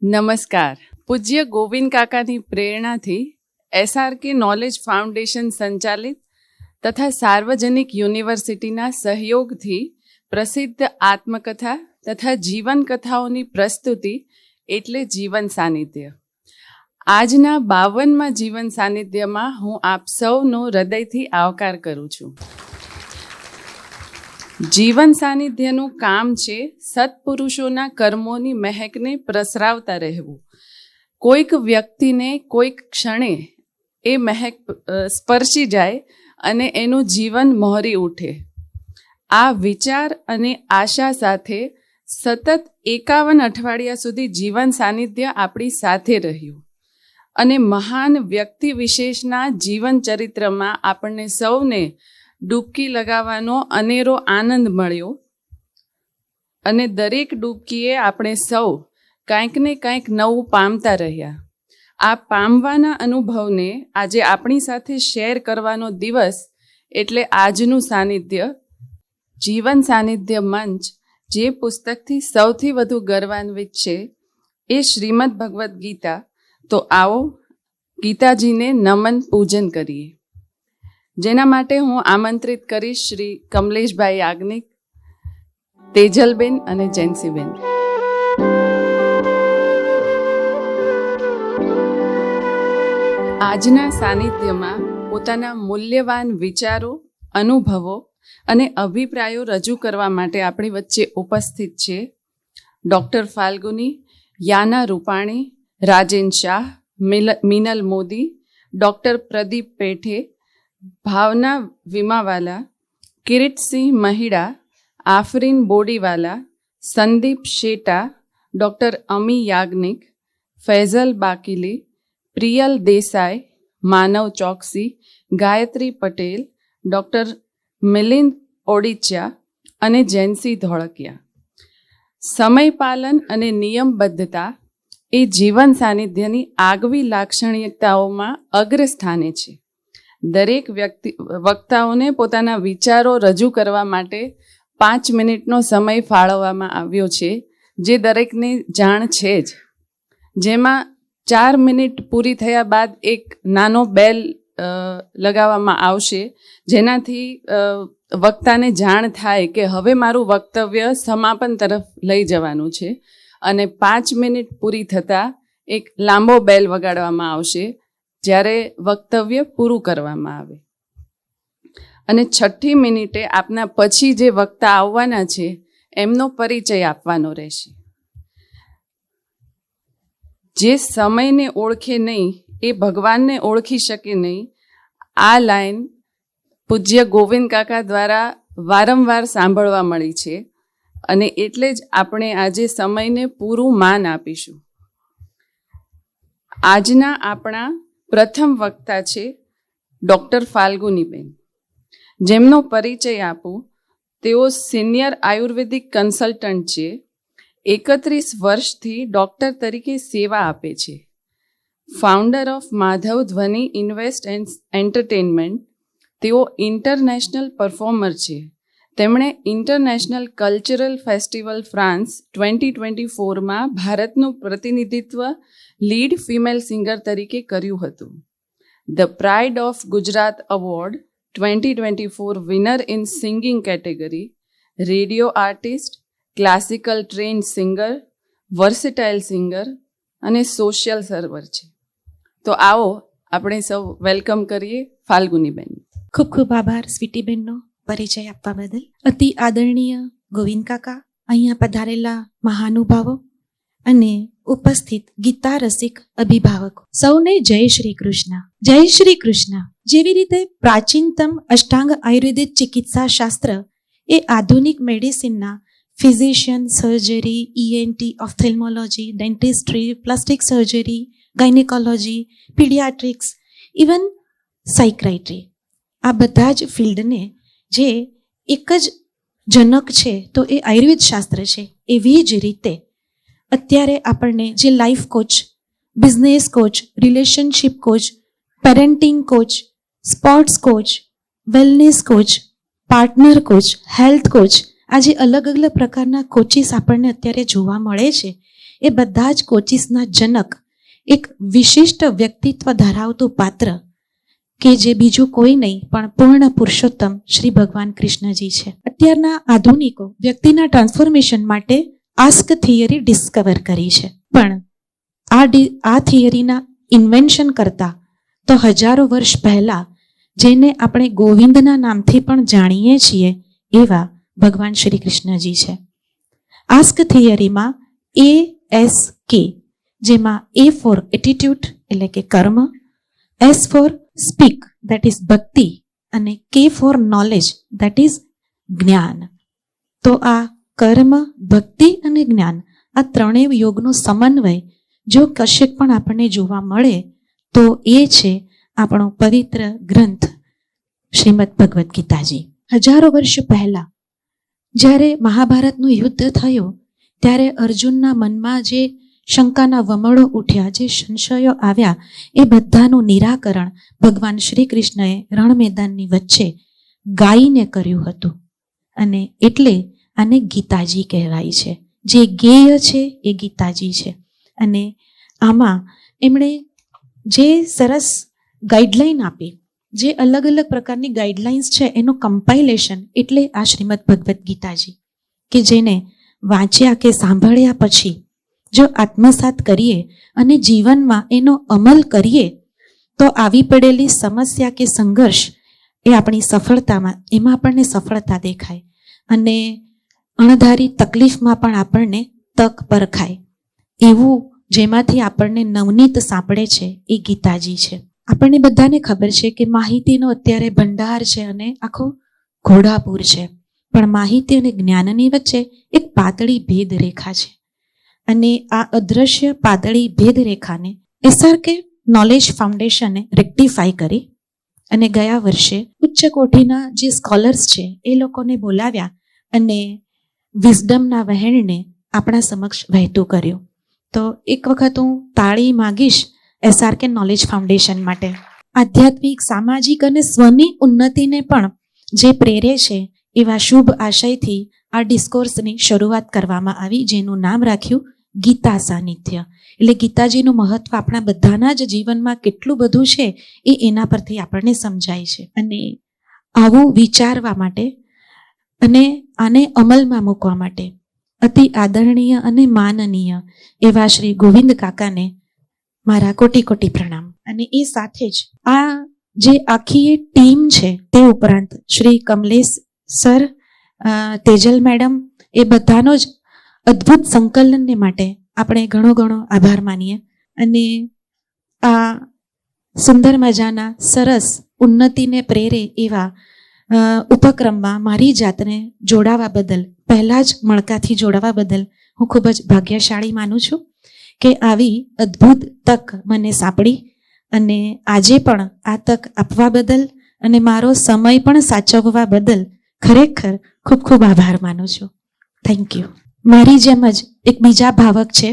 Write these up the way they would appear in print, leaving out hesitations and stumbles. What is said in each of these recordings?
નમસ્કાર. પૂજ્ય ગોવિંદ કાકાની પ્રેરણાથી SRK નોલેજ ફાઉન્ડેશન સંચાલિત તથા સાર્વજનિક યુનિવર્સિટીના સહયોગથી પ્રસિદ્ધ આત્મકથા તથા જીવન કથાઓની પ્રસ્તુતિ એટલે જીવન સાનિધ્ય. આજના 52માં જીવન સાનિધ્યમાં હું આપ સૌનો હૃદયથી આવકાર કરું છું. જીવન સાનિધ્યનું કામ છે સત્પુરુષોના કર્મોની મહેકને પ્રસરાવતા રહેવું. કોઈક વ્યક્તિને કોઈક ક્ષણે એ મહેક સ્પર્શી જાય અને એનું જીવન મોહરી ઉઠે. આ વિચાર અને આશા સાથે સતત 51 અઠવાડિયા સુધી જીવન સાનિધ્ય આપણી સાથે રહ્યું અને મહાન વ્યક્તિ વિશેષના જીવન ચરિત્રમાં આપણને સૌને ડૂબકી લગાવવાનો અનેરો આનંદ મળ્યો અને દરેક ડૂબકીએ આપણે સૌ કાંઈક ને કાંઈક નવું પામતા રહ્યા. આ પામવાના અનુભવને આજે આપણી સાથે શેર કરવાનો દિવસ એટલે આજનું સાનિધ્ય. જીવન સાનિધ્ય મંચ જે પુસ્તકથી સૌથી વધુ ગર્વાન્વિત છે એ શ્રીમદ ભગવદ્ ગીતા. તો આવો ગીતાજીને નમન પૂજન કરીએ, જેના માટે હું આમંત્રિત કરીશ શ્રી કમલેશભાઈ યાજ્ઞિક, તેજલબેન અને જેન્સીબેન. આજના સાનિધ્યમાં પોતાના મૂલ્યવાન વિચારો, અનુભવો અને અભિપ્રાયો રજૂ કરવા માટે આપણી વચ્ચે ઉપસ્થિત છે ડૉક્ટર ફાલ્ગુની, યાના રૂપાણી, રાજેન શાહ, મીનલ મોદી, ડૉક્ટર પ્રદીપ પેઠે, ભાવના વિમાવાલા, કિરીટસિંહ મહિડા, આફરીન બોડીવાલા, સંદીપ શેટા, ડૉક્ટર અમી યાજ્ઞિક, ફૈઝલ બાકીલી, પ્રિયલ દેસાઈ, માનવ ચોકસી, ગાયત્રી પટેલ, ડૉક્ટર મિલિંદ ઓડિચા અને જૈનસી ધોળકિયા. સમયપાલન અને નિયમબદ્ધતા એ જીવન સાનિધ્યની આગવી લાક્ષણિકતાઓમાં અગ્રસ્થાને છે. દરેક વક્તાઓને પોતાના વિચારો રજૂ કરવા માટે 5 મિનિટનો સમય ફાળવવામાં આવ્યો છે, જે દરેકને જાણ છે જ. જેમાં 4 મિનિટ પૂરી થયા બાદ એક નાનો બેલ લગાવવામાં આવશે, જેનાથી વક્તાને જાણ થાય કે હવે મારું વક્તવ્ય સમાપન તરફ લઈ જવાનું છે. અને 5 મિનિટ પૂરી થતાં એક લાંબો બેલ વગાડવામાં આવશે, જ્યારે વક્તવ્ય પૂરું કરવામાં આવે. અને 6ઠી મિનિટે આપના પછી જે વક્તા આવવાના છે એમનો પરિચય આપવાનો રહેશે. જે સમયને ઓળખે નહીં એ ભગવાનને ઓળખી શકે નહીં. આ લાઈન પૂજ્ય ગોવિંદ કાકા દ્વારા વારંવાર સાંભળવા મળી છે અને એટલે જ આપણે આજે સમયને પૂરું માન આપીશું. આજના આપણા પ્રથમ વક્તા છે ડૉક્ટર ફાલ્ગુનીબેન, જેમનો પરિચય આપું. તેઓ સિનિયર આયુર્વેદિક કન્સલ્ટન્ટ છે. 31 વર્ષથી ડૉક્ટર તરીકે સેવા આપે છે. Founder of Madhav Dhwani invest and entertainment. તેઓ ઇન્ટરનેશનલ પરફોર્મર છે. તેમણે ઇન્ટરનેશનલ કલ્ચરલ ફેસ્ટિવલ ફ્રાન્સ 2024માં ભારતનું પ્રતિનિધિત્વ લીડ ફિમેલ સિંગર તરીકે કર્યું હતું. The pride of Gujarat award 2024 winner in singing category, radio artist, classical trend singer, versatile singer અને સોશિયલ સર્વર છે. તો આવો આપણે સૌ વેલકમ કરીએ ફાલ્ગુનીબેન. ખૂબ ખૂબ આભાર સ્વીટીબેનનો પરિચય આપવા બદલ. અતિ આદરણીય ગોવિંદ કાકા, અહીંયા પધારેલા મહાનુભાવો અને ઉપસ્થિત ગીતા રસિક અભિભાવકો, સૌને જય શ્રી કૃષ્ણ. જય શ્રી કૃષ્ણ. જેવી રીતે પ્રાચીનતમ અષ્ટાંગ આયુર્વેદિક ચિકિત્સા શાસ્ત્ર એ આધુનિક મેડિસિનના physician, surgery, ENT, ophthalmology, dentistry, plastic surgery, gynaecology, paediatrics, even psychiatry, આ બધા જ ફિલ્ડને જે એક જ જનક છે તો એ આયુર્વેદ શાસ્ત્ર છે. એવી જ રીતે અત્યારે આપણને જે life coach, business coach, relationship coach, parenting coach, sports coach, wellness coach, partner coach, health coach, આ જે અલગ અલગ પ્રકારના કોચિસ આપણને અત્યારે જોવા મળે છે, એ બધા જ કોચિસના જનક એક વિશિષ્ટ વ્યક્તિત્વ ધરાવતું પાત્ર કે જે બીજું કોઈ નહીં પણ પૂર્ણ પુરુષોત્તમ શ્રી ભગવાન કૃષ્ણજી છે. અત્યારના આધુનિકો વ્યક્તિના ટ્રાન્સફોર્મેશન માટે આસ્ક થિયરી ડિસ્કવર કરી છે, પણ આ થિયરીના ઇન્વેન્શન કરતા તો હજારો વર્ષ પહેલા જેને આપણે ગોવિંદના નામથી પણ જાણીએ છીએ એવા ભગવાન શ્રી કૃષ્ણજી છે. આસ્ક થિયરીમાં ASK, જેમાં A ફોર એટીટ્યુડ એટલે કે કર્મ, S for speak that is ભક્તિ અને K for knowledge that is જ્ઞાન. તો આ કર્મ, ભક્તિ અને જ્ઞાન આ ત્રણેય યોગનો સમન્વય જો કશેક પણ આપણને જોવા મળે તો એ છે આપણો પવિત્ર ગ્રંથ શ્રીમદ ભગવદ્ ગીતાજી. હજારો વર્ષ પહેલા જ્યારે મહાભારતનું યુદ્ધ થયું ત્યારે અર્જુનના મનમાં જે શંકાના વમળો ઉઠ્યા, જે સંશયો આવ્યા, એ બધાનું નિરાકરણ ભગવાન શ્રી કૃષ્ણએ રણ મેદાનની વચ્ચે ગાઈને કર્યું હતું. અને એટલે આને ગીતાજી કહેવાય છે. જે ગેય છે એ ગીતાજી છે. અને આમાં એમણે જે સરસ ગાઈડલાઈન આપી, જે અલગ અલગ પ્રકારની ગાઈડલાઇન્સ છે એનું કમ્પાઇલેશન એટલે આ શ્રીમદ ભગવદ્ ગીતાજી, કે જેને વાંચ્યા કે સાંભળ્યા પછી જો આત્મસાત કરીએ અને જીવનમાં એનો અમલ કરીએ તો આવી પડેલી સમસ્યા કે સંઘર્ષ એ આપણી સફળતામાં, એમાં આપણને સફળતા દેખાય અને અણધારી તકલીફમાં પણ આપણને તક પરખાય. એવું જેમાંથી આપણને નવનીત સાંપડે છે એ ગીતાજી છે. આપણને બધાને ખબર છે કે માહિતીનો અત્યારે ભંડાર છે અને આખો ઘોડાપુર છે, પણ માહિતી અને જ્ઞાનની વચ્ચે એક પાતળી ભેદ રેખા છે. અને આ અદ્રશ્ય પાતળી ભેદ રેખાને SRK નોલેજ ફાઉન્ડેશને રેક્ટિફાઈ કરી અને ગયા વર્ષે ઉચ્ચ કોટીના જે સ્કોલર્સ છે એ લોકોને બોલાવ્યા અને વિઝડમના વહેણને આપણા સમક્ષ વહેતું કર્યું. તો એક વખત હું તાળી માગીશ SRK નોલેજ ફાઉન્ડેશન માટે. આધ્યાત્મિક, સામાજિક અને સ્વની ઉન્નતિને પણ જે પ્રેરે છે એવા શુભ આશયથી આ ડિસ્કોર્સની શરૂઆત કરવામાં આવી, જેનું નામ રાખ્યું ગીતા સાનિધ્ય. એટલે ગીતાજીનું મહત્વ આપણા બધાના જ જીવનમાં કેટલું બધું છે એ એના પરથી આપણને સમજાય છે. અને આવું વિચારવા માટે અને આને અમલમાં મૂકવા માટે અતિ આદરણીય અને માનનીય એવા શ્રી ગોવિંદ કાકાને મારા કોટી કોટી પ્રણામ. અને એ સાથે જ આ જે આખી એ ટીમ છે તે ઉપરાંત શ્રી કમલેશ સર, તેજલ મેડમ, એ બધાનો જ અદ્ભુત સંકલનને માટે આપણે ઘણો ઘણો આભાર માનીએ. અને આ સુંદર મજાના સરસ ઉન્નતિને પ્રેરે એવા ઉપક્રમમાં મારી જાતને જોડાવા બદલ, પહેલા જ મણકાથી જોડાવા બદલ હું ખૂબ જ ભાગ્યશાળી માનું છું કે આવી અદ્ભુત તક મને સાંપડી. અને આજે પણ આ તક આપવા બદલ અને મારો સમય પણ સાચવવા બદલ ખરેખર ખૂબ ખૂબ આભાર માનું છું. Thank you. મારી જેમ જ એક બીજા ભાવક છે,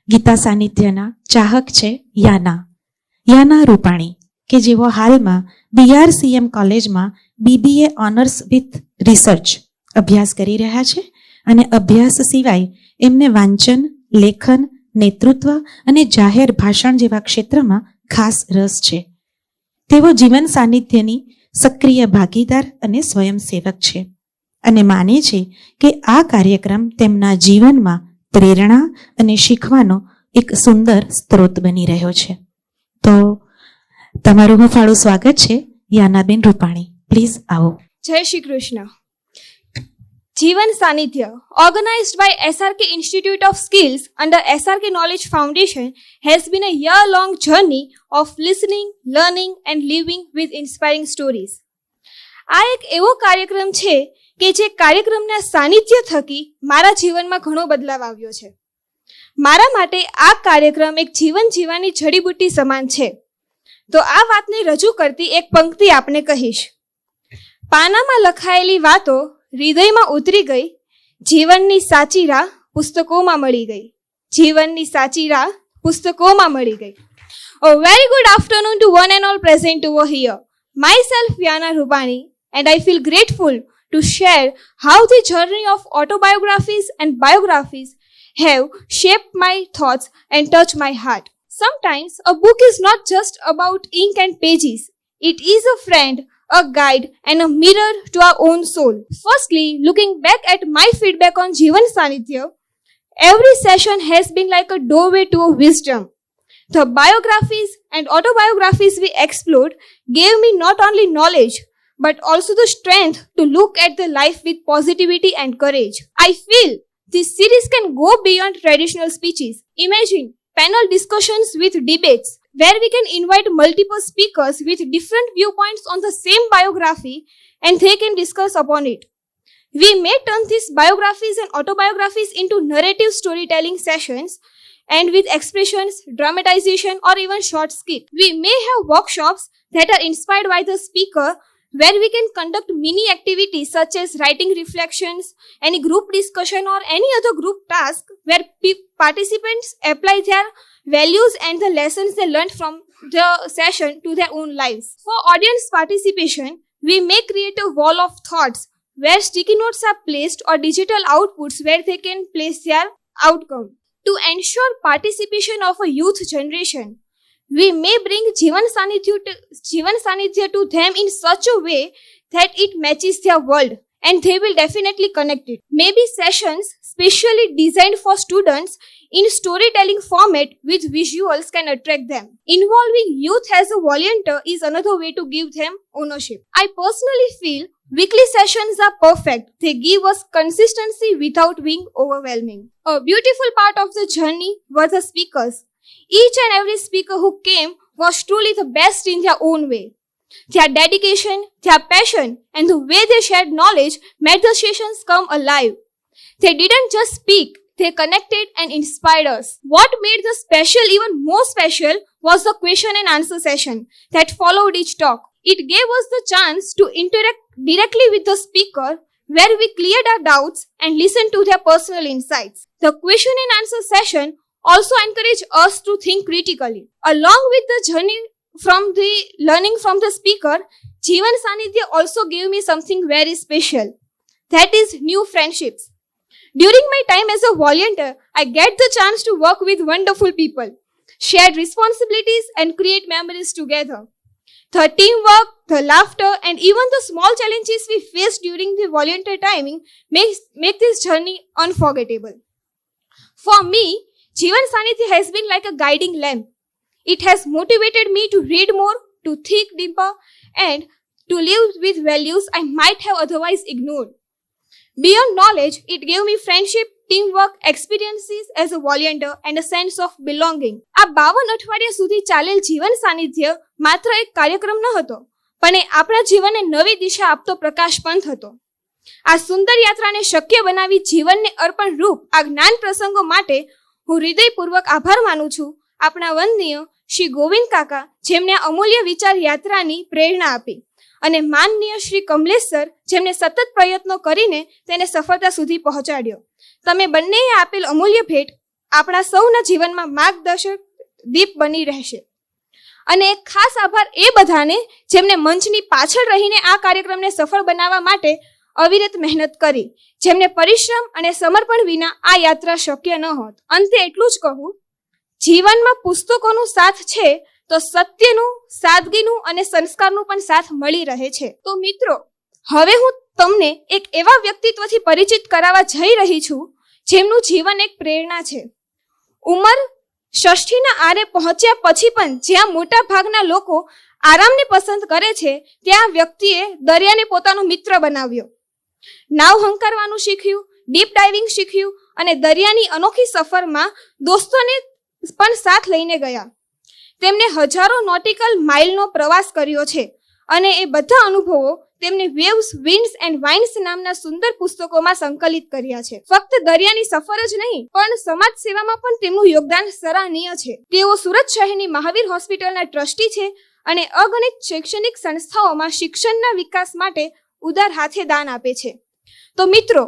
ગીતા સાનિધ્યના ચાહક છે યાના રૂપાણી, કે જેઓ હાલમાં BRCM કોલેજમાં BBA ઓનર્સ વિથ રિસર્ચ અભ્યાસ કરી રહ્યા છે. અને અભ્યાસ સિવાય એમને વાંચન, લેખન, નેતૃત્વ અને જાહેર ભાષણ જેવા ક્ષેત્રમાં ખાસ રસ છે. તેઓ જીવન સાનિધ્યની સક્રિય ભાગીદાર અને સ્વયંસેવક છે અને માને છે કે આ કાર્યક્રમ તેમના જીવનમાં પ્રેરણા અને શીખવાનો એક સુંદર સ્ત્રોત બની રહ્યો છે. તો તમારું હૂંફાળું સ્વાગત છે યાનાબેન રૂપાણી. પ્લીઝ આવો. જય Shri Krishna. Jivan Sanithya, organized by SRK Institute of Skills under SRK Knowledge Foundation, has been a year-long journey of listening, learning and living with inspiring stories. આ એક એવો કાર્યક્રમ છે કે જે કાર્યક્રમના સાનિધ્ય થકી મારા જીવનમાં ઘણો બદલાવ આવ્યો છે. મારા માટે આ કાર્યક્રમ એક જીવન જીવવાની જડીબુટ્ટી સમાન છે. તો આ વાતને રજૂ કરતી એક પંક્તિ આપને કહીશ. પાનામાં લખાયેલી વાતો હૃદયમાં ઉતરી ગઈ, જીવનની સાચી રાહ પુસ્તકોમાં મળી ગઈ. જીવનની સાચી રાહ પુસ્તકોમાં મળી ગઈ. A very good afternoon to one and all present over here. Myself Yana Rupani, and I feel grateful to share how the journey of autobiographies and biographies have shaped my thoughts and touched my heart. Sometimes a book is not just about ink and pages. It is a friend, a guide, and a mirror to our own soul. Firstly, looking back at my feedback on Jivan Sanithya, every session has been like a doorway to a wisdom. The biographies and autobiographies we explored gave me not only knowledge, but also the strength to look at the life with positivity and courage. I feel this series can go beyond traditional speeches. Imagine panel discussions with debates, where we can invite multiple speakers with different viewpoints on the same biography and they can discuss upon it. We may turn these biographies and autobiographies into narrative storytelling sessions and with expressions, dramatization, or even short skit. We may have workshops that are inspired by the speaker, where we can conduct mini activities such as writing reflections, any group discussion, or any other group task where participants apply their values and the lessons they learned from the session to their own lives. For audience participation, we may create a wall of thoughts where sticky notes are placed or digital outputs where they can place their outcome. To ensure participation of a youth generation, we may bring Jivan Sanithya to them in such a way that it matches their world and they will definitely connect it. Maybe sessions specially designed for students in storytelling format with visuals can attract them. Involving youth as a volunteer is another way to give them ownership. I personally feel weekly sessions are perfect. They give us consistency without being overwhelming. A beautiful part of the journey were the speakers. Each and every speaker who came was truly the best in their own way. Their dedication, their passion, and the way they shared knowledge made the sessions come alive. They didn't just speak, they connected and inspired us. What made the special even more special was the question and answer session that followed each talk. It gave us the chance to interact directly with the speaker, where we cleared our doubts and listened to their personal insights. The question and answer session also encouraged us to think critically. Along with the journey from the learning from the speaker, Jivan Sanithya also gave me something very special. That is new friendships. During my time as a volunteer, I get the chance to work with wonderful people, share responsibilities and create memories together. The teamwork, the laughter, and even the small challenges we faced during the volunteer timing make this journey unforgettable. For me, Jivan Sanithya has been like a guiding lamp. It has motivated me to read more, to think deeper, and to live with values I might have otherwise ignored. Beyond knowledge, it gave me friendship, teamwork, experiences as a volunteer, and a sense of belonging. આ 52 અઠવાડિયા સુધી ચાલેલ જીવન સાનિધ્ય માત્ર એક કાર્યક્રમ ન હતો, પણ એ આપણા જીવનને નવી દિશા આપતો પ્રકાશ પંથ હતો. આ સુંદર યાત્રાને શક્ય બનાવી જીવનને અર્પણ રૂપ આ જ્ઞાન પ્રસંગો માટે હું હૃદયપૂર્વક આભાર માનું છું આપણા વંદનીય શ્રી ગોવિંદ કાકા, જેમને આ અમૂલ્ય વિચાર યાત્રાની પ્રેરણા આપી, અને માનનીય શ્રી કમલેશ સર, જેમને સતત પ્રયત્નો કરીને તેને સફળતા સુધી પહોંચાડ્યો. તમે બંનેએ આપેલ અમૂલ્ય ભેટ આપણા સૌના જીવનમાં માર્ગદર્શક દીપ બની રહેશે. અને એક ખાસ આભાર એ બધાને જેમને મંચની પાછળ રહીને આ કાર્યક્રમને સફળ બનાવવા માટે અવિરત મહેનત કરી, જેમને પરિશ્રમ અને સમર્પણ વિના આ યાત્રા શક્ય ન હોત. અંતે એટલું જ કહું, જીવનમાં પુસ્તકોનું સાથ છે તો સત્યનું, સાદગીનું અને સંસ્કારનું પણ સાથ મળી રહે છે. તો મિત્રો, હવે હું તમને એક એવા વ્યક્તિત્વથી પરિચિત કરાવવા જઈ રહી છું જેમનું જીવન એક પ્રેરણા છે. ઉંમર 60ના આરે પહોંચ્યા પછી પણ જ્યાં મોટા ભાગના લોકો આરામને પસંદ કરે છે, ત્યાં વ્યક્તિએ દરિયાને પોતાનો મિત્ર બનાવ્યો. નાવ હંકારવાનું શીખ્યું, ડીપ ડાઇવિંગ શીખ્યું અને દરિયાની અનોખી સફરમાં દોસ્તોને પણ સાથ લઈને ગયા. તેમણે હજારો નોટિકલ માઇલનો પ્રવાસ કર્યો છે અને એ બધા અનુભવો તેમણે વેવ્સ, વિન્ડ્સ એન્ડ વાઇન્સ નામના સુંદર પુસ્તકોમાં સંકલિત કર્યા છે. ફક્ત દરિયાની સફર જ નહીં, પણ સમાજ સેવામાં પણ તેમનું યોગદાન સરાહનીય છે. તેઓ સુરત શહેરની મહાવીર હોસ્પિટલના ટ્રસ્ટી છે અને અગણિત શૈક્ષણિક સંસ્થાઓમાં શિક્ષણના વિકાસ માટે ઉદાર હાથે દાન આપે છે. તો મિત્રો,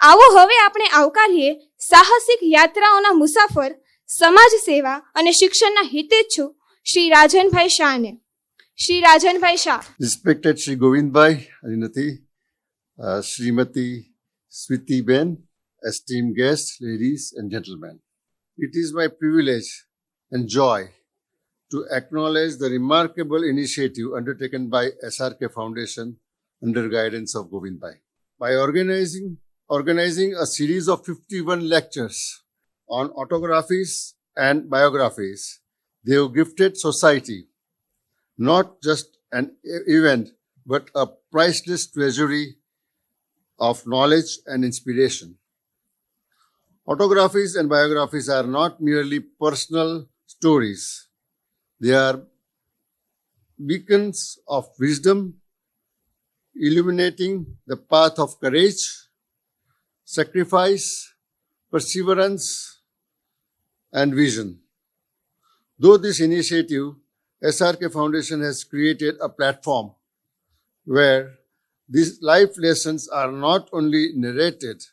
આવો હવે આપણે આવકારીએ સાહસિક યાત્રાઓના મુસાફર, સમાજ સેવા અને શિક્ષણના હિતેચ્છુ શ્રી રાજનભાઈ શાહને. Shri રાજનભાઈ Shah. Respected Shri Govindbhai Arinati, Srimati Switi Ben, esteemed guests, ladies and gentlemen. It is my privilege and joy to acknowledge the remarkable initiative undertaken by SRK Foundation under guidance of Govind Bhai. By organizing a series of 51 lectures on autographies and biographies, they have gifted society not just an event, but a priceless treasury of knowledge and inspiration. Autographies and biographies are not merely personal stories. They are beacons of wisdom, illuminating the path of courage, sacrifice, perseverance, and vision. Though this initiative, SRK Foundation has created a platform where these life lessons are not only narrated,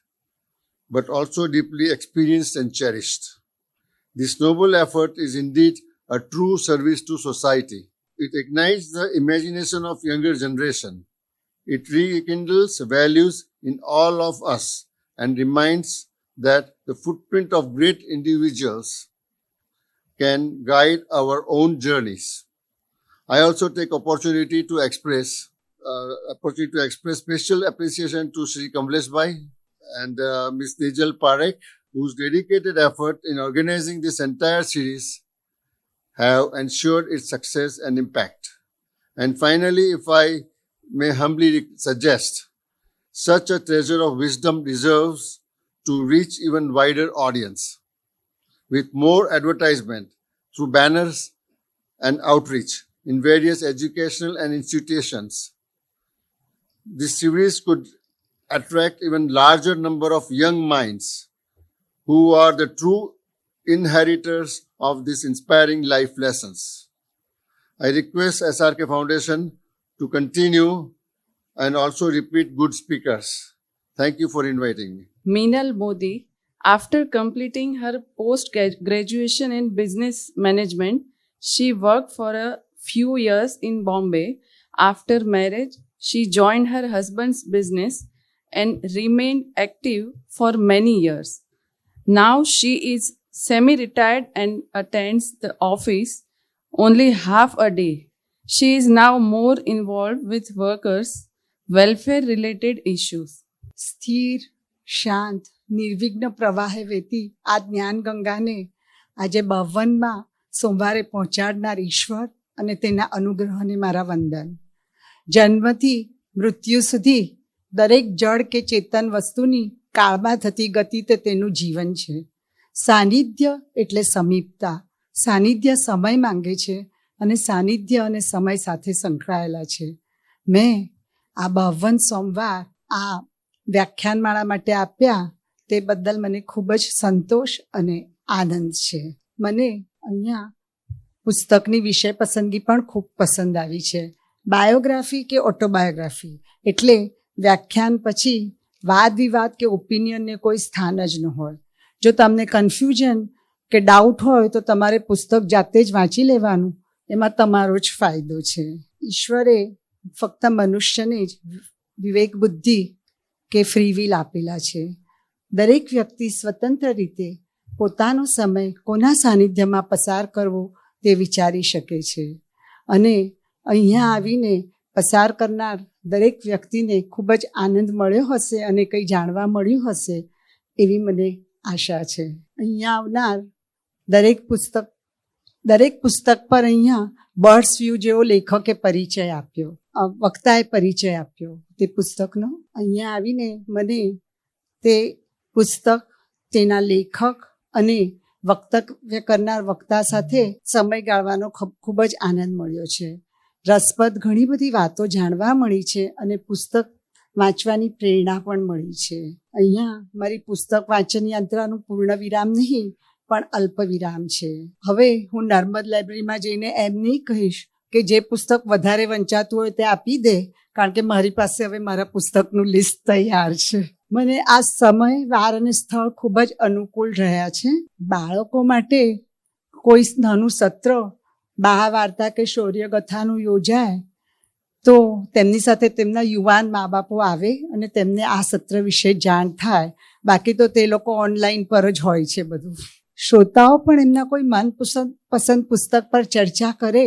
but also deeply experienced and cherished. This noble effort is indeed a true service to society. It ignites the imagination of younger generation. It rekindles values in all of us and reminds that the footprint of great individuals can guide our own journeys. I also take opportunity to express special appreciation to Shri Kamlesh Bhai and Ms. Nijal Parekh, whose dedicated effort in organizing this entire series have ensured its success and impact. And finally, if I may humbly suggest, such a treasure of wisdom deserves to reach even wider audience with more advertisement through banners and outreach in various educational and institutions. This series could attract even larger number of young minds who are the true inheritors of these inspiring life lessons. I request SRK Foundation to continue and also repeat good speakers. Thank you for inviting me. Meenal Modi, after completing her post-graduation in business management, she worked for a few years in Bombay. After marriage, she joined her husband's business and remained active for many years. Now she is semi-retired and attends the office only half a day. She is now more involved with workers' welfare-related issues. સ્થિર શાંત નિર્વિઘ્ન પ્રવાહે વહેતી આ જ્ઞાન ગંગાને આજે 52માં સોમવારે પહોંચાડનાર ઈશ્વર અને તેના અનુગ્રહને મારા વંદન. જન્મથી મૃત્યુ સુધી દરેક જળ કે ચેતન વસ્તુની કાળમાં થતી ગતિ તે તેનું જીવન છે. સાનિધ્ય એટલે સમીપતા. સાનિધ્ય સમય માંગે છે અને સાનિધ્ય અને સમય સાથે સંકળાયેલા છે. મેં આ 52 સોમવાર આ વ્યાખ્યાનમાળા માટે આપ્યા તે બદલ મને ખૂબ જ સંતોષ અને આનંદ છે. મને અહીંયા પુસ્તકની વિષય પસંદગી પણ ખૂબ પસંદ આવી છે. બાયોગ્રાફી કે ઓટોબાયોગ્રાફી એટલે વ્યાખ્યાન પછી વાદ વિવાદ કે ઓપિનિયનને કોઈ સ્થાન જ ન હોય. જો તમને કન્ફ્યુઝન કે ડાઉટ હોય તો તમારે પુસ્તક જાતે જ વાંચી લેવાનું, એમાં તમારો જ ફાયદો છે. ઈશ્વરે ફક્ત મનુષ્યને જ વિવેક બુદ્ધિ કે ફ્રી વિલ આપેલા છે. દરેક વ્યક્તિ સ્વતંત્ર રીતે પોતાનો સમય કોના સાનિધ્યમાં પસાર કરવો તે વિચારી શકે છે અને અહીંયા આવીને પસાર કરનાર દરેક વ્યક્તિને ખૂબ જ આનંદ મળ્યો હશે અને કંઈ જાણવા મળ્યું હશે એવી મને આશા છે. અહીંયા આવનાર દરેક પુસ્તક પર અહીંયા બર્ડ્સ વ્યૂ જેવો લેખકે પરિચય આપ્યો, વક્તાએ પરિચય આપ્યો તે પુસ્તકનો. અહીંયા આવીને મને તે પુસ્તક, તેના લેખક અને વક્તવ્ય કરનાર વક્તા સાથે સમય ગાળવાનો ખૂબ જ આનંદ મળ્યો છે. રસપ્રદ ઘણી બધી વાતો જાણવા મળી છે અને પુસ્તક વાંચવાની પ્રેરણા પણ મળી છે. અહીંયા મારી પુસ્તક વાંચન યાત્રાનું પૂર્ણ વિરામ નહીં પણ અલ્પ વિરામ છે. હવે હું નર્મદ લાઇબ્રેરીમાં જઈને એમ નહીં કહીશ કે જે પુસ્તક વધારે વંચાતું હોય તે આપી દે, કારણ કે મારી પાસે હવે મારા પુસ્તકનું લિસ્ટ તૈયાર છે. મને આ સમય, વાર અને સ્થળ ખૂબ જ અનુકૂળ રહ્યા છે. બાળકો માટે કોઈ નાનું સત્ર, મહાવાર્તા કે શૌર્યગાથાનું યોજાય તો તેમની સાથે તેમના યુવાન મા બાપો આવે અને તેમને આ સત્ર વિશે જાણ થાય બાકી તો તે લોકો ઓનલાઈન પર જ હોય છે બધું. શ્રોતાઓ પણ એમના કોઈ પસંદ પુસ્તક પર ચર્ચા કરે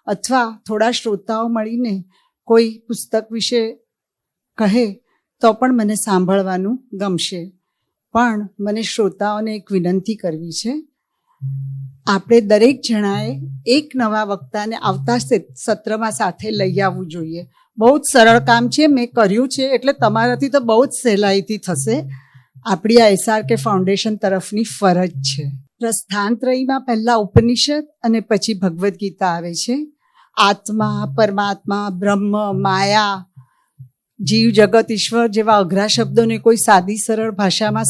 અથવા થોડા શ્રોતાઓ મળીને કોઈ પુસ્તક વિશે કહે તો પણ મને સાંભળવાનું ગમશે. પણ મને શ્રોતાઓને એક વિનંતી કરવી છે, આપણે દરેક જણાએ એક નવા વક્તાને આવતા સત્રમાં સાથે લઈ આવવું જોઈએ. બહુ જ સરળ કામ છે, મેં કર્યું છે, એટલે તમારાથી તો બહુ જ સહેલાઈથી થશે. આપણી આ SRK ફાઉન્ડેશન તરફની ફરજ છે. પ્રસ્થાનત્રયીમાં પહેલા ઉપનિષદ અને પછી ભગવદ્ ગીતા આવે છે. આત્મા, પરમાત્મા, બ્રહ્મ, માયા, જીવ, જગત, ઈશ્વર જેવા અઘરા શબ્દોને કોઈ સાદી સરળ ભાષામાં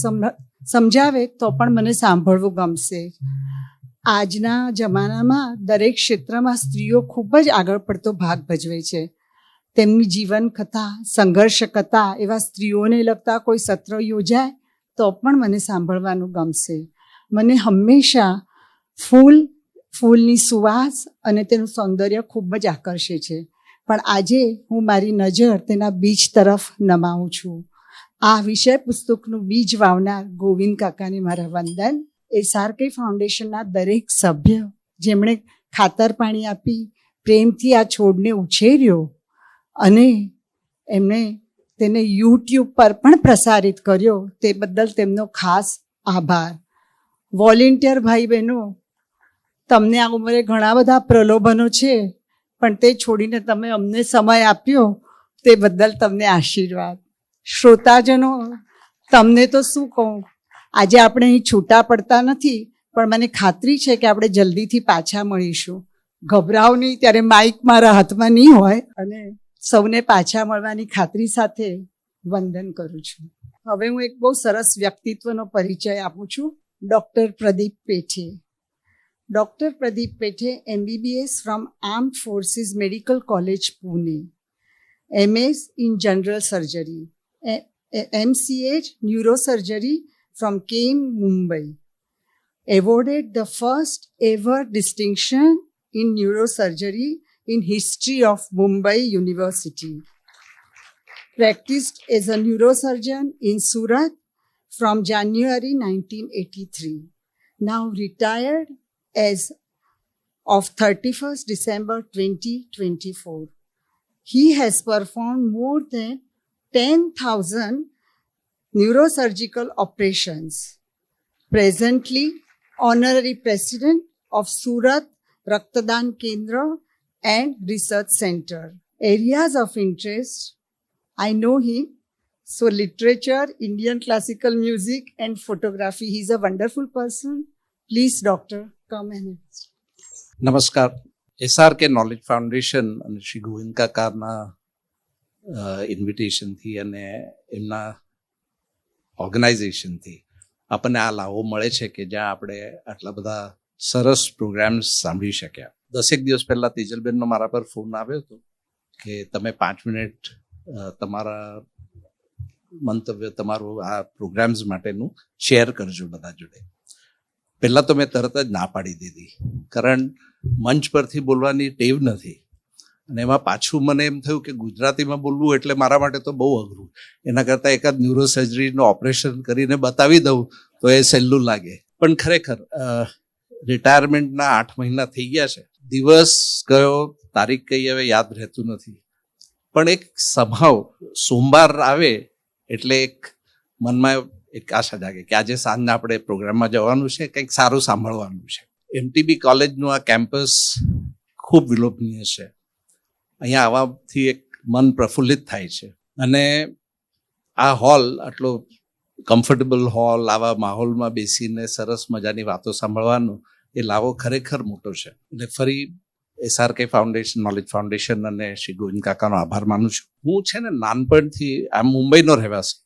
સમજાવે તો પણ મને સાંભળવું ગમશે. આજના જમાનામાં દરેક ક્ષેત્રમાં સ્ત્રીઓ ખૂબ જ આગળ પડતો ભાગ ભજવે છે. તેમની જીવન કથા, સંઘર્ષ કથા એવા સ્ત્રીઓને લગતા કોઈ સત્ર યોજાય તો પણ મને સાંભળવાનું ગમશે. મને હંમેશા ફૂલની સુવાસ અને તેનું સૌંદર્ય ખૂબ જ આકર્ષે છે, પણ આજે હું મારી નજર તેના બીજ તરફ નમાવું છું. આ વિષય પુસ્તકનું બીજ વાવનાર ગોવિંદ કાકાને મારા વંદન. SRK ફાઉન્ડેશનના દરેક સભ્ય જેમણે ખાતર પાણી આપી પ્રેમથી આ છોડને ઉછેર્યો અને એમણે તેને YouTube પર પણ પ્રસારિત કર્યો, તે બદલ તેમનો ખાસ આભાર. વોલેન્ટિયર ભાઈ બહેનો, તમને આ ઉંમરે ઘણા બધા પ્રલોભનો છે, પણ તે છોડીને તમે અમને સમય આપ્યો તે બદલ તમને આશીર્વાદ. શ્રોતાજનો, તમને તો શું કહું, આજે આપણે અહીં છૂટા પડતા નથી, પણ મને ખાતરી છે કે આપણે જલ્દીથી પાછા મળીશું. ગભરાવ નહીં, ત્યારે માઇક મારા હાથમાં નહીં હોય. અને સૌને પાછા મળવાની ખાતરી સાથે વંદન કરું છું. હવે હું એક બહુ સરસ વ્યક્તિત્વનો પરિચય આપું છું. ડૉક્ટર પ્રદીપ પેઠે. Dr. Pradeep Pethe, MBBS from Armed Forces Medical College, Pune. MS in General Surgery. MCH Neurosurgery from KIM, Mumbai. Awarded the first ever distinction in neurosurgery in history of Mumbai University. Practiced as a neurosurgeon in Surat from January 1983. Now retired as of 31st December 2024. He has performed more than 10,000 neurosurgical operations. Presently, Honorary President of Surat Raktadaan Kendra and Research Center. Areas of interest, I know him. So literature, Indian classical music and photography. He's a wonderful person. Please, doctor, come and નમસ્કાર. SRK knowledge foundation અને શ્રી ગોવિંદ કાકાના ઇન્વિટેશનથી અને એમના ઓર્ગેનાઇઝેશનથી આપણને આ લાભો મળે છે કે જ્યાં આપણે આટલા બધા સરસ પ્રોગ્રામ્સ સાંભળી શક્યા. 10 દિવસ પહેલા તેજલબેનનો મારા પર ફોન આવ્યો હતો કે તમે 5 મિનિટ તમારા મંતવ્ય, તમારું આ પ્રોગ્રામ્સ માટેનું શેર કરજો બધા જોડે. પહેલાં તો મેં તરત જ ના પાડી દીધી, કારણ મંચ પરથી બોલવાની ટેવ નથી, અને એમાં પાછું મને એમ થયું કે ગુજરાતીમાં બોલવું એટલે મારા માટે તો બહુ અઘરું. એના કરતાં એકાદ ન્યુરોસર્જરીનું ઓપરેશન કરીને બતાવી દઉં તો એ સહેલું લાગે. પણ ખરેખર રિટાયરમેન્ટના 8 મહિના થઈ ગયા છે. દિવસ કયો, તારીખ કઈ હવે યાદ રહેતું નથી, પણ એક સંભાવ સોમવાર આવે એટલે એક મનમાં એક આશા જાગે કે આજે સાંજના આપણે પ્રોગ્રામમાં જવાનું છે, કંઈક સારું સાંભળવાનું છે. MTB કોલેજનું આ કેમ્પસ ખૂબ વિલોભનીય છે. અહીંયા આવવાથી એક મન પ્રફુલ્લિત થાય છે, અને આ હોલ, આટલો કમ્ફર્ટેબલ હોલ, આવા માહોલમાં બેસીને સરસ મજાની વાતો સાંભળવાનો એ લાવો ખરેખર મોટો છે. એટલે ફરી SRK ફાઉન્ડેશન, નોલેજ ફાઉન્ડેશન અને શ્રી ગોવિંદ કાકાનો આભાર માનું છું. હું છે ને નાનપણથી, આ મુંબઈનો રહેવાસી,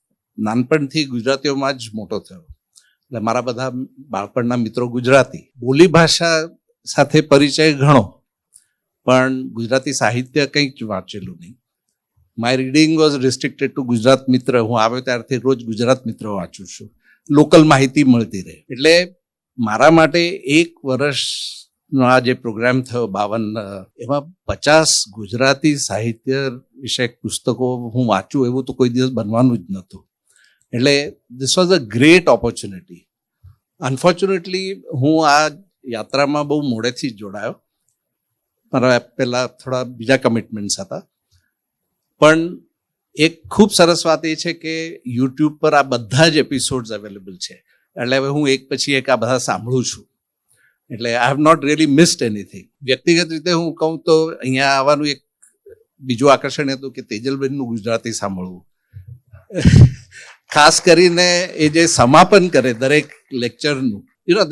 નાનપણથી ગુજરાતીઓમાં જ મોટો થયો. એટલે મારા બધા બાળપણના મિત્રો ગુજરાતી. બોલી ભાષા સાથે પરિચય ઘણો, પણ ગુજરાતી સાહિત્ય કંઈક જ વાંચેલું નહીં. My reading was restricted to Gujarat Mitra. હું આવ્યો ત્યારથી રોજ ગુજરાત મિત્ર વાંચું છું, લોકલ માહિતી મળતી રહે. એટલે મારા માટે 1 વર્ષનો આ જે પ્રોગ્રામ થયો 52, એમાં 50 ગુજરાતી સાહિત્ય વિષયક પુસ્તકો હું વાંચું એવું તો કોઈ દિવસ બનવાનું જ નહોતું. એટલે this was a great opportunity. Unfortunately હું આ યાત્રામાં બહુ મોડેથી જ જોડાયો. મારા પહેલાં થોડા બીજા કમિટમેન્ટ્સ હતા. પણ એક ખૂબ સરસ વાત એ છે કે યુટ્યુબ પર આ બધા જ એપિસોડ્સ અવેલેબલ છે. એટલે હવે હું એક પછી એક આ બધા સાંભળું છું. એટલે I have not really missed anything. વ્યક્તિગત રીતે હું કહું તો અહીંયા આવવાનું એક બીજું આકર્ષણ હતું કે તેજલબેનનું ગુજરાતી સાંભળવું. ખાસ કરીને એ જે સમાપન કરે દરેક લેક્ચરનું,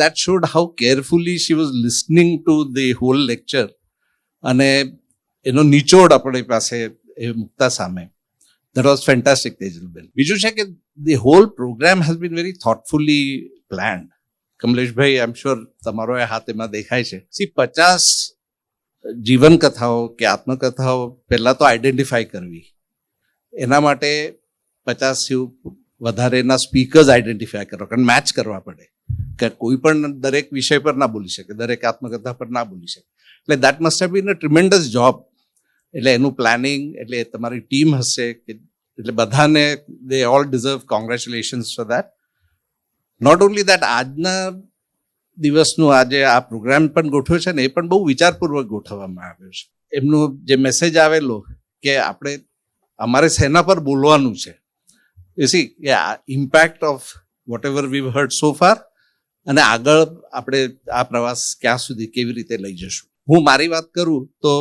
that showed how carefully she was listening to the whole lecture, અને એનો નિચોડ આપણી પાસે એ મૂકતા સામે. That was fantastic Tejalben. બીજું છે કે the whole programme has been very thoughtfully planned. Kamleshbhai, I am sure તમારો એ હાથ એમાં દેખાય છે. 50 જીવન કથાઓ કે આત્મકથાઓ પહેલાં તો આઈડેન્ટિફાઈ કરવી, એના માટે 50 વધારેના સ્પીકર્સ આઈડેન્ટિફાય કરવા, કારણ મેચ કરવા પડે કે કોઈ પણ દરેક વિષય પર ના બોલી શકે, દરેક આત્મકથા પર ના બોલી શકે. એટલે that must have been a tremendous job. એટલે એનું પ્લાનિંગ, એટલે તમારી ટીમ હશે કે એટલે બધાને they all deserve congratulations for that. Not only that, આજના દિવસનું આજે આ પ્રોગ્રામ પણ ગોઠવ્યો છે ને એ પણ બહુ વિચારપૂર્વક ગોઠવવામાં આવ્યો છે. એમનો જે મેસેજ આવેલો કે આપણે અમારે સેના પર બોલવાનું છે, you see, impact of whatever we heard so far, અને આગળ આપણે આ પ્રવાસ ક્યાં સુધી કેવી રીતે લઈ જશું. હું મારી વાત કરું તો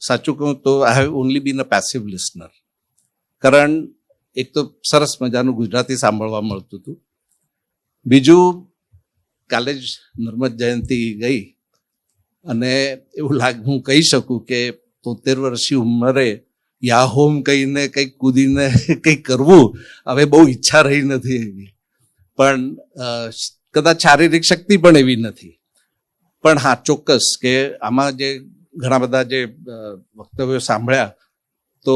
સાચું કહું તો I have only been a passive listener. કારણ એક તો સરસ મજાનું ગુજરાતી સાંભળવા મળતું હતું. બીજું, કાલે જ નર્મદ જયંતિ ગઈ અને એવું હું કહી શકું કે 73 વર્ષની ઉંમરે યા હોમ કહીને કંઈક કૂદીને કંઈક કરવું હવે બહુ ઈચ્છા રહી નથી એવી. પણ કદાચ શારીરિક શક્તિ પણ એવી નથી. પણ હા, ચોક્કસ કે આમાં જે ઘણા બધા જે વક્તવ્યો સાંભળ્યા તો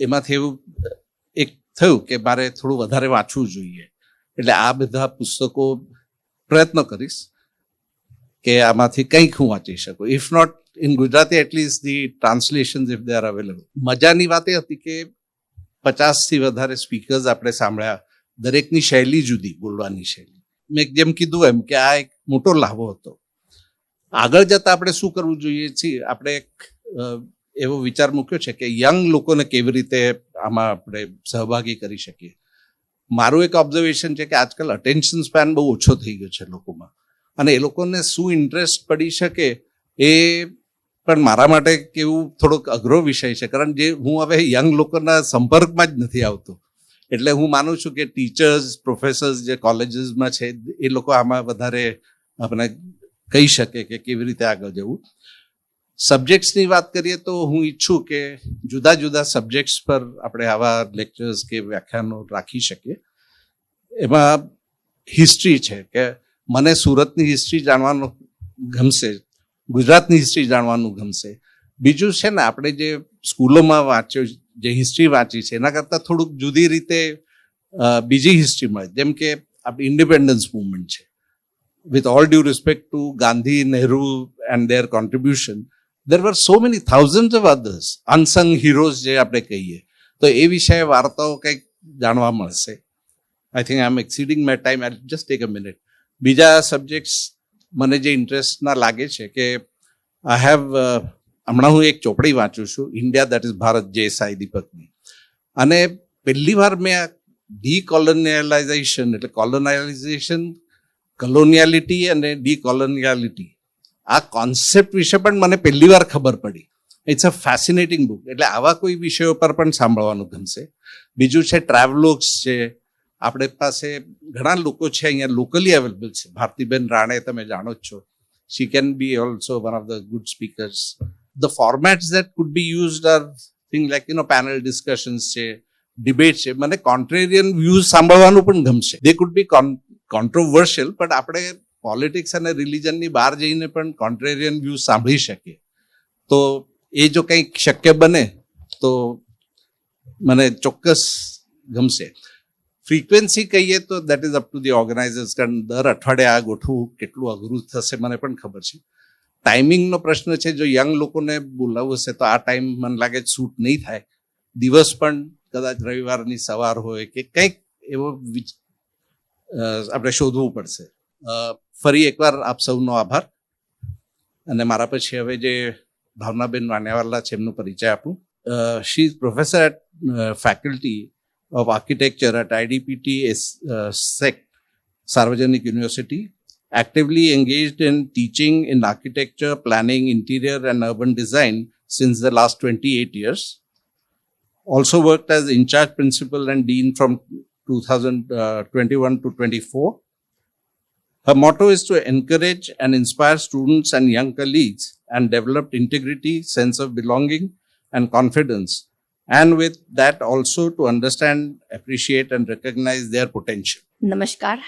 એમાંથી એવું એક થયું કે મારે થોડું વધારે વાંચવું જોઈએ. એટલે આ બધા પુસ્તકો પ્રયત્ન કરીશ કે આમાંથી કંઈક હું વાંચી શકું. If not in Gujarati, at least the translations if they are available. મજાની વાત એ હતી કે 50થી વધારે સ્પીકર્સ આપણે સાંભળ્યા. દરેકની શૈલી જુદી, બોલવાની શૈલી. મેં જેમ કીધું એમ કે આ એક મોટો લાભો હતો. આગળ જતાં આપણે શું કરવું જોઈએ છીએ, આપણે એક એવો વિચાર મૂક્યો છે કે યંગ લોકોને કેવી રીતે આમાં આપણે સહભાગી કરી શકીએ. મારું એક ઓબ્ઝર્વેશન છે કે આજકાલ અટેન્શન સ્પેન બહુ ઓછો થઈ ગયો છે લોકોમાં, અને એ લોકોને શું ઇન્ટરેસ્ટ પડી શકે એ પણ મારા માટે કેવું થોડોક અઘરો વિષય છે. કારણ જે હું હવે યંગ લોકોના સંપર્કમાં જ નથી આવતો. એટલે હું માનું છું કે ટીચર્સ, પ્રોફેસર્સ જે કોલેજીસમાં છે એ લોકો આમાં વધારે આપણે કહી શકે કે કેવી રીતે આગળ જવું. સબ્જેક્ટ્સની વાત કરીએ તો હું ઈચ્છું કે જુદા જુદા સબ્જેક્ટ્સ પર આપણે આવા લેક્ચર્સ કે વ્યાખ્યાનો રાખી શકીએ. એમાં હિસ્ટ્રી છે કે મને સુરતની હિસ્ટ્રી જાણવાનું ગમશે, ગુજરાતની હિસ્ટ્રી જાણવાનું ગમશે. બીજું છે ને, આપણે જે સ્કૂલોમાં વાંચ્યો, જે હિસ્ટ્રી વાંચી છે એના કરતાં થોડુંક જુદી રીતે બીજી હિસ્ટ્રી મળે. જેમ કે આપણી ઇન્ડિપેન્ડન્સ મુવમેન્ટ છે. With all due respect to Gandhi, Nehru and their contribution, there were so many thousands of others, unsung heroes જે આપણે કહીએ. તો એ વિષয়ে વાર્તાઓ કંઈક જાણવા મળશે. I think I am exceeding my time. I just take a minute. બીજા સબ્જેક્ટ્સ મને જે ઇન્ટરેસ્ટના લાગે છે કે આઈ હેવ, હમણાં હું એક ચોપડી વાંચું છું, ઇન્ડિયા દેટ ઇઝ ભારત, જે સાઈ દીપકની. અને પહેલી વાર મેં આ ડીકોલોનિયલાઇઝેશન, એટલે કોલોનાઇઝેશન, કોલોનિયાલિટી અને ડીકોલોનિયાલિટી, આ કોન્સેપ્ટ વિશે પણ મને પહેલી વાર ખબર પડી. It's a fascinating book. એટલે આવા કોઈ વિષયો પર પણ સાંભળવાનું ગમશે. બીજું છે ટ્રાવેલોગ્સ છે. આપણે પાસે ઘણા લોકો છે અહીંયા લોકલી અવેલેબલ છે. ભારતીબેન રાણે તમે જાણો જ છો. She can be also one of the good speakers. The formats that could be used are thing like panel discussions છે, ડિબેટ છે. મને કોન્ટ્રેરિયન વ્યૂઝ સાંભળવાનું પણ ગમશે. દે કુડ બી કોન્ટ્રોવર્શિયલ, પણ આપણે પોલિટિક્સ અને રિલિજનની બહાર જઈને પણ કોન્ટ્રેરિયન વ્યૂઝ સાંભળી શકીએ. તો એ જો કંઈક શક્ય બને તો મને ચોક્કસ ગમશે. ફ્રીક્વન્સી કહીએ તો that is up to the organisers. કારણ દર અઠવાડિયે આ ગોઠવું કેટલું અઘરું થશે મને પણ ખબર છે. ટાઈમિંગનો પ્રશ્ન છે. જો યંગ લોકોને બોલાવવું હશે તો આ ટાઈમ મને લાગે સૂટ નહીં થાય. દિવસ પણ કદાચ રવિવારની સવાર હોય કે કંઈક એવો આપણે શોધવું પડશે. ફરી એકવાર આપ સૌનો આભાર. અને મારા પછી હવે જે ભાવનાબેન વાણિયાવાલા છે એમનો પરિચય આપું. She is professor at faculty of architecture at IDPT SEC, Sarvajanik University, actively engaged in teaching in architecture, planning, interior and urban design since the last 28 years. Also worked as in-charge principal and dean from 2021 to 24. Her motto is to encourage and inspire students and young colleagues and develop integrity, sense of belonging and confidence. And with that also to understand, appreciate and recognize their potential. નમસ્કાર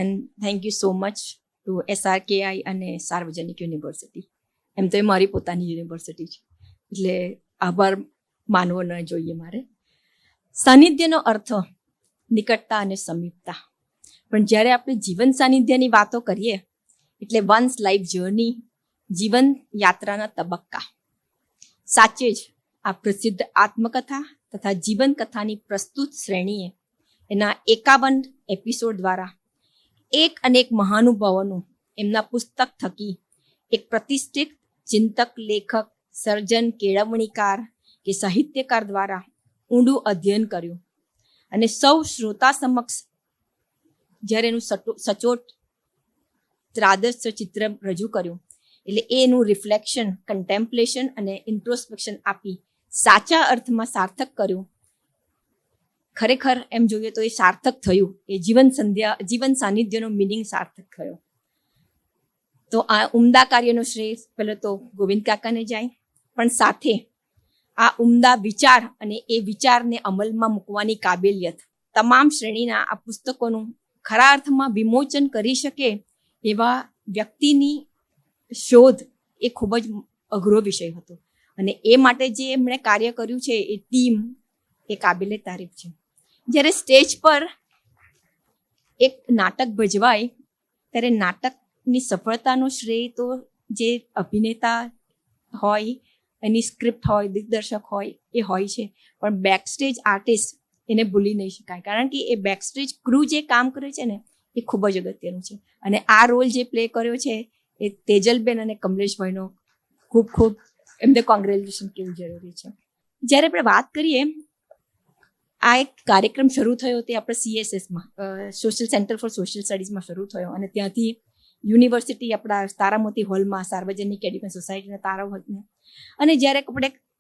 and thank you so much two SRKI અને સાર્વજનિક university. એમ તો એ મારી પોતાની university છે એટલે આભાર માનવો ન જોઈએ મારે. સાનિધ્યનો અર્થ નિકટતા અને સમીપતા, પણ જ્યારે આપણે જીવન સાનિધ્યની વાતો કરીએ એટલે વન્સ લાઈફ જર્ની, જીવન યાત્રાના તબક્કા. સાચે જ આ પ્રસિદ્ધ આત્મકથા તથા જીવન કથાની પ્રસ્તુત શ્રેણીએ એના 51 એપિસોડ દ્વારા એક અનેક મહાનુભાવોનું એમના પુસ્તક થકી એક પ્રતિષ્ઠિત ચિંતક, લેખક, સર્જન, કેળવણીકાર કે સાહિત્યકાર દ્વારા ઊંડું અધ્યયન કર્યું અને સૌ શ્રોતા સમક્ષ જ્યારે એનું સચોટ ત્રાદર્શ ચિત્ર રજૂ કર્યું એટલે એનું રિફ્લેક્શન, કન્ટેમ્પલેશન અને ઇન્ટ્રોસ્પેક્શન આપી સાચા અર્થમાં સાર્થક કર્યું. ખરેખર એમ જોઈએ તો એ સાર્થક થયું, એ જીવન સાનિધ્યનો મિનિંગ સાર્થક થયો. તો આ ઉમદા કાર્યનો શ્રેય પહેલો તો ગોવિંદ કાકાને જાય, પણ સાથે આ ઉમદા વિચાર અને એ વિચારને અમલમાં મૂકવાની કાબેલિયત તમામ શ્રેણીના આ પુસ્તકોનું ખરા અર્થમાં વિમોચન કરી શકે એવા વ્યક્તિની શોધ એ ખૂબ જ અઘરો વિષય હતો. અને એ માટે જે એમણે કાર્ય કર્યું છે એ ટીમ એ કાબિલે તારીફ છે. જ્યારે સ્ટેજ પર એક નાટક ભજવાય ત્યારે નાટકની સફળતાનો શ્રેય તો જે અભિનેતા હોય, એની સ્ક્રિપ્ટ હોય, દિગ્દર્શક હોય એ હોય છે, પણ બેકસ્ટેજ આર્ટિસ્ટ એને ભૂલી નહીં શકાય. કારણ કે એ બેકસ્ટેજ ક્રૂ જે કામ કરે છે ને એ ખૂબ જ અગત્યનું છે. અને આ રોલ જે પ્લે કર્યો છે એ તેજલબેન અને કમલેશભાઈનો ખૂબ ખૂબ એમને કોંગ્રેચ્યુલેશન કહેવું જરૂરી છે. જ્યારે આપણે વાત કરીએ, આ એક કાર્યક્રમ શરૂ થયો તે આપણે CSSમાં, સોશિયલ સેન્ટર ફોર સોશિયલ સ્ટડીઝમાં શરૂ થયો અને ત્યાંથી યુનિવર્સિટી આપણા તારામોતી હોલમાં, સાર્વજનિક એડ્યુકેશન સોસાયટીના તારા હોલમાં. અને જ્યારે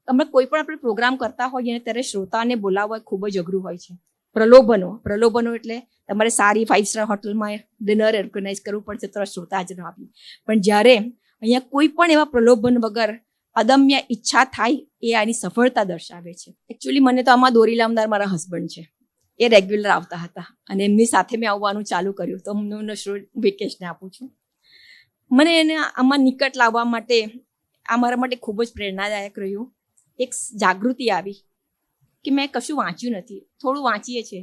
અમે કોઈ પણ આપણે પ્રોગ્રામ કરતા હોઈએ ને ત્યારે શ્રોતાને બોલાવવા ખૂબ જ અઘરું હોય છે. પ્રલોભનો એટલે તમારે સારી 5 સ્ટાર હોટલમાં ડિનર ઓર્ગેનાઇઝ કરવું પડશે તો શ્રોતા હાજર આપી. પણ જ્યારે અહીંયા કોઈ પણ એવા પ્રલોભન વગર અદમ્ય ઈચ્છા થાય એ આની સફળતા દર્શાવે છે. એકચ્યુઅલી મને તો આમાં દોરી લાવનાર મારા હસબન્ડ છે. એ રેગ્યુલર આવતા હતા અને એમની સાથે મેં આવવાનું ચાલુ કર્યું. તો હું વેકેશને આપું છું. મને એને આમાં નિકટ લાવવા માટે આ મારા માટે ખૂબ જ પ્રેરણાદાયક રહ્યું. એક જાગૃતિ આવી કે મેં કશું વાંચ્યું નથી, થોડું વાંચીએ છીએ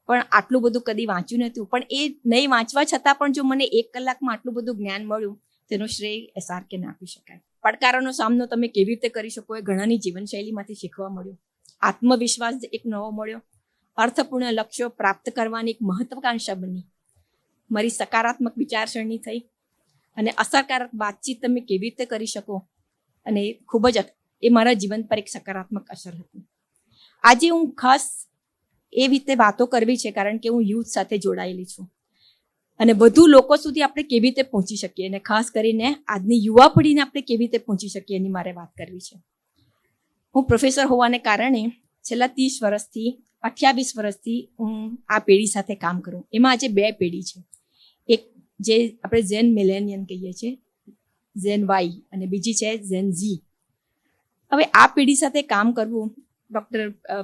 પણ આટલું બધું કદી વાંચ્યું નહોતું. પણ એ નહીં વાંચવા છતાં પણ જો મને 1 કલાકમાં આટલું બધું જ્ઞાન મળ્યું તેનો શ્રેય SRKને આપી શકાય. પડકારોનો સામનો તમે કેવી રીતે કરી શકો એ ઘણાની જીવનશૈલીમાંથી શીખવા મળ્યું. આત્મવિશ્વાસ એક નવો મળ્યો. અર્થપૂર્ણ લક્ષ્યો પ્રાપ્ત કરવાની એક મહત્વાકાંક્ષા બની. મારી સકારાત્મક વિચારસરણી થઈ અને અસરકારક વાતચીત તમે કેવી રીતે કરી શકો અને ખૂબ જ એ મારા જીવન પર એક સકારાત્મક અસર હતી. આજે હું ખાસ એ રીતે વાતો કરવી છે કારણ કે હું યુથ સાથે જોડાયેલી છું અને વધુ લોકો સુધી આપણે કેવી રીતે પહોંચી શકીએ અને ખાસ કરીને આજની યુવા પેઢીને આપણે કેવી રીતે પહોંચી શકીએ એની મારે વાત કરવી છે. હું પ્રોફેસર હોવાને કારણે છેલ્લા 30 વર્ષથી 28 વર્ષથી હું આ પેઢી સાથે કામ કરું. એમાં આજે 2 પેઢી છે. એક જે આપણે ઝેન મિલેનિયન કહીએ છીએ, ઝેન વાય, અને બીજી છે ઝેન ઝી. હવે આ પેઢી સાથે કામ કરવું, ડૉક્ટર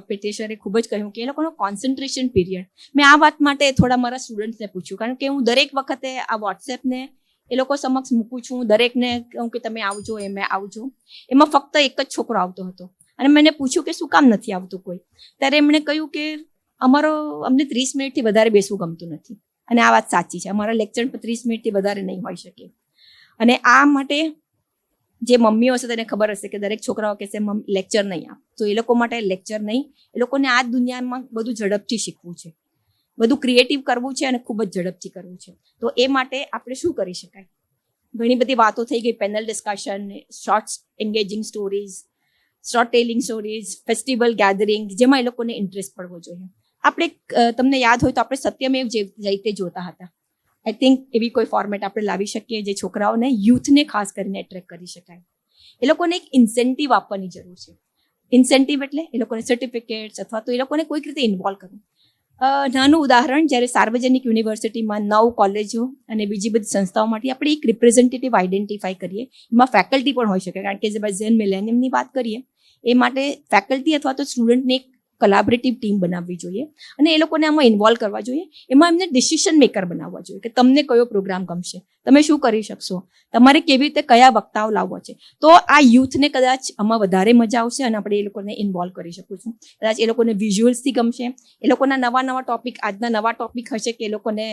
પેટેશરે ખૂબ જ કહ્યું કે એ લોકોનો કોન્સન્ટ્રેશન પીરિયડ. મેં આ વાત માટે થોડા મારા સ્ટુડન્ટ્સને પૂછ્યું કારણ કે હું દરેક વખતે આ વોટ્સએપને એ લોકો સમક્ષ મૂકું છું. દરેકને કહું કે તમે આવજો, એમે આવજો. એમાં ફક્ત એક જ છોકરો આવતો હતો અને મેં પૂછ્યું કે શું કામ નથી આવતું કોઈ. ત્યારે એમણે કહ્યું કે અમને 30 મિનિટથી વધારે બેસવું ગમતું નથી. અને આ વાત સાચી છે. અમારા લેક્ચર પર 30 મિનિટથી વધારે નહીં હોઈ શકે. અને આ માટે જે મમ્મીઓ હશે તેને ખબર હશે કે દરેક છોકરાઓ કહેશે લેક્ચર નહીં આપ, તો એ લોકો માટે લેક્ચર નહીં. એ લોકોને આ દુનિયામાં બધું ઝડપથી શીખવું છે, બધું ક્રિએટિવ કરવું છે અને ખૂબ જ ઝડપથી કરવું છે. તો એ માટે આપણે શું કરી શકાય? ઘણી બધી વાતો થઈ ગઈ, panel discussion, shorts engaging stories, short telling stories, festival gathering, જેમાં એ લોકોને ઇન્ટરેસ્ટ પડવો જોઈએ. આપણે તમને યાદ હોય તો આપણે સત્યમેવ જયતે જોતા હતા. આઈ થિંક એવી કોઈ ફોર્મેટ આપણે લાવી શકીએ જે છોકરાઓને, યુથને ખાસ કરીને એટ્રેક્ટ કરી શકાય. એ લોકોને એક ઇન્સેન્ટિવ આપવાની જરૂર છે. ઇન્સેન્ટિવ એટલે એ લોકોને સર્ટિફિકેટ્સ અથવા તો એ લોકોને કોઈક રીતે ઇન્વોલ્વ કરવું. નાનું ઉદાહરણ, જ્યારે સાર્વજનિક યુનિવર્સિટીમાં 9 કોલેજો અને બીજી બધી સંસ્થાઓ માટે આપણે એક રિપ્રેઝેન્ટેટિવ આઈડેન્ટિફાઈ કરીએ. એમાં ફેકલ્ટી પણ હોઈ શકે, કારણ કે જે ઝેન મિલેનિયમની વાત કરીએ એ માટે ફેકલ્ટી અથવા તો સ્ટુડન્ટની એક કોલેબોરેટિવ ટીમ બનાવવી જોઈએ અને એ લોકોને આમાં ઇન્વોલ્વ કરવા જોઈએ. એમાં એમને ડિસિઝન મેકર બનાવવા જોઈએ કે તમને કયો પ્રોગ્રામ ગમશે, તમે શું કરી શકશો, તમારે કેવી રીતે કયા વક્તાઓ લાવવા છે. તો આ યુથને કદાચ આમાં વધારે મજા આવશે અને આપણે એ લોકોને ઇન્વોલ્વ કરી શકીશું. કદાચ એ લોકોને વિઝ્યુઅલ્સથી ગમશે, એ લોકોના નવા ટોપિક, આજના નવા ટોપિક હશે કે એ લોકોને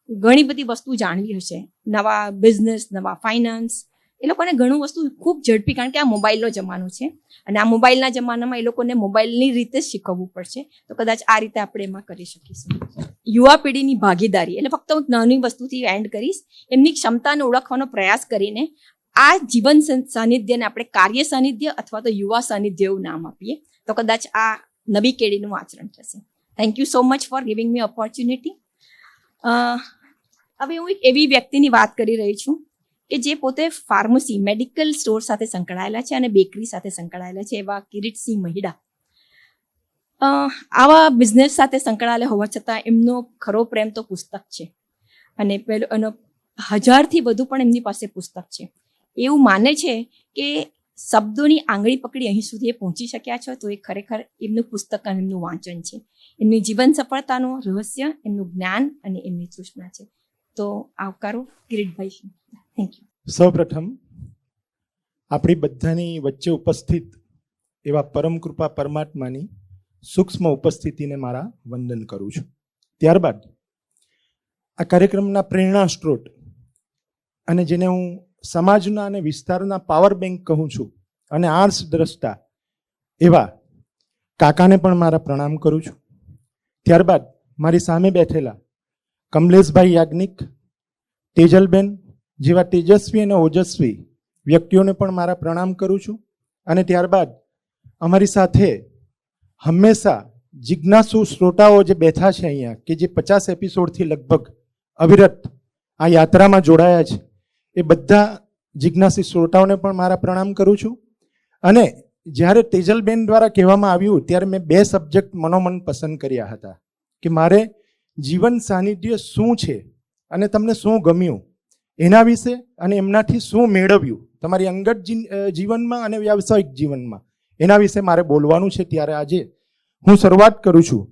ઘણી બધી વસ્તુ જાણવી હશે, નવા બિઝનેસ, નવા ફાઇનાન્સ. એ લોકોને ઘણું વસ્તુ ખૂબ ઝડપી, કારણ કે આ મોબાઈલનો જમાનો છે અને આ મોબાઈલના જમાનામાં એ લોકોને મોબાઈલની રીતે જ શીખવવું પડશે. તો કદાચ આ રીતે આપણે એમાં કરી શકીશું. યુવા પેઢીની ભાગીદારી, એટલે ફક્ત હું નાની વસ્તુથી એન્ડ કરીશ. એમની ક્ષમતાને ઓળખવાનો પ્રયાસ કરીને આ જીવન સાનિધ્યને આપણે કાર્ય સાનિધ્ય અથવા તો યુવા સાનિધ્ય એવું નામ આપીએ તો કદાચ આ નવી પેઢીનું આચરણ થશે. Thank you so much for giving me opportunity. હવે હું એક એવી વ્યક્તિની વાત કરી રહી છું કે જે પોતે ફાર્મસી, મેડિકલ સ્ટોર સાથે સંકળાયેલા છે અને બેકરી સાથે સંકળાયેલા છે, એવા કિરીટસિંહ મહિડા. આવા બિઝનેસ સાથે સંકળાયેલા હોવા છતાં એમનો ખરો પ્રેમ તો પુસ્તક છે અને એનો 1000થી વધુ પણ એમની પાસે પુસ્તક છે. એવું માને છે કે શબ્દોની આંગળી પકડી અહીં સુધી એ પહોંચી શક્યા છો તો એ ખરેખર એમનું પુસ્તક અને એમનું વાંચન છે. એમની જીવન સફળતાનું રહસ્ય એમનું જ્ઞાન અને એમની તૃષ્ણા છે. તો આવકારો કિરીટભાઈ. Thank you. સૌપ્રથમ આપણી બધાની વચ્ચે ઉપસ્થિત એવા પરમ કૃપા પરમાત્માની સૂક્ષ્મ ઉપસ્થિતિને મારા વંદન કરું છું. ત્યારબાદ આ કાર્યક્રમના પ્રેરણા સ્ત્રોત અને જેને હું સમાજના અને વિસ્તારના પાવર બેંક કહું છું અને આર્ટ્સ દ્રષ્ટા એવા કાકાને પણ મારા પ્રણામ કરું છું. ત્યારબાદ મારી સામે બેઠેલા કમલેશભાઈ યાજ્ઞિક, તેજલબેન જેવા તેજસ્વી અને ઓજસ્વી વ્યક્તિઓને પણ મારા પ્રણામ કરું છું. અને ત્યારબાદ અમારી સાથે હંમેશા જિજ્ઞાસુ શ્રોતાઓ જે બેઠા છે અહીંયા, કે જે 50 એપિસોડથી લગભગ અવિરત આ યાત્રામાં જોડાયા છે, એ બધા જિજ્ઞાસી શ્રોતાઓને પણ મારા પ્રણામ કરું છું. અને જ્યારે તેજલબેન દ્વારા કહેવામાં આવ્યું ત્યારે મેં 2 સબ્જેક્ટ મનોમન પસંદ કર્યા હતા કે મારે જીવન સાનિધ્ય શું છે અને તમને શું ગમ્યું એના વિશે અને એમનાથી શું મેળવ્યું તમારી અંગત જીવનમાં અને વ્યાવસાયિક જીવનમાં, એના વિશે મારે બોલવાનું છે. ત્યારે આજે હું શરૂઆત કરું છું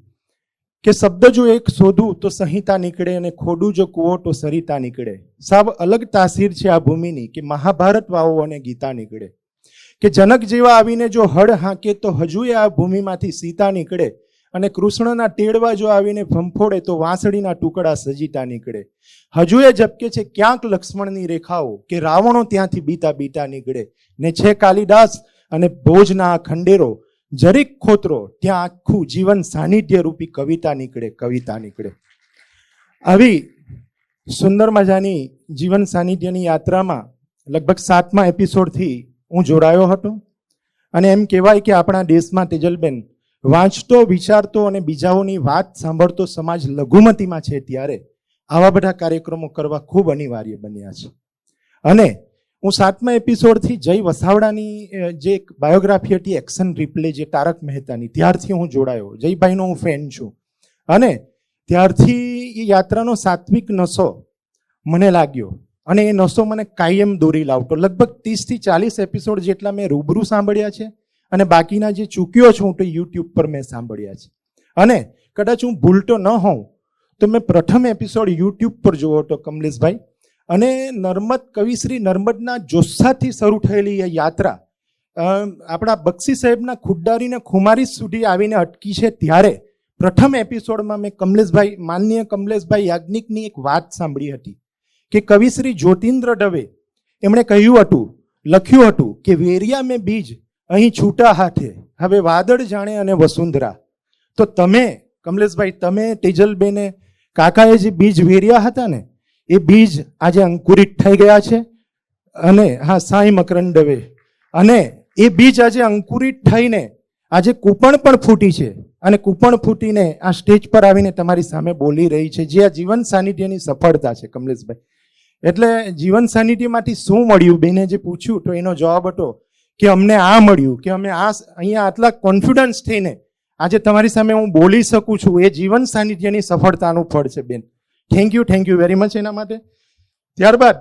કે શબ્દ જો એક શોધું તો સંહિતા નીકળે અને ખોડું જો કુવો તો સરિતા નીકળે. સાવ અલગ તાસીર છે આ ભૂમિની કે મહાભારત વાવો અને ગીતા નીકળે. કે જનક જેવા આવીને જો હળ હાંકે તો હજુએ આ ભૂમિમાંથી સીતા નીકળે અને કૃષ્ણના ટેડવા જો આવીને ફંફોડે તો વાંસળીના ટુકડા સજીતા નીકળે. હજુએ ઝબકે છે ક્યાંક લક્ષ્મણની રેખાઓ કે રાવણો ત્યાંથી બીતા બીતા નીકળે. ને છે કાલિદાસ અને ભોજના ખંડેરો, જરીક ખોતરો ત્યાં આખું જીવન સાનિધ્ય રૂપી કવિતા નીકળે, કવિતા નીકળે. આવી સુંદર મજાની જીવન સાનિધ્યની યાત્રામાં લગભગ 7મા એપિસોડથી હું જોડાયો હતો. અને એમ કહેવાય કે આપણા દેશમાં તેજલબેન વાંચતો, વિચારતો અને બીજાઓની વાત સાંભળતો સમાજ લઘુમતીમાં છે ત્યારે આવા બધા કાર્યક્રમો કરવા ખૂબ અનિવાર્ય બન્યા છે. અને હું 7મા એપિસોડથી જય વસાવડાની જે એક બાયોગ્રાફી હતી, એક્શન રિપ્લે, જે તારક મહેતાની, ત્યારથી હું જોડાયો. જયભાઈનો હું ફેન છું. અને ત્યારથી એ યાત્રાનો સાત્વિક નશો મને લાગ્યો અને એ નશો મને કાયમ દોરી લાવતો. લગભગ 30થી 40 એપિસોડ જેટલા મેં રૂબરૂ સાંભળ્યા છે અને બાકીના જે ચૂક્યો છું તો યુટ્યુબ પર મેં સાંભળ્યા છે. અને કદાચ હું ભૂલતો ન હોઉં તો મેં પ્રથમ એપિસોડ યુટ્યુબ પર જોયો હતો કમલેશભાઈ. અને નર્મદ કવિશ્રી નર્મદના જોસ્સાથી શરૂ થયેલી એ યાત્રા આપણા બક્ષી સાહેબના ખુદ્દારીને ખુમારી સુધી આવીને અટકી છે. ત્યારે પ્રથમ એપિસોડમાં મેં કમલેશભાઈ, માનનીય કમલેશભાઈ યાજ્ઞિકની એક વાત સાંભળી હતી કે કવિશ્રી જ્યોતિન્દ્ર દવે એમણે કહ્યું હતું લખ્યું હતું કે વેરિયા મેં બીજ અહીં છૂટા હાથે, હવે વાદળ જાણે અને વસુંધરા. તો તમે કમલેશભાઈ, તમે તેજલબેને કાકાએ જે બીજ વેર્યા હતા ને, એ બીજ આજે અંકુરિત થઈ ગયા છે. અને હા, સાંઈ મકરંદ દવે, અને એ બીજ આજે અંકુરિત થઈને આજે કૂપણ પણ ફૂટી છે, અને કૂપણ ફૂટીને આ સ્ટેજ પર આવીને તમારી સામે બોલી રહી છે, જે આ જીવન સાનિધ્યની સફળતા છે કમલેશભાઈ. એટલે જીવન સાનિધ્યમાંથી શું મળ્યું, બેને જે પૂછ્યું તો એનો જવાબ હતો કે અમને આ મળ્યું, કે અમે આ અહીંયા આટલા કોન્ફિડન્સ થઈને આજે તમારી સામે હું બોલી શકું છું. એ જીવન સાનિધ્યની સફળતાનું ફળ છે બેન. થેન્ક યુ વેરી મચ એના માટે. ત્યારબાદ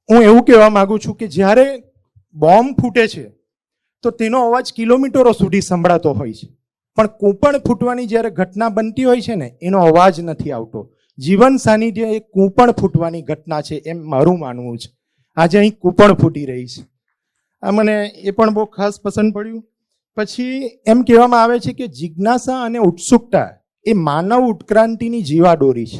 હું એવું કહેવા માંગુ છું કે જ્યારે બોમ્બ ફૂટે છે તો તેનો અવાજ કિલોમીટરો સુધી સંભળાતો હોય છે, પણ કૂંપણ ફૂટવાની જ્યારે ઘટના બનતી હોય છે ને, એનો અવાજ નથી આવતો. જીવન સાનિધ્ય એ કૂંપણ ફૂટવાની ઘટના છે એમ મારું માનવું છે. આજે અહીં કૂંપણ ફૂટી રહી છે. આ મને એ પણ બહુ ખાસ પસંદ પડ્યું. પછી એમ કહેવામાં આવે છે કે જિજ્ઞાસા અને ઉત્સુકતા એ માનવ ઉત્ક્રાંતિની જીવાદોરી છે,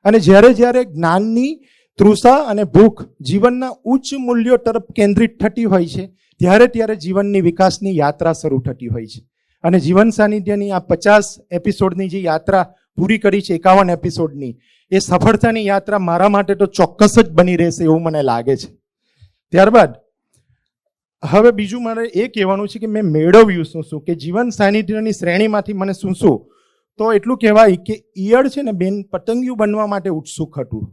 અને જ્યારે જ્યારે જ્ઞાનની તૃષા અને ભૂખ જીવનના ઉચ્ચ મૂલ્યો તરફ કેન્દ્રિત થતી હોય છે, ત્યારે ત્યારે જીવનની વિકાસની યાત્રા શરૂ થતી હોય છે. અને જીવન સાનિધ્યની આ 50 એપિસોડની જે યાત્રા પૂરી કરી છે, 51 એપિસોડની, એ સફળતાની યાત્રા મારા માટે તો ચોક્કસ જ બની રહેશે એવું મને લાગે છે. ત્યારબાદ હવે બીજું મારે એ કહેવાનું છે કે મેં મેળવ્યું શું કે જીવન સાનિધ્યની શ્રેણીમાંથી મને શું, તો એટલું કહેવાય કે ઈયળ છે ને બેન, પતંગિયું બનવા માટે ઉત્સુક હતું,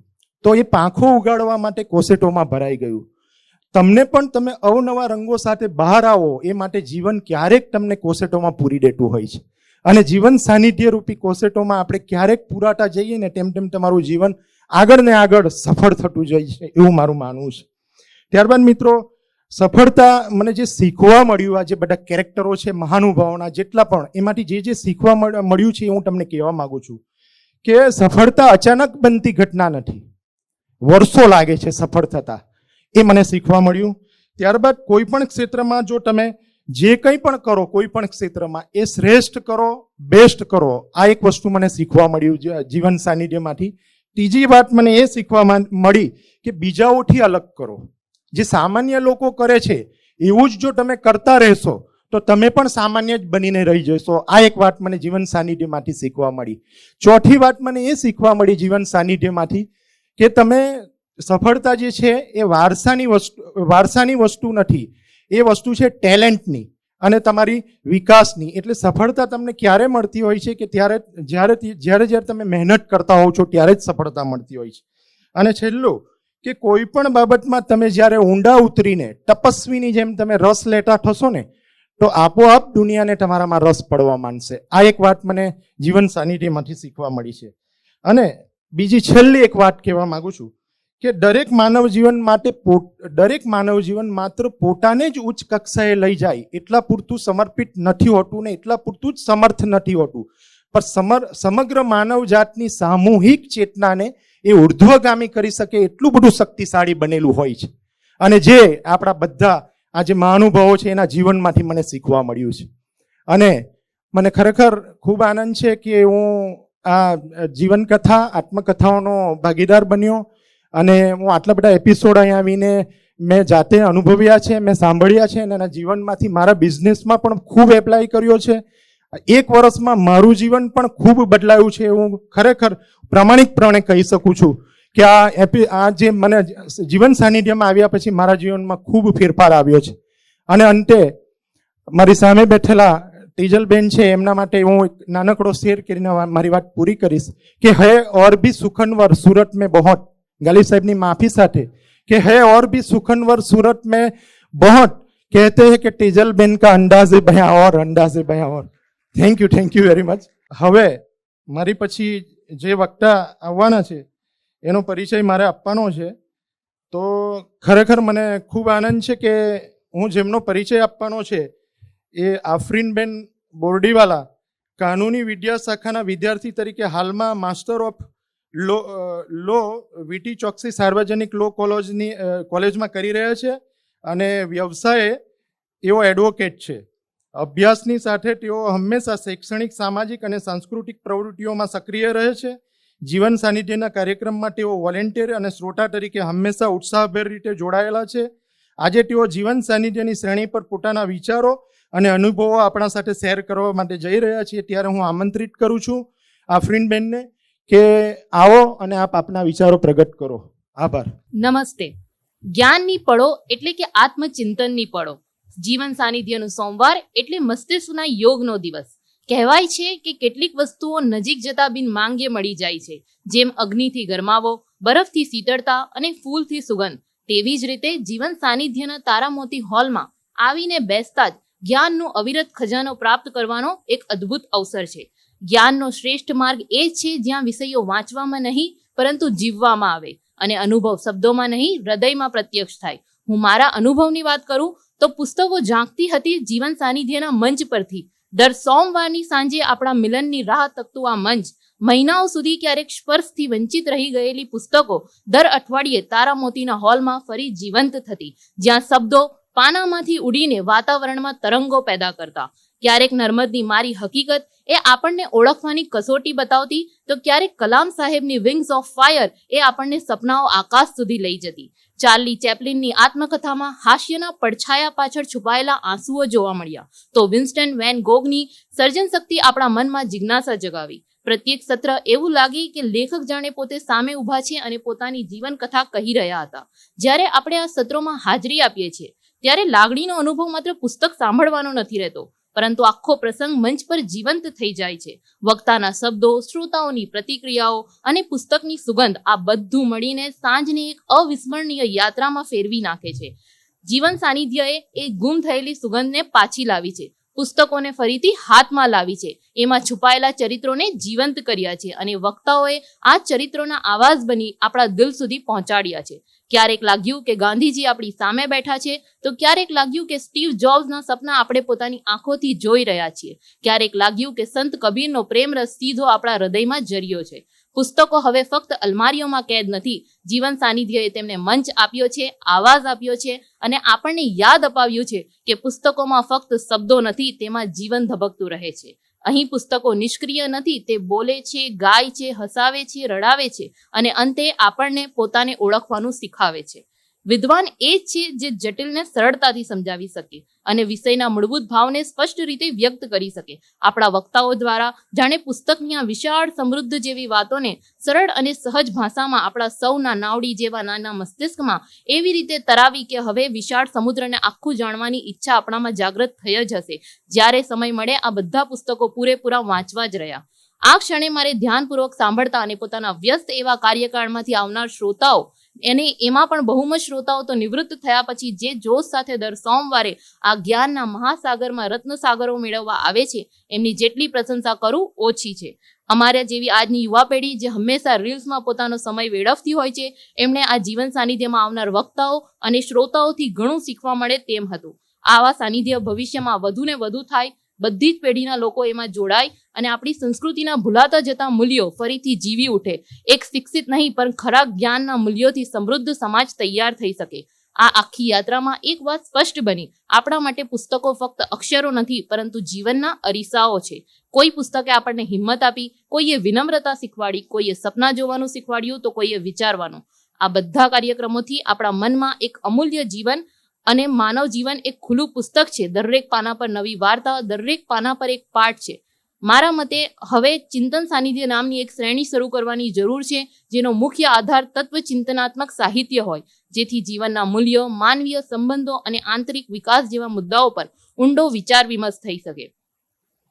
તો એ પાંખો ઉગાડવા માટે કોસેટોમાં ભરાઈ ગયું. તમને પણ તમે અવનવા રંગો સાથે બહાર આવો એ માટે જીવન ક્યારેક તમને કોસેટોમાં પૂરી દેતું હોય છે, અને જીવન સાનિધ્ય રૂપી કોસેટોમાં આપણે ક્યારેક પૂરાતા જઈએ ને તેમ તેમ તમારું જીવન આગળ ને આગળ સફળ થતું જાય છે એવું મારું માનવું છે. ત્યારબાદ મિત્રો, સફળતા મને જે શીખવા મળ્યું, આ જે બધા કેરેક્ટરો છે મહાનુભાવોના જેટલા પણ, એમાંથી જે શીખવા મળ્યું છે એ હું તમને કહેવા માંગુ છું કે સફળતા અચાનક બનતી ઘટના નથી, વર્ષો લાગે છે સફળ થતા, એ મને શીખવા મળ્યું. ત્યારબાદ કોઈ પણ ક્ષેત્રમાં જો તમે જે કંઈ પણ કરો, કોઈ પણ ક્ષેત્રમાં એ શ્રેષ્ઠ કરો, બેસ્ટ કરો, આ એક વસ્તુ મને શીખવા મળ્યું જીવન સાનિધ્યમાંથી. ત્રીજી વાત મને એ શીખવા મળી કે બીજાઓથી અલગ કરો. જે સામાન્ય લોકો કરે છે એવું જ જો તમે કરતા રહેશો તો તમે પણ સામાન્ય જ બનીને રહી જશો. આ એક વાત મને જીવન સાનિધ્યમાંથી શીખવા મળી. ચોથી વાત મને એ શીખવા મળી જીવન સાનિધ્યમાંથી કે તમે સફળતા જે છે એ વારસાની વસ્તુ નથી, એ વસ્તુ છે ટેલેન્ટની અને તમારી વિકાસની. એટલે સફળતા તમને ક્યારે મળતી હોય છે કે જ્યારે તમે મહેનત કરતા હોવ છો ત્યારે જ સફળતા મળતી હોય છે. અને છેલ્લું કે કોઈ પણ બાબતમાં તમે જ્યારે ઊંડા ઉતરીને તપસ્વીની જેમ તમે રસ લેતા થશો ને, તો આપોઆપ દુનિયાને તમારામાં રસ પડવા માંડશે. આ એક વાત મને જીવન સાનિધ્યમાંથી શીખવા મળી છે. અને બીજી છેલ્લી એક વાત કહેવા માંગુ છું કે દરેક માનવ જીવન માત્ર પોતાને જ ઉચ્ચ કક્ષાએ લઈ જાય એટલા પૂરતું સમર્પિત નથી હોતું ને એટલા પૂરતું જ સમર્થ નથી હોતું, પણ સમગ્ર માનવ જાતની સામૂહિક ચેતનાને એ ઉર્ધ્વગામી કરી શકે એટલું બધું શક્તિશાળી બનેલું હોય છે. અને જે આપણા બધા આ જે મહાનુભાવો છે એના જીવનમાંથી મને શીખવા મળ્યું છે. અને મને ખરેખર ખૂબ આનંદ છે કે હું આ જીવનકથા, આત્મકથાઓનો ભાગીદાર બન્યો, અને હું આટલા બધા એપિસોડ અહીંયા આવીને મેં જાતે અનુભવ્યા છે, મેં સાંભળ્યા છે, અને એના જીવનમાંથી મારા બિઝનેસમાં પણ ખૂબ એપ્લાય કર્યો છે. 1 વર્ષમાં મારું જીવન પણ ખૂબ બદલાયું છે. હું ખરેખર પ્રામાણિકપણે કહી શકું છું કે આ જે મને જીવન સાનિધ્યમાં આવ્યા પછી મારા જીવનમાં ખૂબ ફેરફાર આવ્યો છે. અને અંતે મારી સામે બેઠેલા તેજલબેન છે એમના માટે હું એક નાનકડો શેર કરીને મારી વાત પૂરી કરીશ કે હે ઓર ભી સુખનવર सूरत में बहुत, ગાલિબ સાહેબની માફી સાથે, કે હે ઓર ભી સુખનવર सूरत में बहुत, कहते हैं કે તેજલબેન કા અંદાઝે બયા ઓર. Thank you very much. હવે મારી પછી જે વક્તા આવવાના છે એનો પરિચય મારે આપવાનો છે. તો ખરેખર મને ખૂબ આનંદ છે કે હું જેમનો પરિચય આપવાનો છે એ આફરીનબેન બોરડીવાલા, કાનૂની વિદ્યા શાખાના વિદ્યાર્થી તરીકે હાલમાં માસ્ટર ઓફ લો વીટી ચોકસી સાર્વજનિક લો કોલેજમાં કરી રહ્યા છે, અને વ્યવસાયે એઓ એડવોકેટ છે. અભ્યાસની સાથે તેઓ હંમેશા શૈક્ષણિક, સામાજિક અને સાંસ્કૃતિક પ્રવૃત્તિઓમાં સક્રિય રહે છે. જીવન સાનિધ્યના કાર્યક્રમમાં તેઓ વોલેન્ટિયર અને શ્રોતા તરીકે હંમેશા ઉત્સાહભેર રીતે જોડાયેલા છે. આજે તેઓ જીવન સાનિધ્યની શ્રેણી પર પોતાના વિચારો અને અનુભવો આપણા સાથે શેર કરવા માટે જઈ રહ્યા છીએ. ત્યારે હું આમંત્રિત કરું છું આફરીનબેનને કે આવો અને આપ આપના વિચારો પ્રગટ કરો. આભાર. નમસ્તે. જ્ઞાનની પળો એટલે કે આત્મચિંતનની પળો. જીવન સાનિધ્યનું સોમવાર એટલે મસ્તિષ્કના યોગનો દિવસ. કહેવાય છે કે કેટલીક વસ્તુઓ નજીક જતા બિન માંગે મળી જાય છે, જેમ અગ્નિથી ગરમાવો, બરફથી શીતળતા અને ફૂલથી સુગંધ. તેવી જ રીતે જીવન સાનિધ્યના તારામોતી હોલમાં આવીને બેસતા જ જ્ઞાનનો અવિરત ખજાનો પ્રાપ્ત કરવાનો એક અદ્ભુત અવસર છે. જ્ઞાનનો શ્રેષ્ઠ માર્ગ એ છે જ્યાં વિષયો વાંચવામાં નહીં પરંતુ જીવવામાં આવે અને અનુભવ શબ્દોમાં નહીં હૃદયમાં પ્રત્યક્ષ થાય. હું મારા અનુભવની વાત કરું તો પુસ્તકો ઝાંકતી હતી જીવન સાનિધ્યના મંચ પરથી. દર સોમવારની સાંજે આપણા મિલનની રાહ તકતું આ મંચ મહિનાઓ સુધી ક્યારેક સ્પર્શથી વંચિત રહી ગયેલી પુસ્તકો દર અઠવાડિયે તારામોતીના હોલમાં ફરી જીવંત થતી, જ્યાં શબ્દો પાનામાંથી ઉડીને વાતાવરણમાં તરંગો પેદા કરતા. ક્યારેક નર્મદની મારી હકીકત એ આપણને ઓળખવાની કસોટી બતાવતી, તો ક્યારેક કલામ સાહેબની વિંગ્સ ઓફ ફાયર એ આપણને સપનાઓ આકાશ સુધી લઈ જતી. ચાર્લી ચેપ્લિનની આત્મકથામાં હાસ્યના પડછાયા પાછળ છુપાયેલા આંસુઓ જોવા મળ્યા, તો વિન્સ્ટન વેન ગોગની સર્જન શક્તિ આપણા મનમાં જિજ્ઞાસા જગાવી. પ્રત્યેક સત્ર એવું લાગે કે લેખક જાણે પોતે સામે ઊભા છે અને પોતાની જીવન કથા કહી રહ્યા હતા. જ્યારે આપણે આ સત્રોમાં હાજરી આપીએ છીએ ત્યારે લાગણીનો અનુભવ માત્ર પુસ્તક સાંભળવાનો નથી રહેતો, પરંતુ આખો પ્રસંગ મંચ પર જીવંત થઈ જાય છે. વક્તાના શબ્દો, શ્રોતાઓની પ્રતિક્રિયાઓ અને પુસ્તકની સુગંધ આ બધું મળીને સાંજને એક અવિસ્મરણીય યાત્રામાં ફેરવી નાખે છે. જીવન સાનિધ્યએ એ ગુમ થયેલી સુગંધને પાછી લાવી છે, પુસ્તકોને ફરીથી હાથમાં લાવી છે, એમાં છુપાયેલા ચરિત્રોને જીવંત કર્યા છે અને વક્તાઓએ આ ચરિત્રોના આવાજ બની આપણા દિલ સુધી પહોંચાડ્યા છે. ક્યારેક લાગ્યું કે ગાંધીજી આપણી સામે બેઠા છે, તો ક્યારેક લાગ્યું કે સ્ટીવ જોબ્સના સપના આપણે પોતાની આંખોથી જોઈ રહ્યા છીએ. ક્યારેક લાગ્યું કે સંત કબીરનો પ્રેમરસ સીધો આપણા હૃદયમાં જર્યો છે. પુસ્તકો હવે ફક્ત અલમારીઓમાં કેદ નથી. જીવન સાનિધ્યએ તેમને મંચ આપ્યો છે, આવાજ આપ્યો છે અને આપણને યાદ અપાવ્યું છે કે પુસ્તકોમાં ફક્ત શબ્દો નથી, તેમાં જીવન ધબકતું રહે છે. અહીં પુસ્તકો નિષ્ક્રિય નથી, તે બોલે છે, ગાય છે, હસાવે છે, રડાવે છે અને અંતે આપણને પોતાને ઓળખવાનું શીખાવે છે. વિદ્વાન એ જ છે જે જટિલને સરળતાથી સમજાવી શકે અને વિષયના મૂળભૂત ભાવને સ્પષ્ટ રીતે વ્યક્ત કરી શકે. આપણા વક્તાઓ દ્વારા જાણે પુસ્તકની આ વિશાળ સમૃદ્ધ જેવી વાતોને સરળ અને સહજ ભાષામાં આપણા સૌના નાવડી જેવા નાના મસ્તિષ્કમાં એવી રીતે તરાવી કે હવે વિશાળ સમુદ્રને આખું જાણવાની ઈચ્છા આપણામાં જાગૃત થઈ જ હશે. જ્યારે સમય મળે આ બધા પુસ્તકો પૂરેપૂરા વાંચવા જ રહ્યા. આ ક્ષણે મારે ધ્યાનપૂર્વક સાંભળતા અને પોતાના વ્યસ્ત એવા કાર્યકાળમાંથી આવનાર શ્રોતાઓ અને એમાં પણ બહુમત શ્રોતાઓ તો નિવૃત્ત થયા પછી જે જોશ સાથે દર સોમવારે આ જ્ઞાનના મહાસાગરમાં રત્નસાગરો મેળવવા આવે છે, એમની જેટલી પ્રશંસા કરું ઓછી છે. અમારા જેવી આજની યુવા પેઢી જે હંમેશા રીલ્સમાં પોતાનો સમય વેડફતી હોય છે, એમણે આ જીવન સાનિધ્યમાં આવનાર વક્તાઓ અને શ્રોતાઓથી ઘણું શીખવા મળે તેમ હતું. આવા સાનિધ્ય ભવિષ્યમાં વધુ ને વધુ થાય, બધી જ પેઢીના લોકો એમાં જોડાય અને આપણી સંસ્કૃતિના ભૂલાતા જતા મૂલ્યો ફરીથી જીવી ઉઠે. એક શિક્ષિત નહીં પણ ખરા જ્ઞાનના મૂલ્યોથી સમૃદ્ધ સમાજ તૈયાર થઈ શકે. આ આખી યાત્રામાં એક વાત સ્પષ્ટ બની, આપણા માટે પુસ્તકો ફક્ત અક્ષરો નથી પરંતુ જીવનના અરીસાઓ છે. કોઈ પુસ્તકે આપણને હિંમત આપી, કોઈએ વિનમ્રતા શીખવાડી, કોઈએ સપના જોવાનું શીખવાડ્યું, તો કોઈએ વિચારવાનું. આ બધા કાર્યક્રમોથી આપણા મનમાં એક અમૂલ્ય જીવન અને માનવ જીવન એક ખુલ્લું પુસ્તક છે. દરેક પાના પર નવી વાર્તા, દરેક પાના પર એક પાઠ છે. મારા મતે હવે ચિંતન સાનિધ્ય નામની એક શ્રેણી શરૂ કરવાની જરૂર છે, જેનો મુખ્ય આધાર તત્વ ચિંતનાત્મક સાહિત્ય હોય, જેથી જીવનના મૂલ્યો, માનવીય સંબંધો અને આંતરિક વિકાસ જેવા મુદ્દાઓ પર ઊંડો વિચાર વિમર્શ થઈ શકે.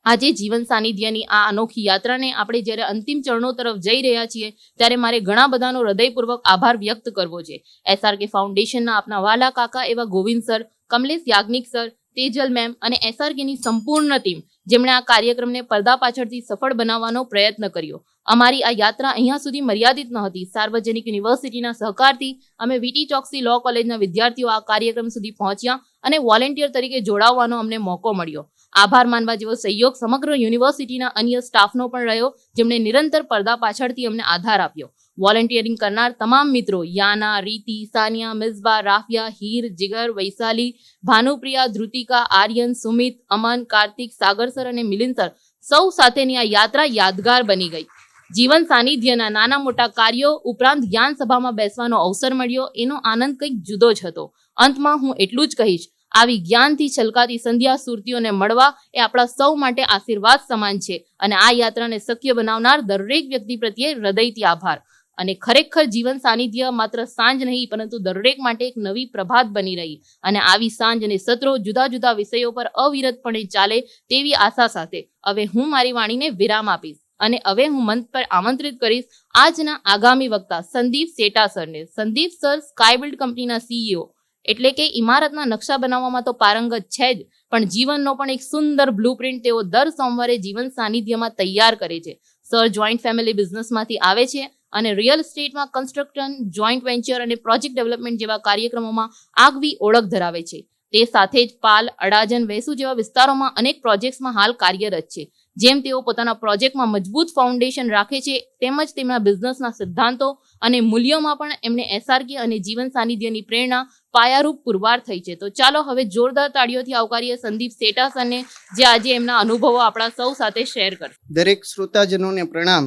આજે જીવન સાનિધ્યની આ અનોખી યાત્રાને આપણે જ્યારે અંતિમ ચરણો તરફ જઈ રહ્યા છીએ, ત્યારે મારે ઘણા બધાનો હૃદયપૂર્વક આભાર વ્યક્ત કરવો છે. SRK ફાઉન્ડેશનના આપના વાલા કાકા એવા Govind sir, Kamlesh Yagnik sir, Tejal ma'am અને SRKની સંપૂર્ણ ટીમ, જેમણે આ કાર્યક્રમને પડદા પાછળથી સફળ બનાવવાનો પ્રયત્ન કર્યો. અમારી આ યાત્રા અહીંયા સુધી મર્યાદિત ન હતી. સાર્વજનિક યુનિવર્સિટીના સહકારથી અમે VT ચોકસી લો કોલેજના વિદ્યાર્થીઓ આ કાર્યક્રમ સુધી પહોંચ્યા અને વોલેન્ટિયર તરીકે જોડાવવાનો અમને મોકો મળ્યો. આભાર માનવા જેવો સહયોગ સમગ્ર યુનિવર્સિટીના અન્ય સ્ટાફનો પણ રહ્યો, જેમણે નિરંતર પડદા પાછળથી અમને આધાર આપ્યો. વોલેન્ટિયરિંગ કરનાર તમામ મિત્રો, યાના, રીતિ, સાનિયા, મિઝબા, રાફિયા, હીર, જીગર, વૈશાલી, ભાનુપ્રિયા, ધ્રુતિકા, આર્યન, સુમિત, અમન, કાર્તિક, સાગર સર અને મિલિંદ સર, સૌ સાથેની આ યાત્રા યાદગાર બની ગઈ. જીવન સાનિધ્યના નાના મોટા કાર્યો ઉપરાંત જ્ઞાન સભામાં બેસવાનો અવસર મળ્યો. એનો આનંદ કંઈક જુદો જ હતો. અંતમાં હું એટલું જ કહીશ, આવી જ્ઞાનથી છલકાતી સંધ્યા સુરતીઓને મળવા એ આપણા સૌ માટે આશીર્વાદ સમાન છે. અને આ યાત્રાને શક્ય બનાવનાર દરેક વ્યક્તિ પ્રત્યે હૃદયથી આભાર. અને ખરેખર જીવન સાનિધ્ય માત્ર સાંજ નહીં પરંતુ દરેક માટે એક નવી પ્રભાત બની રહી. અને આવી સાંજ અને સત્રો જુદા જુદા વિષયો પર અવિરતપણે ચાલે તેવી આશા સાથે હવે હું મારી વાણીને વિરામ આપીશ. અને હવે હું મંચ પર આમંત્રિત કરીશ આજના આગામી વક્તા સંદીપ સેટા સરને. સંદીપ સર સ્કાયબિલ્ડ કંપનીના CEO, એટલે કે ઇમારતના નકશા બનાવવામાં તો પારંગત છે જ, પણ જીવનનો પણ એક સુંદર બ્લુપ્રિન્ટ તેઓ દર સોમવારે જીવન સાનિધ્યમાં તૈયાર કરે છે. સર જોઈન્ટ ફેમિલી બિઝનેસમાંથી આવે છે અને રિયલ એસ્ટેટમાં કન્સ્ટ્રક્શન, જોઈન્ટ વેન્ચર અને પ્રોજેક્ટ ડેવલપમેન્ટ જેવા કાર્યક્રમોમાં આગવી ઓળખ ધરાવે છે. તે સાથે જ પાલ, અડાજણ, વેસુ જેવા વિસ્તારોમાં અનેક પ્રોજેક્ટ્સમાં હાલ કાર્યરત છે. જેમ તેઓ પોતાના પ્રોજેક્ટમાં મજબૂત ફાઉન્ડેશન રાખે છે, તેમજ તેમના બિઝનેસના સિદ્ધાંતો અને મૂલ્યોમાં પણ એમને SRK અને જીવન સાનિધ્યની પ્રેરણા પાયારૂપ પુરવાર થઈ છે. તો ચાલો હવે જોરદાર તાળીઓથી આવકારીએ સંદીપ સેટા સરને, જે આજે એમના અનુભવો આપણા સૌ સાથે શેર કરશે. દરેક શ્રોતાજનોને પ્રણામ.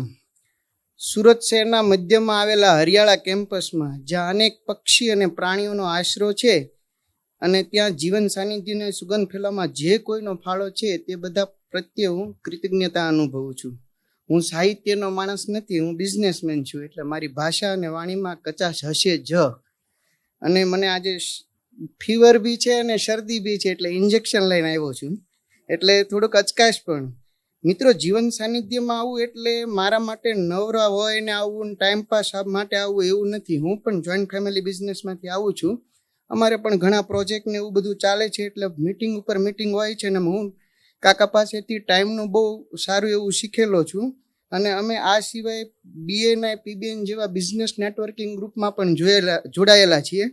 સુરત શહેરના મધ્યમાં આવેલા હરિયાળા કેમ્પસમાં જ્યાં અનેક પક્ષી અને પ્રાણીઓનો આશરો છે અને ત્યાં જીવન સાનિધ્યને સુગંધ ફેલાવવામાં જે કોઈનો ફાળો છે તે બધા પ્રત્યે હું કૃતજ્ઞતા અનુભવું છું. હું સાહિત્યનો માણસ નથી, હું બિઝનેસમેન છું, એટલે મારી ભાષા અને વાણીમાં કચાશ હશે જ. અને મને આજે ફીવર બી છે અને શરદી બી છે, એટલે ઇન્જેક્શન લઈને આવ્યો છું, એટલે થોડુંક અચકાશ પણ. મિત્રો, જીવન સાનિધ્યમાં આવું એટલે મારા માટે નવરા હોય ને આવું ટાઈમપાસ માટે આવું એવું નથી. હું પણ જોઈન્ટ ફેમિલી બિઝનેસમાંથી આવું છું. અમારે પણ ઘણા પ્રોજેક્ટ ને એવું બધું ચાલે છે, એટલે મીટિંગ ઉપર મીટિંગ હોય છે. અને હું કાકા પાસેથી ટાઈમનું બહુ સારું એવું શીખેલો છું. અને અમે આ સિવાય BA અને PBN જેવા બિઝનેસ નેટવર્કિંગ ગ્રુપમાં પણ જોડાયેલા છીએ.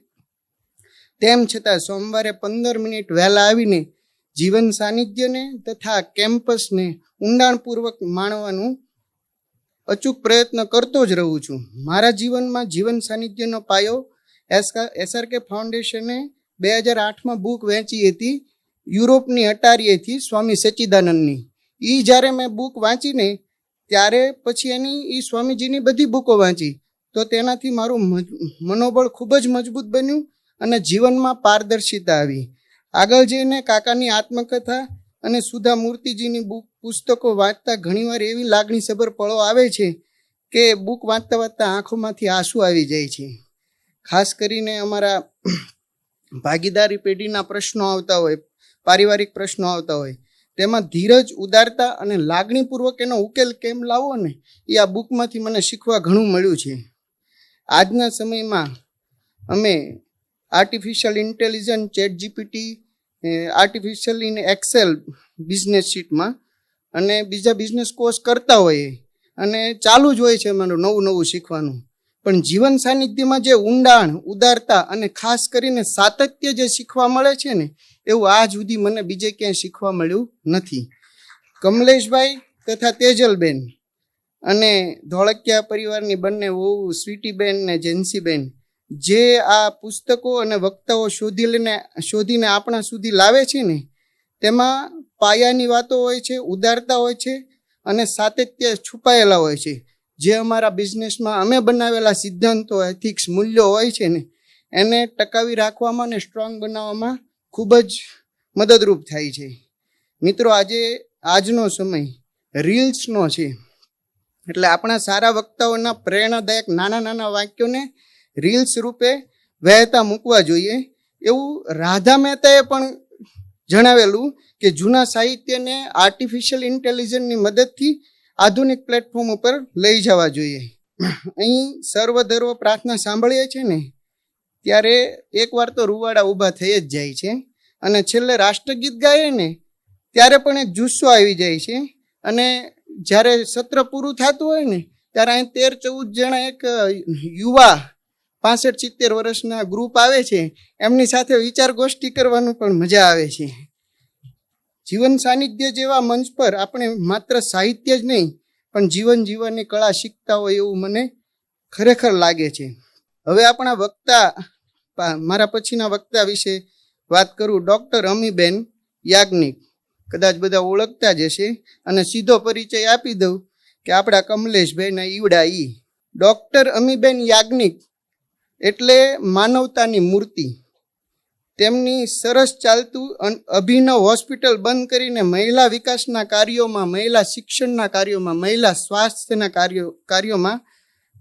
તેમ છતાં સોમવારે 15 મિનિટ વહેલા આવીને જીવન સાનિધ્યને તથા કેમ્પસને ઊંડાણપૂર્વક માણવાનું અચૂક પ્રયત્ન કરતો જ રહું છું. મારા જીવનમાં જીવન સાનિધ્યનો પાયો SRK ફાઉન્ડેશને 2008માં બુક વેચી હતી, યુરોપની અટારીએથી સ્વામી સચ્ચિદાનંદની. એ જ્યારે મેં બુક વાંચીને ત્યારે પછી એ સ્વામીજીની બધી બુકો વાંચી, તો તેનાથી મારું મનોબળ ખૂબ જ મજબૂત બન્યું અને જીવનમાં પારદર્શિતા આવી. આગળ જઈને કાકાની આત્મકથા અને સુધા મૂર્તિજીની પુસ્તકો વાંચતા ઘણીવાર એવી લાગણીસભર પળો આવે છે કે બુક વાંચતા વાંચતા આંખોમાંથી આંસુ આવી જાય છે. ખાસ કરીને અમારા ભાગીદારી પેઢીના પ્રશ્નો આવતા હોય, પારિવારિક પ્રશ્નો આવતા હોય, તેમાં ધીરજ, ઉદારતા અને લાગણીપૂર્વક એનો ઉકેલ કેમ લાવવો ને, એ આ બુકમાંથી મને શીખવા ઘણું મળ્યું છે. આજના સમયમાં અમે artificial intelligence, ChatGPT, artificial in excel business શીટમાં અને બીજા બિઝનેસ કોર્સ કરતા હોઈએ અને ચાલુ જ હોય છે અમારું નવું શીખવાનું. પણ જીવન સાનિધ્યમાં જે ઊંડાણ, ઉદારતા અને ખાસ કરીને સાતત્ય જે શીખવા મળે છે ને, એવું આજ સુધી મને બીજે ક્યાંય શીખવા મળ્યું નથી. કમલેશભાઈ તથા તેજલબેન અને ધોળકિયા પરિવારની બંને વહુ સ્વીટીબેન ને જેન્સીબેન જે આ પુસ્તકો અને વક્તાઓ શોધીને આપણા સુધી લાવે છે ને, તેમાં પાયાની વાતો હોય છે, ઉદારતા હોય છે અને સાતત્ય છુપાયેલા હોય છે. જે અમારા બિઝનેસમાં અમે બનાવેલા સિદ્ધાંતો, એથિક્સ, મૂલ્યો હોય છે ને, એને ટકાવી રાખવામાં અને સ્ટ્રોંગ બનાવવામાં ખૂબ જ મદદરૂપ થાય છે. મિત્રો, આજનો સમય રીલ્સનો છે, એટલે આપણા સારા વક્તાઓના પ્રેરણાદાયક નાના વાક્યોને રીલ્સ રૂપે વહેતા મૂકવા જોઈએ. એવું રાધા મહેતાએ પણ જણાવેલું કે જૂના સાહિત્યને આર્ટિફિશિયલ ઇન્ટેલિજન્સની મદદથી આધુનિક પ્લેટફોર્મ ઉપર લઈ જવા જોઈએ. અહીં સર્વધર્વ પ્રાર્થના સાંભળીએ છીએ ને, ત્યારે એકવાર તો રૂવાડા ઊભા થઈ જ જાય છે. અને છેલ્લે રાષ્ટ્રગીત ગાઈએ ને, ત્યારે પણ એક જુસ્સો આવી જાય છે. અને જ્યારે સત્ર પૂરું થતું હોય ને, ત્યારે અહીં 13-14 જણા એક યુવા 65-70 વર્ષના ગ્રુપ આવે છે, એમની સાથે વિચાર ગોષ્ઠી કરવાનું પણ મજા આવે છે. જીવન સાનિધ્ય જેવા મંચ પર આપણે માત્ર સાહિત્ય જ નહીં પણ જીવન જીવવાની કળા શીખતા હોય એવું મને ખરેખર લાગે છે. હવે આપણા વક્તા, મારા પછીના વક્તા વિશે વાત કરું, ડૉક્ટર અમીબેન યાજ્ઞિક. કદાચ બધા ઓળખતા જ હશે અને સીધો પરિચય આપી દઉં કે આપણા કમલેશભાઈના ઈવડા ડૉક્ટર અમીબેન યાજ્ઞિક એટલે માનવતાની મૂર્તિ. તેમની સરસ ચાલતું અભિનવ હોસ્પિટલ બંધ કરીને મહિલા વિકાસના કાર્યોમાં, મહિલા શિક્ષણના કાર્યોમાં, મહિલા સ્વાસ્થ્યના કાર્યોમાં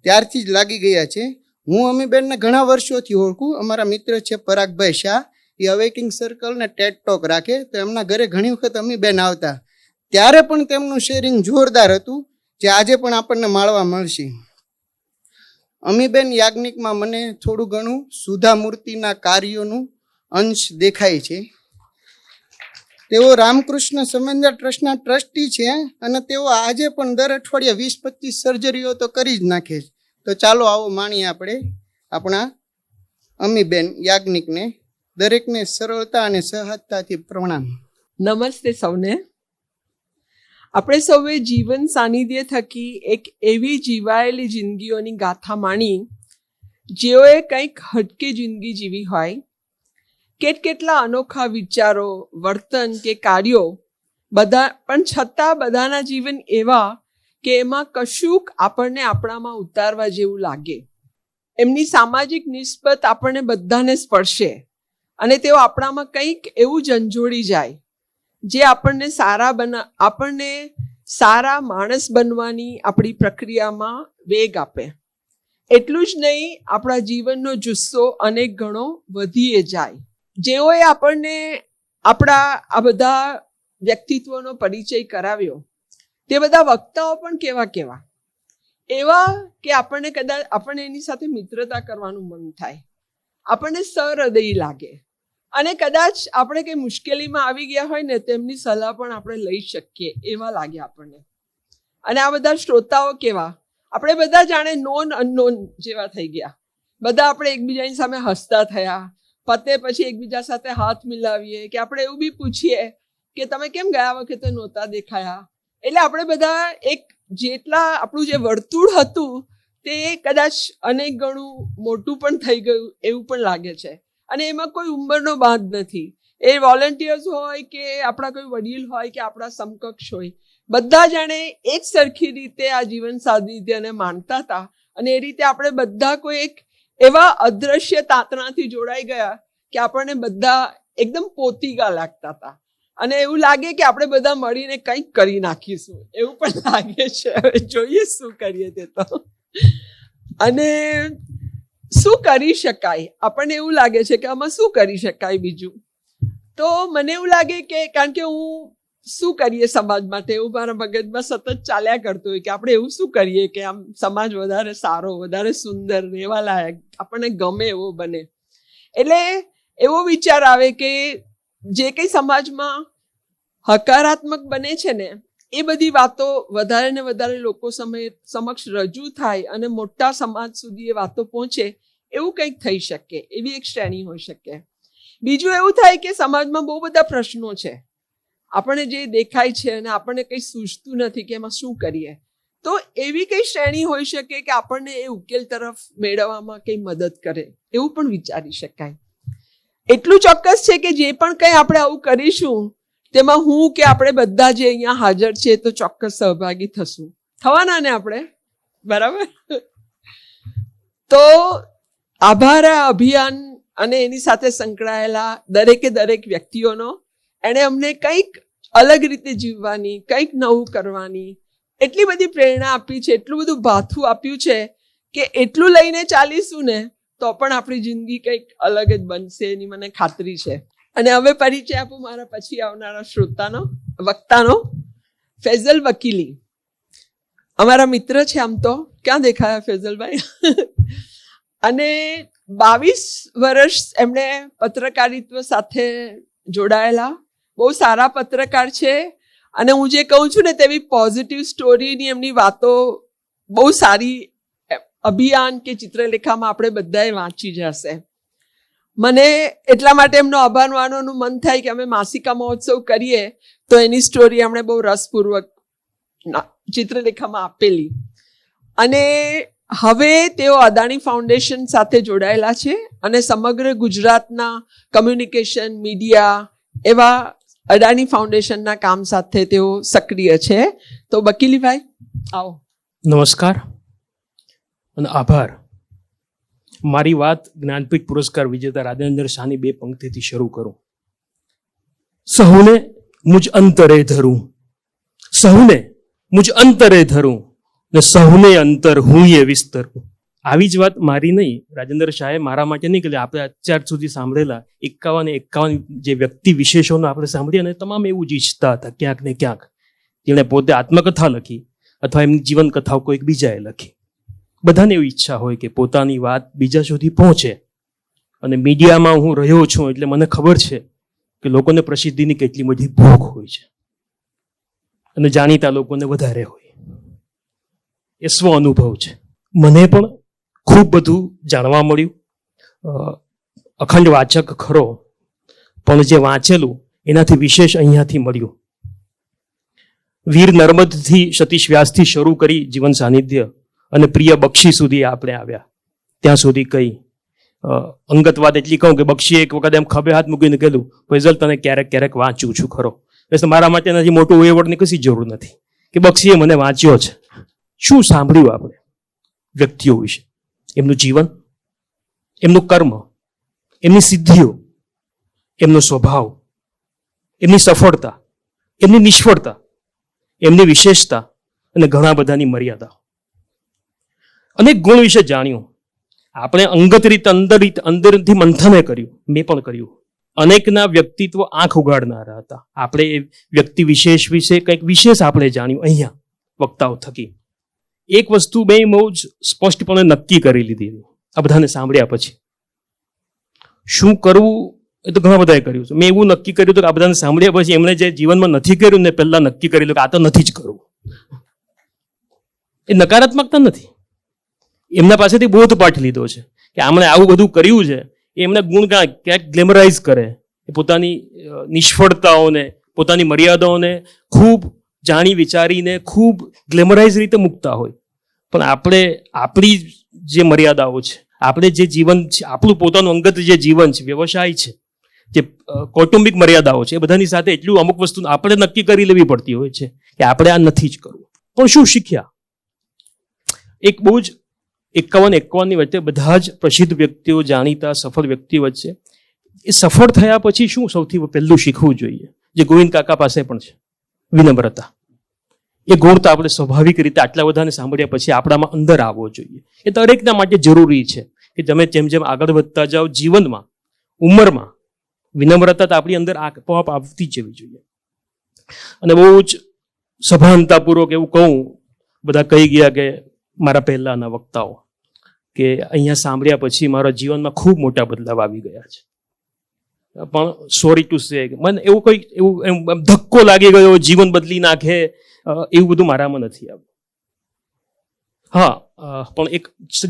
ત્યારથી જ લાગી ગયા છે. હું અમીબેનને ઘણા વર્ષોથી ઓળખું. અમારા મિત્ર છે પરાગભાઈ શાહ, એ અવેકિંગ સર્કલ ને ટેડ ટોક રાખે, તો એમના ઘરે ઘણી વખત અમીબેન આવતા. ત્યારે પણ તેમનું શેરિંગ જોરદાર હતું, જે આજે પણ આપણને માણવા મળશે. અમીબેન યાજ્ઞિકમાં મને થોડું ઘણું સુધા મૂર્તિના કાર્યોનું અંશ દેખાય છે. તેઓ રામકૃષ્ણ સમન્વય ટ્રસ્ટના ટ્રસ્ટી છે અને તેઓ આજે પણ દર અઠવાડિયે 20-25 સર્જરીઓ તો કરી જ નાખે છે. તો ચાલો આવો માણીએ આપણે આપણા અમીબેન યાજ્ઞિકને. દરેકને સરળતા અને સહજતાથી પ્રણામ. નમસ્તે સૌને. આપણે સૌએ જીવન સાનિધ્ય થકી એક એવી જીવાયેલી જિંદગીઓની ગાથા માણી જેઓએ કંઈક હટકે જિંદગી જીવી હોય. કેટલા અનોખા વિચારો, વર્તન કે કાર્યો, બધા પણ છતાં બધાના જીવન એવા કે એમાં કશુંક આપણને આપણામાં ઉતારવા જેવું લાગે. એમની સામાજિક નિસ્બત આપણને બધાને સ્પર્શે અને તેઓ આપણામાં કંઈક એવું ઝંઝોડી જાય જે આપણને સારા માણસ બનવાની આપણી પ્રક્રિયામાં વેગ આપે. એટલું જ નહીં, આપણા જીવનનો જુસ્સો અનેક ગણો વધીએ જાય. જેઓએ આપણને આપણા આ બધા વ્યક્તિત્વનો પરિચય કરાવ્યો તે બધા વક્તાઓ પણ કેવા એવા કે આપણને એની સાથે મિત્રતા કરવાનું મન થાય, આપણને સહૃદયી લાગે અને કદાચ આપણે કંઈ મુશ્કેલીમાં આવી ગયા હોય ને તેમની સલાહ પણ આપણે લઈ શકીએ એવા લાગે આપણને. અને આ બધા શ્રોતાઓ કેવા, આપણે બધા જાણે નોન અનનોન જેવા થઈ ગયા. બધા આપણે એકબીજાની સામે હસતા થયા. પતે પછી એકબીજા સાથે હાથ મિલાવીએ કે આપણે એવું બી પૂછીએ કે તમે કેમ ગયા વખતે નહોતા દેખાયા. એટલે આપણે બધા એક જેટલા આપણું જે વર્તુળ હતું તે કદાચ અનેક ગણું મોટું પણ થઈ ગયું એવું પણ લાગે છે. અને એમાં કોઈ ઉંમરનો બાંધ નથી. એ વોલેન્ટિયર્સ હોય કે આપણા કોઈ વડીલ હોય કે આપણા સમકક્ષ હોય, બધા જાણે એક સરખી રીતે આ જીવન સાનિધ્યને માનતા હતા. અને એ રીતે આપણે બધા કોઈ એક એવા અદ્રશ્ય તાતણાથી જોડાઈ ગયા કે આપણને બધા એકદમ પોતીગા લાગતા હતા. અને એવું લાગે કે આપણે બધા મળીને કંઈક કરી નાખીશું એવું પણ લાગે છે. હવે જોઈએ શું કરીએ તે તો. અને શું કરી શકાય, આપણને એવું લાગે છે કે આમાં શું કરી શકાય બીજું. તો મને એવું લાગે કે કારણ કે હું શું કરીએ સમાજ માટે એવું મારા મગજમાં સતત ચાલ્યા કરતું હોય કે આપણે એવું શું કરીએ કે આમ સમાજ વધારે સારો, વધારે સુંદર, રહેવા લાયક, આપણને ગમે એવો બને. એટલે એવો વિચાર આવે કે જે કંઈ સમાજમાં હકારાત્મક બને છે ને એ બધી વાતો વધારે ને વધારે લોકો સમક્ષ રજૂ થાય અને મોટા સમાજ સુધી એ વાતો પહોંચે એવું કંઈક થઈ શકે, એવી એક શ્રેણી હોઈ શકે. બીજું એવું થાય કે સમાજમાં બહુ બધા પ્રશ્નો છે, આપણને જે દેખાય છે અને આપણને કંઈ સૂઝતું નથી કે એમાં શું કરીએ. તો એવી કઈ શ્રેણી હોઈ શકે કે આપણને એ ઉકેલ તરફ મેળવવામાં કંઈ મદદ કરે એવું પણ વિચારી શકાય. એટલું ચોક્કસ છે કે જે પણ કંઈ આપણે આવું કરીશું તેમાં હું કે આપણે બધા જે અહીંયા હાજર છે તો ચોક્કસ સહભાગી થવાના ને આપણે, બરાબર. તો આભાર આ અભિયાન અને એની સાથે સંકળાયેલા દરેક વ્યક્તિઓનો. એણે અમને કંઈક અલગ રીતે જીવવાની, કંઈક નવું કરવાની એટલી બધી પ્રેરણા આપી છે, એટલું બધું ભાથું આપ્યું છે કે એટલું લઈને ચાલીશું ને તો પણ આપણી જિંદગી કંઈક અલગ જ બનશે એની મને ખાતરી છે. અને હવે પરિચય આપું મારા પછી આવનારા વક્તાનો. ફૈઝલ વકીલી અમારા મિત્ર છે આમ તો. ક્યાં દેખાયા ફૈઝલભાઈ? અને 22 વર્ષ એમણે પત્રકારિત્વ સાથે જોડાયેલા, બહુ સારા પત્રકાર છે. અને હું જે કહું છું ને તેવી પોઝિટિવ સ્ટોરીની એમની વાતો બહુ સારી અભિયાન કે ચિત્રલેખામાં આપણે બધાએ વાંચી જ હશે. મને એટલા માટે એમનો આભાર માનવાનું મન થાય કે અમે માસિકા મહોત્સવ કરીએ તો એની સ્ટોરી એમણે બહુ રસપૂર્વક ચિત્રલેખામાં આપેલી. અને હવે તેઓ અદાણી ફાઉન્ડેશન સાથે જોડાયેલા છે અને સમગ્ર ગુજરાતના કમ્યુનિકેશન, મીડિયા એવા અદાણી ફાઉન્ડેશનના કામ સાથે તેઓ સક્રિય છે. તો વકીલીભાઈ. આવો. નમસ્કાર અને આભાર. મારી વાત જ્ઞાનપીઠ પુરસ્કાર વિજેતા રાજેન્દ્ર શાહની 2 પંક્તિથી શરૂ કરું. સહુને મુજ અંતરે ધરું, સહુને મુજ અંતરે ધરું ને સહુને અંતર હું એ વિસ્તરું. આવી જ વાત મારી નહીં, રાજેન્દ્ર શાહે મારા માટે નહીં કે આપણે અત્યાર સુધી સાંભળેલા 51 જે વ્યક્તિ વિશેષોનો આપણે સાંભળીએ અને તમામ એવું જ ઈચ્છતા હતા ક્યાંક ને ક્યાંક. જેણે પોતે આત્મકથા લખી અથવા એમની જીવન કથાઓ કોઈક બીજાએ લખી. બધાને એવી ઈચ્છા હોય કે પોતાની વાત બીજા સુધી પહોંચે. અને મીડિયામાં હું રહ્યો છું એટલે મને ખબર છે કે લોકોને પ્રસિદ્ધિની કેટલી બધી ભૂખ હોય છે અને જાણીતા લોકોને વધારે હોય. એ સ્વ અનુભવ છે. મને પણ ખૂબ બધું જાણવા મળ્યું. અખંડ વાચક ખરો, પણ જે વાંચેલું એનાથી વિશેષ અહીંયાથી મળ્યું. વીર નર્મદથી સતીશ વ્યાસથી શરૂ કરી જીવન સાનિધ્ય અને પ્રિય બક્ષી સુધી આપણે આવ્યા. ત્યાં સુધી કઈ અંગત વાત એટલી કહું કે બક્ષીએ એક વખત એમ ખભે હાથ મૂકીને કહેલું, ફૈઝલ તને ક્યારેક ક્યારેક વાંચું છું ખરો. એટલે મારા માટે એનાથી મોટું એવોર્ડની કશી જરૂર નથી કે બક્ષીએ મને વાંચ્યો છે. શું સાંભળ્યું આપણે વ્યક્તિઓ વિશે, એમનું જીવન, એમનું કર્મ, એમની સિદ્ધિઓ, એમનો સ્વભાવ, એમની સફળતા, એમની નિષ્ફળતા, એમની વિશેષતા અને ઘણા બધાની મર્યાદા. અનેક ગુણ વિશે જાણ્યું. આપણે અંગત રીતે અંદરથી મંથને કર્યું, મેં પણ કર્યું. અનેકના વ્યક્તિત્વ આંખ ઉગાડનારા હતા. આપણે એ વ્યક્તિ વિશેષ વિશે કંઈક વિશેષ આપણે જાણ્યું અહીંયા વક્તાઓ થકી. એક વસ્તુ મેં બહુ જ સ્પષ્ટપણે નક્કી કરી લીધી આ બધાને સાંભળ્યા પછી. શું કરવું એ તો ઘણા બધાએ કર્યું છે. મેં એવું નક્કી કર્યું હતું કે આ બધાને સાંભળ્યા પછી એમણે જે જીવનમાં નથી કર્યું ને પહેલા નક્કી કરી લો કે આ તો નથી જ કરવું. એ નકારાત્મકતા નથી, એમના પાસેથી બોધપાઠ લીધો છે કે આમણે આવું બધું કર્યું છે. એમને ગુણ ક્યાંક ગ્લેમરાઇઝ કરે, એ પોતાની નિષ્ફળતાઓને, પોતાની મર્યાદાઓને ખૂબ જાણી વિચારીને ખૂબ ગ્લેમરાઇઝ રીતે મૂકતા હોય. પણ આપણે આપણી જે મર્યાદાઓ છે, આપણે જે જીવન છે, આપણું પોતાનું અંગત જે જીવન છે, વ્યવસાય છે, જે કૌટુંબિક મર્યાદાઓ છે, એ બધાની સાથે એટલું અમુક વસ્તુ આપણે નક્કી કરી લેવી પડતી હોય છે કે આપણે આ નથી જ કરવું. પણ શું શીખ્યા? એક બહુ જ 51 વચ્ચે બધા જ પ્રસિદ્ધ વ્યક્તિઓ, જાણીતા સફળ વ્યક્તિઓ વચ્ચે એ સફળ થયા પછી શું સૌથી પહેલું શીખવું જોઈએ, જે ગોવિંદ કાકા પાસે પણ છે, વિનમ્રતા. એ ગુણ તો આપણે સ્વાભાવિક રીતે આટલા બધાને સાંભળ્યા પછી આપણામાં અંદર આવવો જોઈએ. એ દરેકના માટે જરૂરી છે કે તમે જેમ જેમ આગળ વધતા જાઓ જીવનમાં, ઉંમરમાં, વિનમ્રતા તો આપણી અંદર આપોઆપ આવતી જ જવી જોઈએ. અને બહુ જ સભાનતાપૂર્વક એવું કહું, બધા કહી ગયા કે મારા પહેલાના વક્તાઓ કે અહીંયા સાંભળ્યા પછી મારા જીવનમાં ખૂબ મોટા બદલાવ આવી ગયા છે. પણ સોરી ટુ સે, મને એવું કોઈ એવું ધક્કો લાગી ગયો, જીવન બદલી નાખે, એવું બધું મારામાં નથી આવ્યું. હા, પણ એક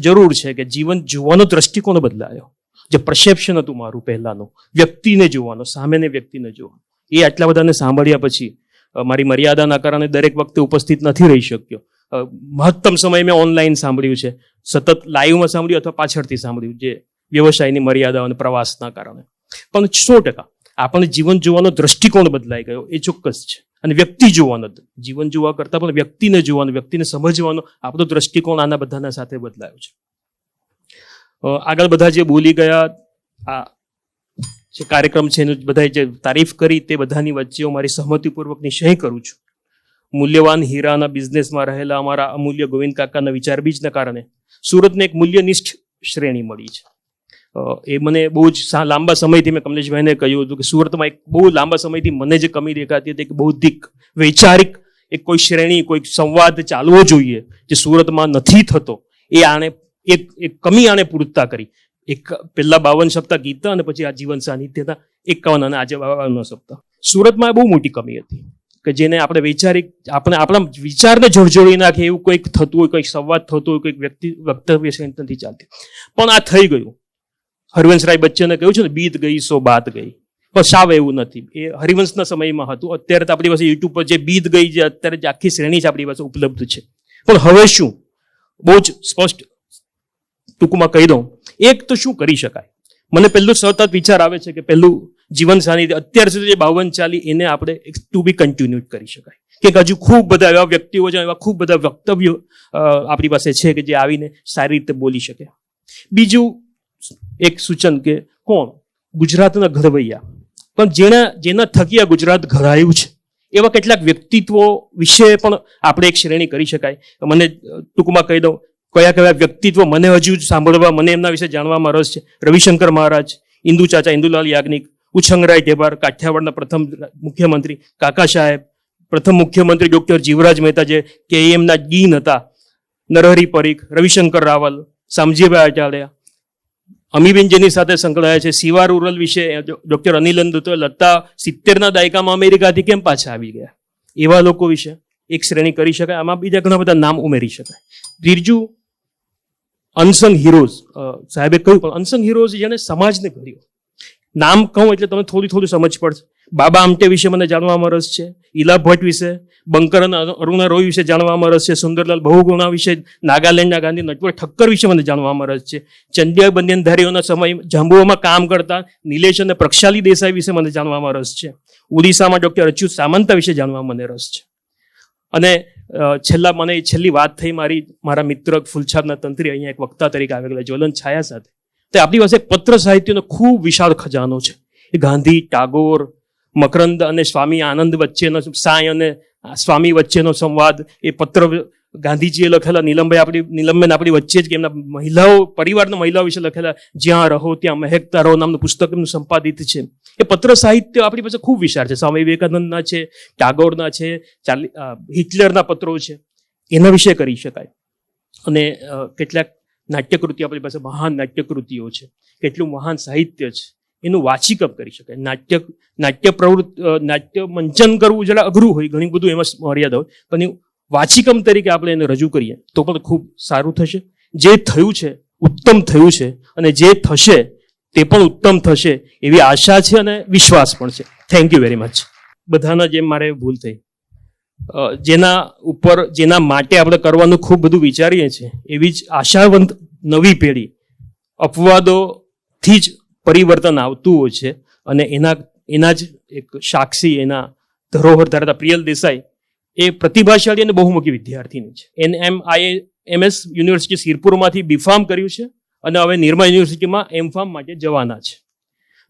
જરૂર છે કે જીવન જોવાનો દ્રષ્ટિકોણ બદલાયો. જે પરસેપ્શન હતું મારું પહેલાનું, વ્યક્તિને જોવાનો, સામેને વ્યક્તિને જોવાનો, એ આટલા બધાને સાંભળ્યા પછી મારી મર્યાદાના કારણે દરેક વખતે ઉપસ્થિત નથી રહી શક્યો. મહત્તમ સમય મેં ઓનલાઈન સાંભળ્યું છે, સતત લાઈવમાં સાંભળ્યું અથવા પાછળથી સાંભળ્યું, જે વ્યવસાયની મર્યાદાઓ અને પ્રવાસના કારણે. પણ 100% આપણને જીવન જોવાનો દ્રષ્ટિકોણ બદલાઈ ગયો, એ ચોક્કસ છે. અને વ્યક્તિ જોવાનો, જીવન જોવા કરતાં પણ વ્યક્તિને જોવાનો, વ્યક્તિને સમજવાનો આપણો દ્રષ્ટિકોણ આના બધાના સાથે બદલાયો છે. આગળ બધા જે બોલી ગયા, આ જે કાર્યક્રમ છે એનું બધાએ જે તારીફ કરી, તે બધાની વચ્ચે હું મારી સહમતિપૂર્વકની સહી કરું છું. મૂલ્યવાન હીરાના બિઝનેસમાં રહેલા અમારા અમૂલ્ય ગોવિંદ કાકાના વિચાર બીજના કારણે સુરતને એક મૂલ્યનિષ્ઠ શ્રેણી મળી છે. એ મને બહુ જ લાંબા સમયથી મેં કમલેશભાઈને કહ્યું હતું કે સુરતમાં એક બહુ લાંબા સમયથી મને જે કમી દેખાતી હતી કે બૌદ્ધિક, વૈચારિક એક કોઈ શ્રેણી, કોઈ સંવાદ ચાલવો જોઈએ જે સુરતમાં નથી થતો. એ આણે એક કમી આણે પૂરતા કરી. એક પહેલા 52 સપ્તાહ ગીતા અને પછી આ જીવન સાનિધ્યના 51 અને આજે 52 સપ્તાહ. સુરતમાં બહુ મોટી કમી હતી કે જેને આપણે વૈચારિક, આપણે આપણા વિચારને જોડજોડી નાખે એવું કંઈક થતું હોય, કંઈક સંવાદ થતો હોય, કંઈક વક્તવ્ય નથી ચાલતી. પણ આ થઈ ગયું. હરિવંશરાય બચ્ચને કહ્યું છે ને, બીત ગઈ સો બાત ગઈ. પણ સાવ એવું નથી. એ હરિવંશના સમયમાં હતું. અત્યારે તો આપણી પાસે યુટ્યુબ પર જે બીત ગઈ, જે અત્યારે જે આખી શ્રેણી છે આપણી પાસે ઉપલબ્ધ છે. પણ હવે શું, બહુ જ સ્પષ્ટ ટૂંકમાં કહી દઉં. એક તો શું કરી શકાય, મને પહેલું સતત વિચાર આવે છે કે પહેલું જીવન સાનિધ્ય અત્યાર સુધી જે 52 ચાલી એને આપણે ટુ બી કન્ટિન્યુડ કરી શકાય. કે હજુ ખૂબ બધા એવા વ્યક્તિઓ છે, એવા ખૂબ બધા વક્તવ્યો આપણી પાસે છે કે જે આવીને સારી રીતે બોલી શકે. બીજું એક સૂચન કે કોણ ગુજરાતના ઘડવૈયા, પણ જેના થકી આ ગુજરાત ઘડાયું છે એવા કેટલાક વ્યક્તિત્વો વિશે પણ આપણે એક શ્રેણી કરી શકાય. મને ટૂંકમાં કહી દઉં કયા કયા વ્યક્તિત્વ મને હજુ સાંભળવા, મને એમના વિશે જાણવામાં રસ છે. રવિશંકર મહારાજ, ઇન્દુ ચાચા ઇન્દુલાલ યાજ્ઞિક, ઉછંગરાય ઢેબાર, કાઠિયાવાડના પ્રથમ મુખ્યમંત્રી, કાકા સાહેબ, પ્રથમ મુખ્યમંત્રી ડોક્ટર જીવરાજ મહેતા જે KEMના ડીન હતા, નરહરી પરીખ, રવિશંકર રાવલ, શામજીભાઈ આચાર્ય, અમીબેન જેની સાથે સંકળાયા છે. સિવા રૂરલ વિશે ડોક્ટર અનિલન દત્તો, લતા 70ના દાયકામાં અમેરિકાથી કેમ પાછા આવી ગયા, એવા લોકો વિશે એક શ્રેણી કરી શકાય. આમાં બીજા ઘણા બધા નામ ઉમેરી શકાય. ત્રીજું અનસંગ હીરોઝ, સાહેબે કહ્યું પણ અનસંગ હીરોઝ જેને સમાજને ઘડ્યો. નામ કહું એટલે તમને થોડું સમજ પડશે. બાબા આમટે વિશે મને જાણવામાં રસ છે, ઈલા ભટ્ટ વિશે, બંકર અને અરુણા રોય વિશે જાણવામાં રસ છે, સુંદરલાલ બહુગુણા વિશે, નાગાલેન્ડના ગાંધી નટવર ઠક્કર વિશે મને જાણવામાં રસ છે, ચંડિયા બંધનધારીઓના સમય જાંબુઓમાં કામ કરતા નિલેશ અને પ્રક્ષાલી દેસાઈ વિશે મને જાણવામાં રસ છે, ઓડિશામાં ડોક્ટર અચ્યુત સામંતા વિશે જાણવામાં મને રસ છે. અને છેલ્લી વાત થઈ મારા મિત્ર ફૂલછાપના તંત્રી અહીંયા એક વક્તા તરીકે આવેલા જ્વલંત છાયા સાથે. તો આપણી પાસે પત્ર સાહિત્યનો ખૂબ વિશાળ ખજાનો છે. એ ગાંધી, ટાગોર, મકરંદ અને સ્વામી આનંદ વચ્ચેનો, સાંઈ અને સ્વામી વચ્ચેનો સંવાદ, એ પત્ર ગાંધીજીએ લખેલા, નીલમબેન આપણી વચ્ચે જ કે એમના પરિવારના મહિલાઓ વિશે લખેલા જ્યાં રહો ત્યાં મહેકતા રહો નામનું પુસ્તક એમનું સંપાદિત છે. એ પત્ર સાહિત્ય આપણી પાસે ખૂબ વિશાળ છે. સ્વામી વિવેકાનંદના છે, ટાગોરના છે, હિટલરના પત્રો છે, એના વિશે કરી શકાય. અને કેટલાક નાટ્યકૃતિઓ આપણી પાસે મહાન નાટ્યકૃતિઓ છે, કેટલું મહાન સાહિત્ય છે, એનું વાચિકમ કરી શકાય. નાટ્ય મંચન કરવું જરા અઘરું હોય, ઘણી બધું એમાં મર્યાદા હોય, પણ વાચિકમ તરીકે આપણે એને રજૂ કરીએ તો પણ ખૂબ સારું થશે. જે થયું છે ઉત્તમ થયું છે, અને જે થશે તે પણ ઉત્તમ થશે એવી આશા છે અને વિશ્વાસ પણ છે. Thank you very much. બધાના જેમ મારે ભૂલ થઈ, જેના માટે આપણે કરવાનું ખૂબ બધું વિચારીએ છીએ એવી જ આશાવંત નવી પેઢી અપવાદોથી જ પરિવર્તન આવતું હોય છે. અને એના જ એક સાક્ષી, એના ધરોહર ધરાવતા પ્રિયલ દેસાઈ એ પ્રતિભાશાળી અને બહુમુખી વિદ્યાર્થીની છે. NMIMS યુનિવર્સિટી સિરપુરમાંથી B.Pharm કર્યું છે અને હવે નિરમા યુનિવર્સિટીમાં M.Pharm માટે જવાના છે.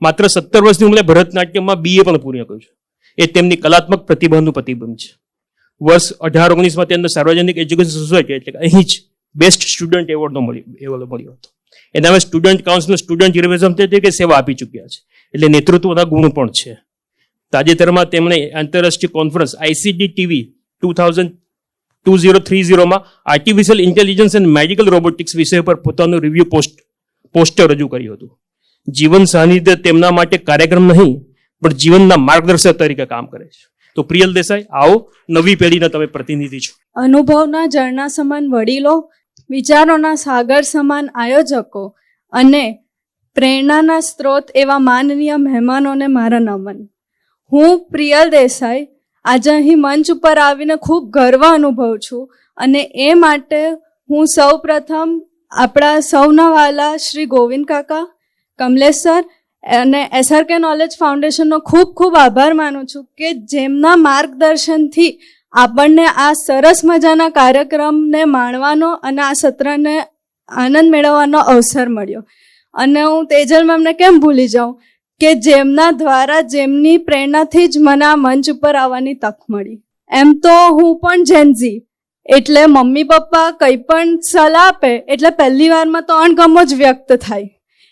માત્ર 17 વર્ષની ઉંમરે ભરતનાટ્યમમાં BA પણ પૂર્ણ કર્યું છે. એ તેમની કલાત્મક પ્રતિભાનું પ્રતિબિંબ છે. વર્ષ 18-19માં તેમને સાર્વજનિક એજ્યુકેશન સોસાયટી એટલે અહીં જ બેસ્ટ સ્ટુડન્ટ એવોર્ડ મળ્યો હતો. એના હવે સ્ટુડન્ટ કાઉન્સિલ સ્ટુડન્ટ રિપ્રેઝેન્ટેટિવ તરીકે સેવા આપી ચૂક્યા છે, એટલે નેતૃત્વના ગુણ પણ છે. તાજેતરમાં તેમણે આંતરરાષ્ટ્રીય કોન્ફરન્સ ICD-TV 2030માં artificial intelligence and medical robotics વિષય પર પોતાનું રિવ્યુ પોસ્ટર રજૂ કર્યું હતું. જીવન સાનિધ્ય તેમના માટે કાર્યક્રમ નહીં પણ જીવનના માર્ગદર્શક તરીકે કામ કરે છે. તો પ્રિયલ દેસાઈ, આવો, નવી પેઢીના તમે પ્રતિનિધિ છો. અનુભવના ઝરણા સમાન વડીલો, વિચારોના સાગર સમાન આયોજકો અને પ્રેરણાના સ્ત્રોત એવા માનનીય મહેમાનોને મારા નમન. હું પ્રિયલ દેસાઈ આજે અહીં મંચ ઉપર આવીને ખૂબ ગર્વ અનુભવું છું, અને એ માટે હું સૌ પ્રથમ આપણા સૌના વાલા શ્રી ગોવિંદ કાકા, કમલેશ સર અને SRK નોલેજ ફાઉન્ડેશનનો ખૂબ ખૂબ આભાર માનું છું કે જેમના માર્ગદર્શનથી આપણને આ સરસ મજાના કાર્યક્રમને માણવાનો અને આ સત્રને આનંદ મેળવવાનો અવસર મળ્યો. અને હું તેજલ મેમને કેમ ભૂલી જાઉં કે જેમના દ્વારા, જેમની પ્રેરણાથી જ મને આ મંચ ઉપર આવવાની તક મળી. એમ તો હું પણ જેનઝી, એટલે મમ્મી પપ્પા કંઈ પણ સલાહ આપે એટલે પહેલી વારમાં તો અણગમો જ વ્યક્ત થાય.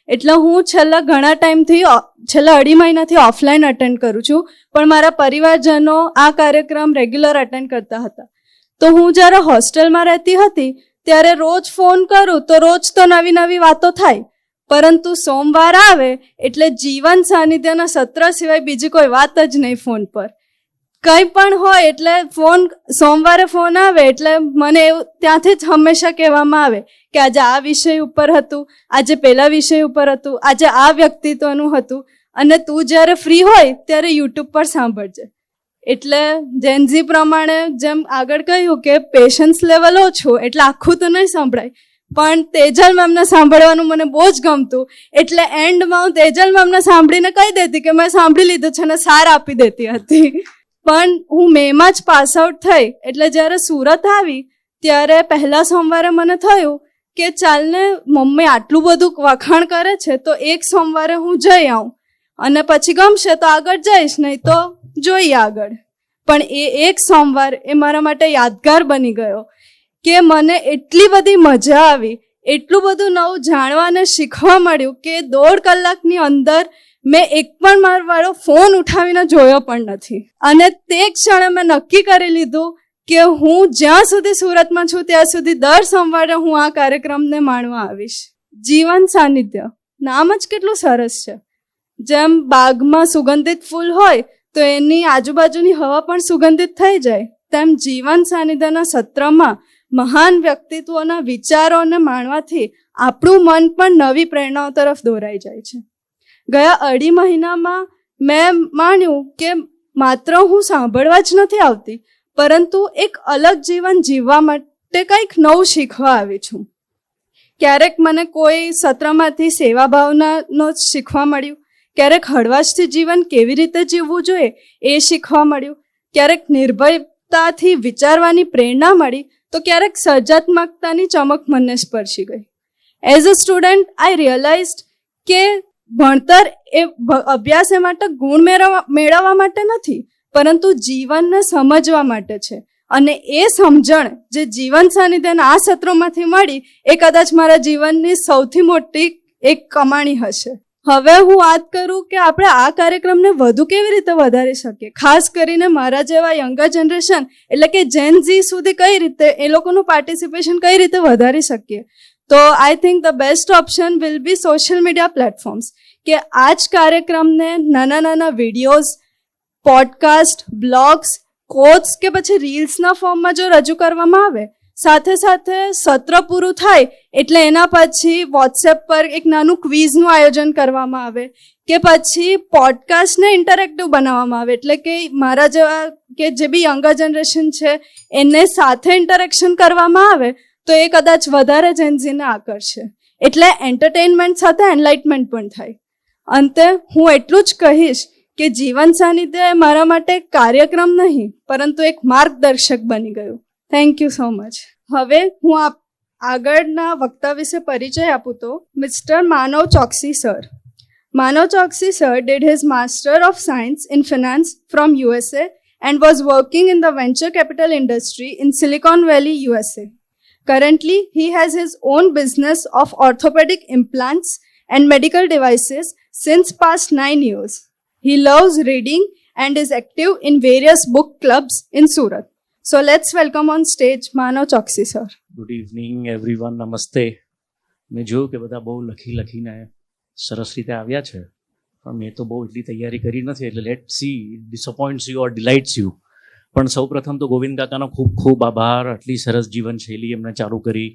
એટલે હું છેલ્લા ઘણા ટાઈમથી, છેલ્લા 2.5 મહિનાથી ઓફલાઈન અટેન્ડ કરું છું, પણ મારા પરિવારજનો આ કાર્યક્રમ રેગ્યુલર અટેન્ડ કરતા હતા. તો હું જ્યારે હોસ્ટેલમાં રહેતી હતી ત્યારે રોજ ફોન કરું તો રોજ તો નવી નવી વાતો થાય, પરંતુ સોમવાર આવે એટલે જીવન સાનિધ્યના સત્ર સિવાય બીજી કોઈ વાત જ નહીં ફોન પર. કંઈ પણ હોય એટલે સોમવારે ફોન આવે એટલે મને એવું ત્યાંથી જ હંમેશા કહેવામાં આવે કે આજે આ વિષય ઉપર હતું, આજે પેલા વિષય ઉપર હતું, આજે આ વ્યક્તિત્વનું હતું, અને તું જ્યારે ફ્રી હોય ત્યારે યુટ્યુબ પર સાંભળજે. એટલે જેનઝી પ્રમાણે જેમ આગળ કહ્યું કે પેશન્સ લેવલ ઓછું, એટલે આખું તો નહીં સંભળાય, પણ તેજલ મેમને સાંભળવાનું મને બહુ જ ગમતું. એટલે એન્ડમાં હું તેજલ મેમને સાંભળીને કહી દેતી કે મેં સાંભળી લીધું છે અને સાર આપી દેતી હતી. પણ હું મેમાં જ પાસ આઉટ થઈ. એટલે જ્યારે સુરત આવી ત્યારે પહેલા સોમવારે મને થયું કે ચાલને મમ્મી આટલું બધું વખાણ કરે છે તો એક સોમવારે હું જઈ આવું, અને પછી ગમશે તો આગળ જઈશ, નહીં તો જોઈએ આગળ. પણ એ એક સોમવાર એ મારા માટે યાદગાર બની ગયો કે મને એટલી બધી મજા આવી, એટલું બધું નવું જાણવા અને શીખવા મળ્યું કે 1.5 કલાકની અંદર મેં એક પણ મારો ફોન ઉઠાવીને જોયો પણ નથી. અને તે ક્ષણે મેં નક્કી કરી લીધું કે હું જ્યાં સુધી સુરતમાં છું ત્યાં સુધી દર સોમવારે હું આ કાર્યક્રમને માણવા આવીશ. જીવન સાનિધ્ય નામ જ કેટલું સરસ છે. જેમ બાગમાં સુગંધિત ફૂલ હોય તો એની આજુબાજુની હવા પણ સુગંધિત થઈ જાય, તેમ જીવન સાનિધ્યના સત્રમાં મહાન વ્યક્તિત્વોના વિચારોને માણવાથી આપણું મન પણ નવી પ્રેરણાઓ તરફ દોરાઈ જાય છે. ગયા 2.5 મહિનામાં મેં માન્યું કે માત્ર હું સાંભળવા જ નથી આવતી, પરંતુ એક અલગ જીવન જીવવા માટે કંઈક નવું શીખવા આવી છું. ક્યારેક મને કોઈ સત્રમાંથી સેવા ભાવનાનો શીખવા મળ્યું, ક્યારેક હળવાશથી જીવન કેવી રીતે જીવવું જોઈએ એ શીખવા મળ્યું, ક્યારેક નિર્ભયતાથી વિચારવાની પ્રેરણા મળી, તો ક્યારેક સર્જનાત્મકતાની ચમક મને સ્પર્શી ગઈ. As a student I realised કે ભણતર એ અભ્યાસ એ માટે ગુણ મેળવવા માટે નથી, પરંતુ જીવનને સમજવા માટે છે. અને એ સમજણ જે જીવન સાનિધ્યના આ સત્રોમાંથી મળી એ કદાચ મારા જીવનની સૌથી મોટી એક કમાણી હશે. હવે હું વાત કરું કે આપણે આ કાર્યક્રમને વધુ કેવી રીતે વધારી શકીએ, ખાસ કરીને મારા જેવા યંગર જનરેશન એટલે કે જેન ઝી સુધી કઈ રીતે એ લોકોનું પાર્ટિસિપેશન કઈ રીતે વધારી શકીએ. તો I think the best option will be social media platforms, કે આ જ કાર્યક્રમને નાના નાના વિડીયોઝ, પોડકાસ્ટ, બ્લોગ્સ, કોટ્સ કે પછી રીલ્સના ફોર્મમાં જો રજૂ કરવામાં આવે, સાથે સાથે સત્ર પૂરું થાય એટલે એના પછી વોટ્સએપ પર એક નાનું ક્વિઝનું આયોજન કરવામાં આવે, કે પછી પોડકાસ્ટને ઇન્ટરેક્ટિવ બનાવવામાં આવે, એટલે કે મારા જેવા કે જે બી યંગર જનરેશન છે એને સાથે ઇન્ટરેક્શન કરવામાં આવે તો એ કદાચ વધારે જેન્ઝીને આકર્ષે. એટલે એન્ટરટેનમેન્ટ સાથે એનલાઇટમેન્ટ પણ થાય. અંતે હું એટલું જ કહીશ કે જીવન સાનિધ્ય એ મારા માટે એક કાર્યક્રમ નહીં પરંતુ એક માર્ગદર્શક બની ગયું. Thank you so much. હવે હું આગળના વક્તા વિશે પરિચય આપું તો mister Manav Choksi sir. Manav Choksi sir did his Master of Science in Finance from USA and was working in the venture capital industry in Silicon Valley, USA. Currently, he has his own business of orthopedic implants and medical devices since past 9 years. He loves reading and is active in various book clubs in Surat. So let's welcome on stage Manav Choksi sir. Good evening everyone. Namaste. મેં જોયું કે બધા બહુ લખીને સરસ રીતે આવ્યા છે, પણ મેં તો બહુ એટલી તૈયારી કરી નથી, એટલે let see disappoints you or delights you. પણ સૌ પ્રથમ તો ગોવિંદ કાકાનો ખૂબ ખૂબ આભાર. આટલી સરસ જીવનશૈલી એમણે ચાલુ કરી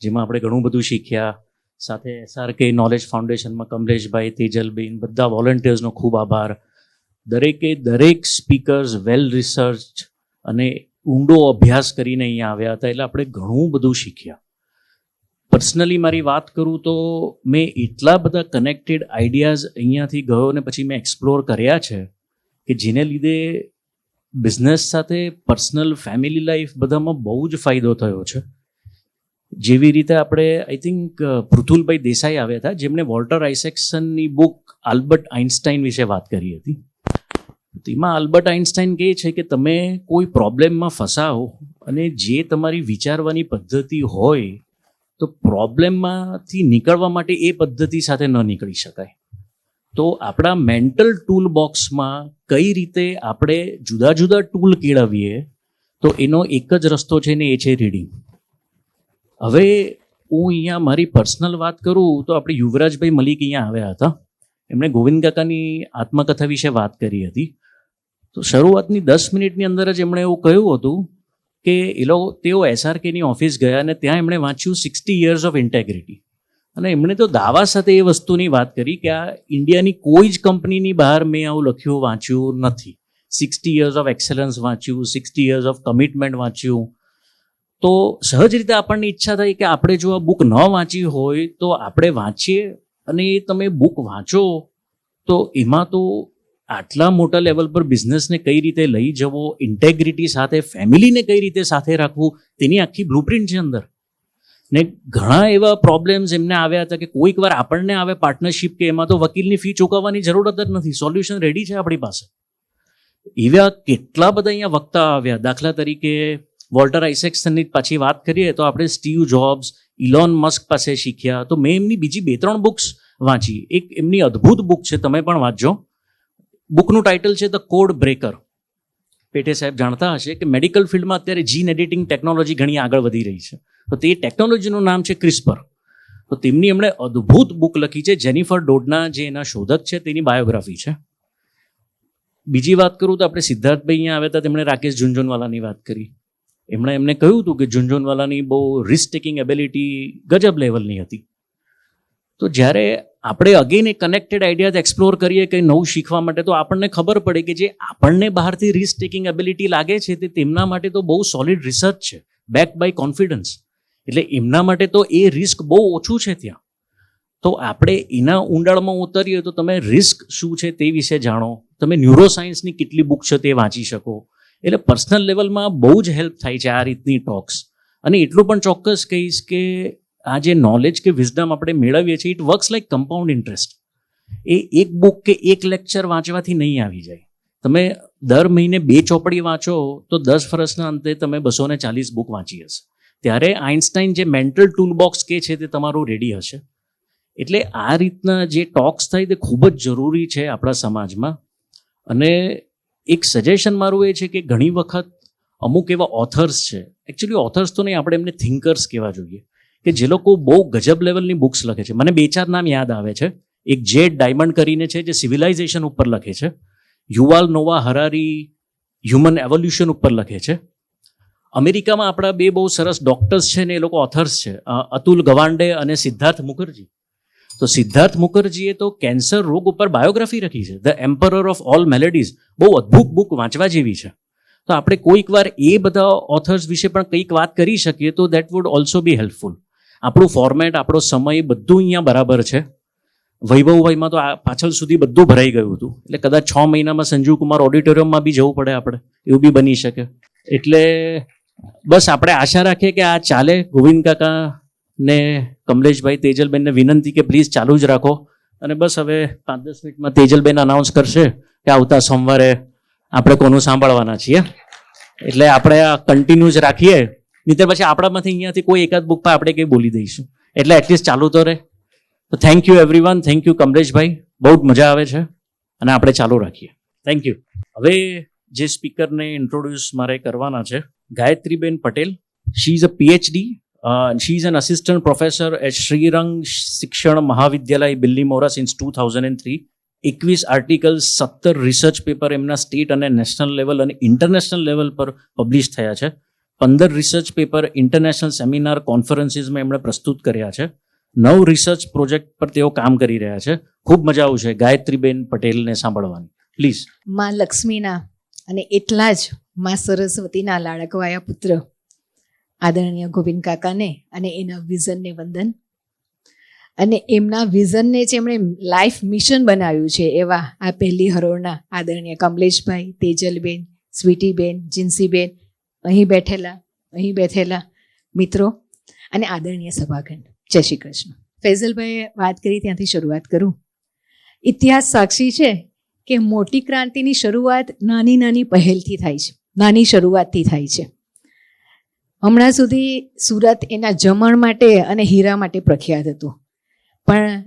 જેમાં આપણે ઘણું બધું શીખ્યા. સાથે SRK નોલેજ ફાઉન્ડેશનમાં કમલેશભાઈ, તેજલબેન, બધા વોલન્ટિયર્સનો ખૂબ આભાર. દરેક સ્પીકર્સ વેલ રિસર્ચ અને ઊંડો અભ્યાસ કરીને અહીંયા આવ્યા હતા, એટલે આપણે ઘણું બધું શીખ્યા. પર્સનલી મારી વાત કરું તો મેં એટલા બધા કનેક્ટેડ આઈડિયાઝ અહીંયાથી ગયો ને પછી મેં એક્સપ્લોર કર્યા છે કે જેને લીધે બિઝનેસ સાથે પર્સનલ ફેમિલી લાઈફ બધામાં બહુ જ ફાયદો થયો છે. જેવી રીતે આપણે આઈ થિંક પૃથુલભાઈ દેસાઈ આવ્યા હતા જેમણે વોલ્ટર આઇઝેક્સનની બુક આલ્બર્ટ આઇન્સ્ટાઈન વિશે વાત કરી હતી. તેમાં આલ્બર્ટ આઇન્સ્ટાઈન કહે છે કે તમે કોઈ પ્રોબ્લેમમાં ફસાઓ અને જે તમારી વિચારવાની પદ્ધતિ હોય તો પ્રોબ્લેમમાંથી નીકળવા માટે એ પદ્ધતિ સાથે ન નીકળી શકાય. તો આપણા મેન્ટલ ટૂલ બોક્સમાં કઈ રીતે આપણે જુદા જુદા ટૂલ કેળવીએ તો એનો એક જ રસ્તો છે ને એ છે રીડિંગ. હવે હું અહીંયા મારી પર્સનલ વાત કરું તો આપણે યુવરાજભાઈ મલિક અહીંયા આવ્યા હતા, એમણે ગોવિંદ કાકાની આત્મકથા વિશે વાત કરી હતી. તો શરૂઆતની 10 મિનિટની અંદર જ એમણે એવું કહ્યું હતું કે તેઓ SRKની ઓફિસ ગયા અને ત્યાં એમણે વાંચ્યું 60 years of integrity. અને એમણે તો દાવા સાથે એ વસ્તુની વાત કરી કે આ ઇન્ડિયાની કોઈ જ કંપનીની બહાર મેં આવું લખ્યું વાંચ્યું નથી. 60 years of excellence વાંચ્યું, 60 years of commitment વાંચ્યું. તો સહજ રીતે આપણને ઈચ્છા થાય કે આપણે જો આ બુક ન વાંચી હોય તો આપણે વાંચીએ, અને તમે બુક વાંચો તો એમાં તો આટલા મોટા લેવલ પર બિઝનેસને કઈ રીતે લઈ જવો, ઇન્ટેગ્રિટી સાથે ફેમિલીને કઈ રીતે સાથે રાખવું, તેની આખી બ્લુપ્રિન્ટ છે અંદર. ને ઘણા એવા પ્રોબ્લેમ્સ એમને આવ્યા હતા કે કોઈક વાર આપણને આવે પાર્ટનરશિપ કે એમાં તો વકીલની ફી ચૂકવવાની જરૂરત જ નથી, સોલ્યુશન રેડી છે આપણી પાસે. એવા કેટલા બધા અહીંયા વક્તા આવ્યા. દાખલા તરીકે વોલ્ટર આઇઝેક્સનની પાછી વાત કરીએ તો આપણે સ્ટીવ જોબ્સ, ઇલોન મસ્ક પાસે શીખ્યા. તો મેં એમની બીજી 2-3 બુક્સ વાંચી. એક એમની અદ્ભુત બુક છે, તમે પણ વાંચજો. બુકનું ટાઇટલ છે ધ કોડ બ્રેકર. પેટે સાહેબ જાણતા હશે કે મેડિકલ ફિલ્ડમાં અત્યારે જીન એડિટિંગ ટેકનોલોજી ઘણી આગળ વધી રહી છે. તો તે ટેકનોલોજીનું નામ છે ક્રિસ્પર. તો તેમની એમણે અદ્ભુત બુક લખી છે. જેનિફર ડોડના જે એના શોધક છે તેની બાયોગ્રાફી છે. બીજી વાત કરું તો આપણે સિદ્ધાર્થભાઈ અહીંયા આવ્યા હતા, તેમણે રાકેશ ઝુનઝુનવાલાની વાત કરી. એમને કહ્યું હતું કે ઝુનઝુનવાલાની બહુ રિસ્ક ટેકિંગ એબિલિટી ગજબ લેવલની હતી. તો જ્યારે આપણે અગેન એ કનેક્ટેડ આઈડિયાઝ એક્સપ્લોર કરીએ કંઈ નવું શીખવા માટે, તો આપણને ખબર પડે કે જે આપણને બહારથી રિસ્ક ટેકિંગ એબિલિટી લાગે છે તે તેમના માટે તો બહુ સોલિડ રિસર્ચ છે, બેક બાય કોન્ફિડન્સ. એટલે એમના માટે તો એ રિસ્ક બહુ ઓછું છે ત્યાં. તો આપણે એના ઊંડાણમાં ઉતરીએ તો તમે રિસ્ક શું છે તે વિશે જાણો, તમે ન્યુરોસાયન્સની કેટલી બુક છે તે વાંચી શકો. એટલે પર્સનલ લેવલમાં બહુ જ હેલ્પ થાય છે આ રીતની ટોક્સ. અને એટલું પણ ચોક્કસ કહીશ કે આ જે નોલેજ કે વિઝડમ આપણે મેળવીએ છીએ, it works like compound interest. એ એક બુક કે એક લેક્ચર વાંચવાથી નહીં આવી જાય. તમે દર મહિને 2 ચોપડી વાંચો તો 10 વર્ષના અંતે તમે 240 બુક વાંચી હશે. ત્યારે આઇન્સ્ટાઈન જે મેન્ટલ ટૂલ બોક્સ કે છે તે તમારું રેડી હશે. એટલે આ રીતના જે ટોક્સ થાય તે ખૂબ જ જરૂરી છે આપણા સમાજમાં. અને એક સજેશન મારું એ છે કે ઘણી વખત અમુક એવા ઓથર્સ છે, એકચ્યુઅલી ઓથર્સ તો નહીં, આપણે એમને થિંકર્સ કહેવા જોઈએ, કે જે લોકો બહુ ગજબ લેવલની બુક્સ લખે છે. મને 2-4 નામ યાદ આવે છે. એક જેડ ડાયમંડ કરીને છે જે સિવિલાઇઝેશન ઉપર લખે છે. યુવાલ નોવા હરારી હ્યુમન એવોલ્યુશન ઉપર લખે છે. અમેરિકામાં આપણા 2 બહુ સરસ ડોક્ટર્સ છે ને એ લોકો ઓથર્સ છે, અતુલ ગવાંડે અને સિદ્ધાર્થ મુખર્જી. તો સિદ્ધાર્થ મુખર્જીએ તો કેન્સર રોગ ઉપર બાયોગ્રાફી લખી છે, ધ એમ્પરર ઓફ ઓલ મેલેડીઝ. બહુ અદ્ભુત બુક, વાંચવા જેવી છે. તો આપણે કોઈક વાર એ બધા ઓથર્સ વિશે પણ કંઈક વાત કરી શકીએ તો that wood also B helpful. આપણું ફોર્મેટ, આપણો સમય બધું અહીંયા બરાબર છે. વૈભવભાઈમાં તો પાછળ સુધી બધું ભરાઈ ગયું હતું. એટલે કદાચ 6 મહિનામાં સંજીવ કુમાર ઓડિટોરિયમમાં બી જવું પડે આપણે, એવું બી બની શકે. એટલે બસ આપણે આશા રાખીએ કે આ ચાલે. ગોવિંદ કાકા ને કમલેશભાઈ, તેજલબેનને વિનંતી કે પ્લીઝ ચાલુ જ રાખો. અને બસ હવે 5-10 મિનિટમાં તેજલબેન અનાઉન્સ કરશે કે આવતા સોમવારે આપણે કોનું સાંભળવાના છીએ. એટલે આપણે આ કન્ટિન્યુ જ રાખીએ, નહીં પછી આપણામાંથી અહીંયાથી કોઈ એકાદ બુક પર આપણે કંઈ બોલી દઈશું. એટલે એટલીસ્ટ ચાલુ તો રહે. તો thank you everyone. Thank you Kamleshbhai, બહુ જ મજા આવે છે. અને આપણે ચાલુ રાખીએ. Thank you. હવે જે સ્પીકરને ઇન્ટ્રોડ્યુસ મારે કરવાના છે, Gayatriben Patel. She is a PhD. She is an assistant professor at Srirang Shikshan Mahavidyalaya, Billimora since 2003. 21 articles, 17 research paper એમના સ્ટેટ અને નેશનલ લેવલ અને ઇન્ટરનેશનલ લેવલ પર પબ્લિશ થયા છે. 15 રિસર્ચ પેપર ઇન્ટરનેશનલ સેમિનાર કોન્ફરન્સીસમાં એમણે પ્રસ્તુત કર્યા છે. 9 રિસર્ચ પ્રોજેક્ટ પર તેઓ કામ કરી રહ્યા છે. ખૂબ મજા આવશે ગાયત્રીબેન પટેલને સાંભળવાની. પ્લીઝ. માં લક્ષ્મીના અને એટલા જ માં સરસ્વતીના લાડકવાયા પુત્ર આદરણીય ગોવિંદ કાકાને અને એના વિઝનને વંદન. અને એમના વિઝનને જે એમણે લાઈફ મિશન બનાવ્યું છે એવા આ પહેલી હરોળના આદરણીય કમલેશભાઈ, તેજલબેન, સ્વીટીબેન, જીન્સીબેન, અહીં બેઠેલા મિત્રો અને આદરણીય સભાખંડ, જય શ્રી કૃષ્ણ. ફૈઝલભાઈએ વાત કરી ત્યાંથી શરૂઆત કરું. ઇતિહાસ સાક્ષી છે કે મોટી ક્રાંતિની શરૂઆત નાની નાની પહેલથી થાય છે, નાની શરૂઆતથી થાય છે. હમણાં સુધી સુરત એના જમણ માટે અને હીરા માટે પ્રખ્યાત હતું, પણ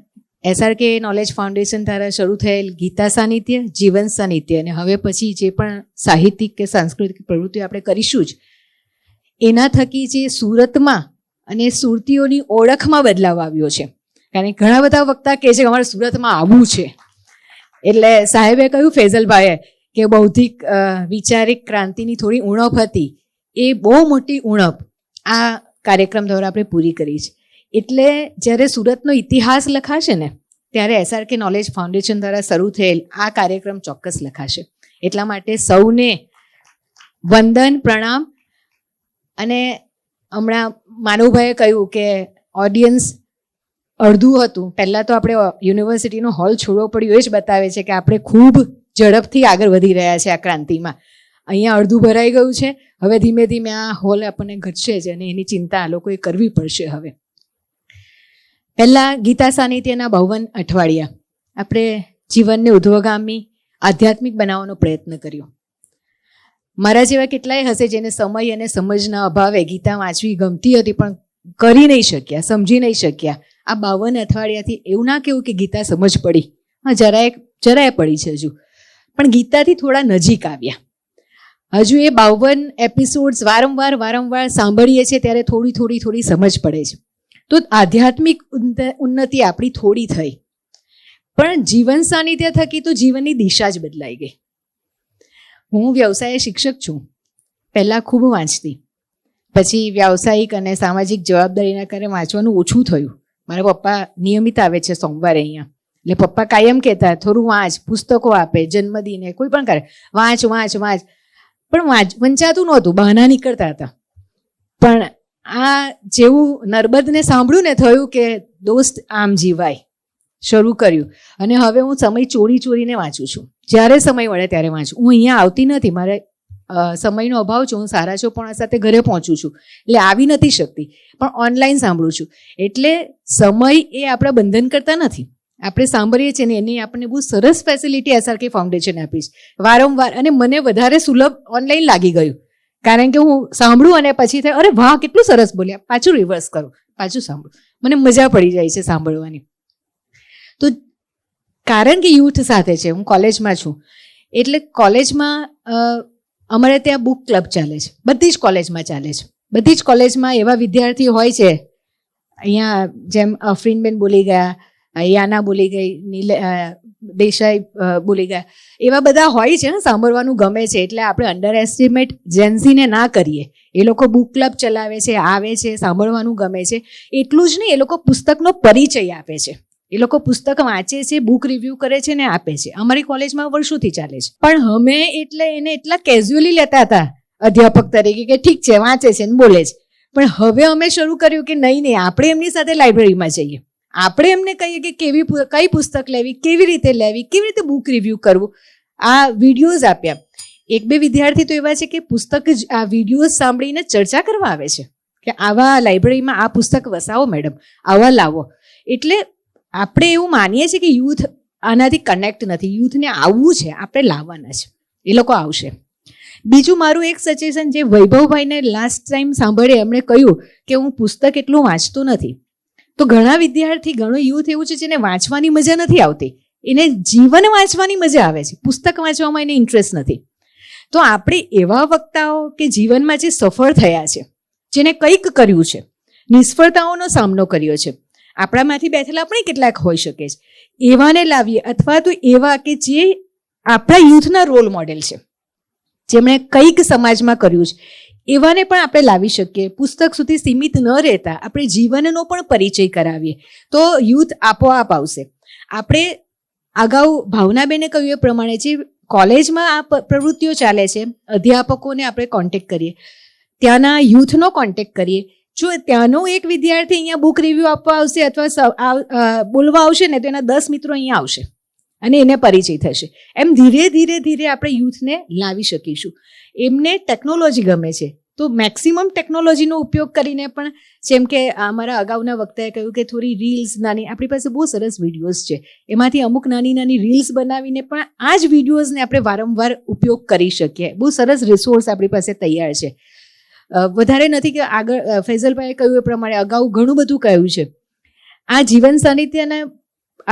SRK નોલેજ ફાઉન્ડેશન દ્વારા શરૂ થયેલ ગીતા સાનિધ્ય, જીવન સાનિધ્ય અને હવે પછી જે પણ સાહિત્યિક કે સાંસ્કૃતિક પ્રવૃત્તિઓ આપણે કરીશું જ, એના થકી જે સુરતમાં અને સુરતીઓની ઓળખમાં બદલાવ આવ્યો છે. કારણ કે ઘણા બધા વક્તા કહે છે કે અમારે સુરતમાં આવવું છે. એટલે સાહેબે કહ્યું, ફૈઝલભાઈએ, કે બૌદ્ધિક વિચારિક ક્રાંતિની થોડી ઉણપ હતી. એ બહુ મોટી ઉણપ આ કાર્યક્રમ દ્વારા આપણે પૂરી કરી છે. એટલે જ્યારે સુરતનો ઇતિહાસ લખાશે ને ત્યારે SRK નોલેજ ફાઉન્ડેશન દ્વારા શરૂ થયેલ આ કાર્યક્રમ ચોક્કસ લખાશે. એટલા માટે સૌને વંદન, પ્રણામ. અને હમણાં માનવભાઈએ કહ્યું કે ઓડિયન્સ અડધું હતું. પહેલાં તો આપણે યુનિવર્સિટીનો હોલ છોડવો પડ્યો એ જ બતાવે છે કે આપણે ખૂબ ઝડપથી આગળ વધી રહ્યા છે આ ક્રાંતિમાં. અહીંયા અડધું ભરાઈ ગયું છે, હવે ધીમે ધીમે આ હોલ આપણને ઘટશે જ અને એની ચિંતા આ લોકોએ કરવી પડશે. હવે પહેલાં ગીતા સાનિધ્યના 52 અઠવાડિયા આપણે જીવનને ઉધ્વગામી આધ્યાત્મિક બનાવવાનો પ્રયત્ન કર્યો. મારા જેવા કેટલાય હશે જેને સમય અને સમજના અભાવે ગીતા વાંચવી ગમતી હતી પણ કરી નહીં શક્યા, સમજી નહીં શક્યા. આ 52 અઠવાડિયાથી એવું ના કહેવું કે ગીતા સમજ પડી, હા જરાય પડી છે હજુ, પણ ગીતાથી થોડા નજીક આવ્યા. હજુ એ 52 એપિસોડ્સ વારંવાર સાંભળીએ છીએ ત્યારે થોડી સમજ પડે છે. તો આધ્યાત્મિક ઉન્નતિ આપણી થોડી થઈ, પણ જીવન સાનિધ્ય થકી તો જીવનની દિશા જ બદલાઈ ગઈ. હું વ્યવસાય શિક્ષક છું. પહેલાં ખૂબ વાંચતી, પછી વ્યાવસાયિક અને સામાજિક જવાબદારીના કારણે વાંચવાનું ઓછું થયું. મારા પપ્પા નિયમિત આવે છે સોમવારે અહીંયા, એટલે પપ્પા કાયમ કહેતા થોડું વાંચ, પુસ્તકો આપે, જન્મદિને કોઈ પણ કરે વાંચ, પણ વંચાતું નહોતું, બહાના નીકળતા હતા. પણ આ જેવું નર્મદને સાંભળ્યું ને થયું કે દોસ્ત આમ જીવાય, શરૂ કર્યું. અને હવે હું સમય ચોરીને વાંચું છું, જ્યારે સમય મળે ત્યારે વાંચું. હું અહીંયા આવતી નથી, મારે સમયનો અભાવ છે, હું 6:30 સાથે ઘરે પહોંચું છું, એટલે આવી નથી શકતી, પણ ઓનલાઈન સાંભળું છું. એટલે સમય એ આપણા બંધન કરતા નથી, આપણે સાંભળીએ છીએ ને એની આપણને બહુ સરસ ફેસિલિટી SRK ફાઉન્ડેશન આપી છે વારંવાર. અને મને વધારે સુલભ ઓનલાઈન લાગી ગયું, કારણ કે હું સાંભળું અને પછી થાય અરે વાહ કેટલું સરસ બોલ્યા, પાછું રિવર્સ કરું, પાછું સાંભળું, મને મજા પડી જાય છે સાંભળવાની. તો કારણ કે યુથ સાથે છે, હું કોલેજમાં છું, એટલે કોલેજમાં અમારે ત્યાં બુક ક્લબ ચાલે છે, બધી જ કોલેજમાં ચાલે છે. બધી જ કોલેજમાં એવા વિદ્યાર્થી હોય છે, અહીંયા જેમ અફરીનબેન બોલી ગયા, યાના બોલી ગઈ, દેસાઈ બોલી ગયા, એવા બધા હોય છે ને, સાંભળવાનું ગમે છે. એટલે આપણે અંડર એસ્ટિમેટ જેન્ઝીને ના કરીએ. એ લોકો બુક ક્લબ ચલાવે છે, આવે છે, સાંભળવાનું ગમે છે. એટલું જ નહીં, એ લોકો પુસ્તકનો પરિચય આપે છે, એ લોકો પુસ્તક વાંચે છે, બુક રિવ્યૂ કરે છે ને આપે છે. અમારી કોલેજમાં વર્ષોથી ચાલે છે. પણ અમે એટલે એને એટલા કેઝ્યુઅલી લેતા હતા અધ્યાપક તરીકે કે ઠીક છે વાંચે છે ને બોલે છે. પણ હવે અમે શરૂ કર્યું કે નહીં, આપણે એમની સાથે લાઇબ્રેરીમાં જઈએ, આપણે એમને કહીએ કે કઈ પુસ્તક લેવી, કેવી રીતે બુક રિવ્યૂ કરવું. આ વિડીયોઝ આપ્યા. 1-2 વિદ્યાર્થી તો એવા છે કે પુસ્તક આ વિડીયોઝ સાંભળીને ચર્ચા કરવા આવે છે કે આવા લાઇબ્રેરીમાં આ પુસ્તક વસાવો મેડમ, આવા લાવો. એટલે આપણે એવું માનીએ છીએ કે યુથ આનાથી કનેક્ટ નથી, યુથને આવવું છે, આપણે લાવવાના છે, એ લોકો આવશે. બીજું મારું એક સજેશન, જે વૈભવભાઈને લાસ્ટ ટાઈમ સાંભળે એમણે કહ્યું કે હું પુસ્તક એટલું વાંચતો નથી. તો ઘણા વિદ્યાર્થી, ઘણો યુથ એવું છે જેને વાંચવાની મજા નથી આવતી, એને જીવન વાંચવાની મજા આવે છે, પુસ્તક વાંચવામાં એને ઇન્ટરેસ્ટ નથી. તો આપણે એવા વક્તાઓ કે જીવનમાં જે સફળ થયા છે, જેને કંઈક કર્યું છે, નિષ્ફળતાઓનો સામનો કર્યો છે, આપણામાંથી બેઠેલા પણ કેટલાક હોઈ શકે છે, એવાને લાવીએ. અથવા તો એવા કે જે આપણા યુથના રોલ મોડેલ છે, જેમણે કંઈક સમાજમાં કર્યું છે, એવાને પણ આપણે લાવી શકીએ. પુસ્તક સુધી સીમિત ન રહેતા આપણે જીવનનો પણ પરિચય કરાવીએ તો યુથ આપોઆપ આવશે. આપણે અગાઉ ભાવનાબેને કહ્યું એ પ્રમાણે જે કોલેજમાં આ પ્રવૃત્તિઓ ચાલે છે, અધ્યાપકોને આપણે કોન્ટેક્ટ કરીએ, ત્યાંના યુથનો કોન્ટેક્ટ કરીએ. જો ત્યાંનો એક વિદ્યાર્થી અહીંયા બુક રિવ્યૂ આપવા આવશે અથવા બોલવા આવશે ને તો એના 10 મિત્રો અહીંયા આવશે અને એને પરિચય થશે. એમ ધીરે ધીરે આપણે યુથને લાવી શકીશું. એમને ટેકનોલોજી ગમે છે તો મેક્સિમમ ટેકનોલોજીનો ઉપયોગ કરીને પણ, જેમ કે અમારા અગાઉના વક્તાએ કહ્યું કે થોડી રીલ્સ નાની, આપણી પાસે બહુ સરસ વિડીયોઝ છે, એમાંથી અમુક નાની રીલ્સ બનાવીને પણ આ જ વિડીયોઝને આપણે વારંવાર ઉપયોગ કરી શકીએ. બહુ સરસ રિસોર્સ આપણી પાસે તૈયાર છે. વધારે નથી કે આગળ ફૈઝલભાઈએ કહ્યું એ પ્રમાણે અગાઉ ઘણું બધું કહ્યું છે. આ જીવન સાનિધ્યના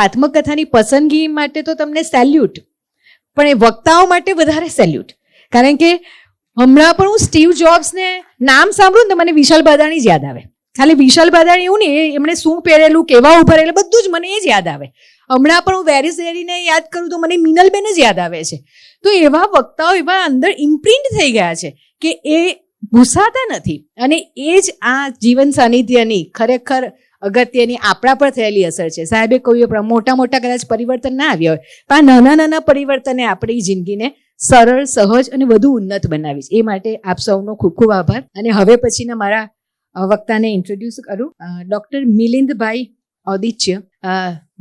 આત્મકથાની પસંદગી માટે તો તમને સેલ્યુટ, પણ એ વક્તાઓ માટે વધારે સેલ્યુટ. કારણ કે હમણાં પણ હું સ્ટીવ જોબ્સને નામ સાંભળું ને તો મને વિશાલ બાદાણી જ યાદ આવે. ખાલી વિશાલ બાદાણી એવું નહીં, એમણે શું પહેરેલું, કેવા ઉભા રહેલું, બધું જ મને એ જ યાદ આવે. હમણાં પણ હું વેરીસ વેરીને યાદ કરું તો મને મિનલબેન જ યાદ આવે છે. તો એવા વક્તાઓ એવા અંદર ઇમ્પ્રિન્ટ થઈ ગયા છે કે એ ભૂસાતા નથી. અને એ જ આ જીવન સાનિધ્યની ખરેખર અગત્યની આપણા પર થયેલી અસર છે. સાહેબે કહ્યું મોટા કદાચ પરિવર્તન ના આવ્યા હોય, પણ આ નાના પરિવર્તને આપણી જિંદગીને સરળ, સહજ અને વધુ ઉન્નત બનાવી છે. એ માટે આપ સૌનો ખૂબ ખૂબ આભાર. અને હવે પછીના મારા વક્તાને ઇન્ટ્રોડ્યુસ કરું, ડૉક્ટર મિલિંદભાઈ ઔદિત્ય.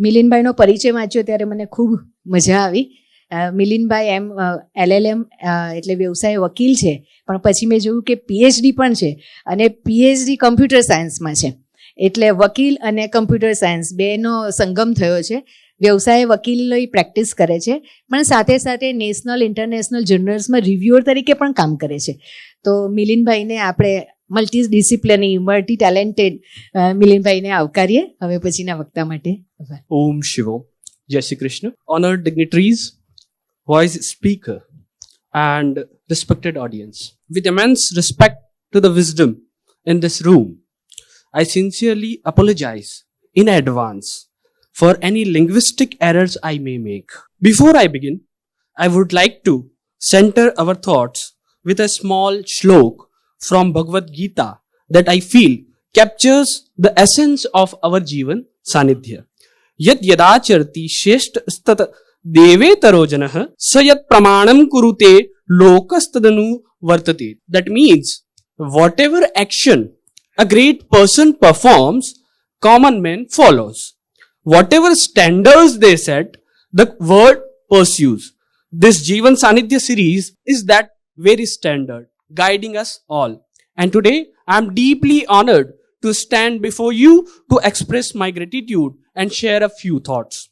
મિલિંદભાઈનો પરિચય વાંચ્યો ત્યારે મને ખૂબ મજા આવી. મિલિનભાઈ એમ LLM એટલે વ્યવસાય વકીલ છે, પણ પછી મેં જોયું કે PhD પણ છે અને PhD કમ્પ્યુટર સાયન્સમાં છે. એટલે વકીલ અને કમ્પ્યુટર સાયન્સ બેનો સંગમ થયો છે. વ્યવસાય વકીલની પ્રેક્ટિસ કરે છે, પણ સાથે સાથે નેશનલ ઇન્ટરનેશનલ જર્નલ્સમાં રિવ્યુઅર તરીકે પણ કામ કરે છે. તો મિલિનભાઈને આપણે મલ્ટી ડિસિપ્લિનરી મલ્ટી ટેલેન્ટેડ મિલિનભાઈને આવકારીએ હવે પછીના વક્તા માટે. Om Shivo, Jai Shri Krishna, honored dignitaries, wise speaker, and respected audience. With immense respect to the wisdom in this room, I sincerely apologize in advance for any linguistic errors I may make. Before I begin, I would like to center our thoughts with a small shlok from Bhagavad Gita that I feel captures the essence of our Jivan Sanidhya. Yad yadacharti shesht stat devetaro janah sayat pramanam kurute lokastadanu vartate. That means whatever action a great person performs, common man follows. Whatever standards they set, the world pursues. This Jivan Sanidhya series is that very standard, guiding us all. And today, I am deeply honored to stand before you to express my gratitude and share a few thoughts.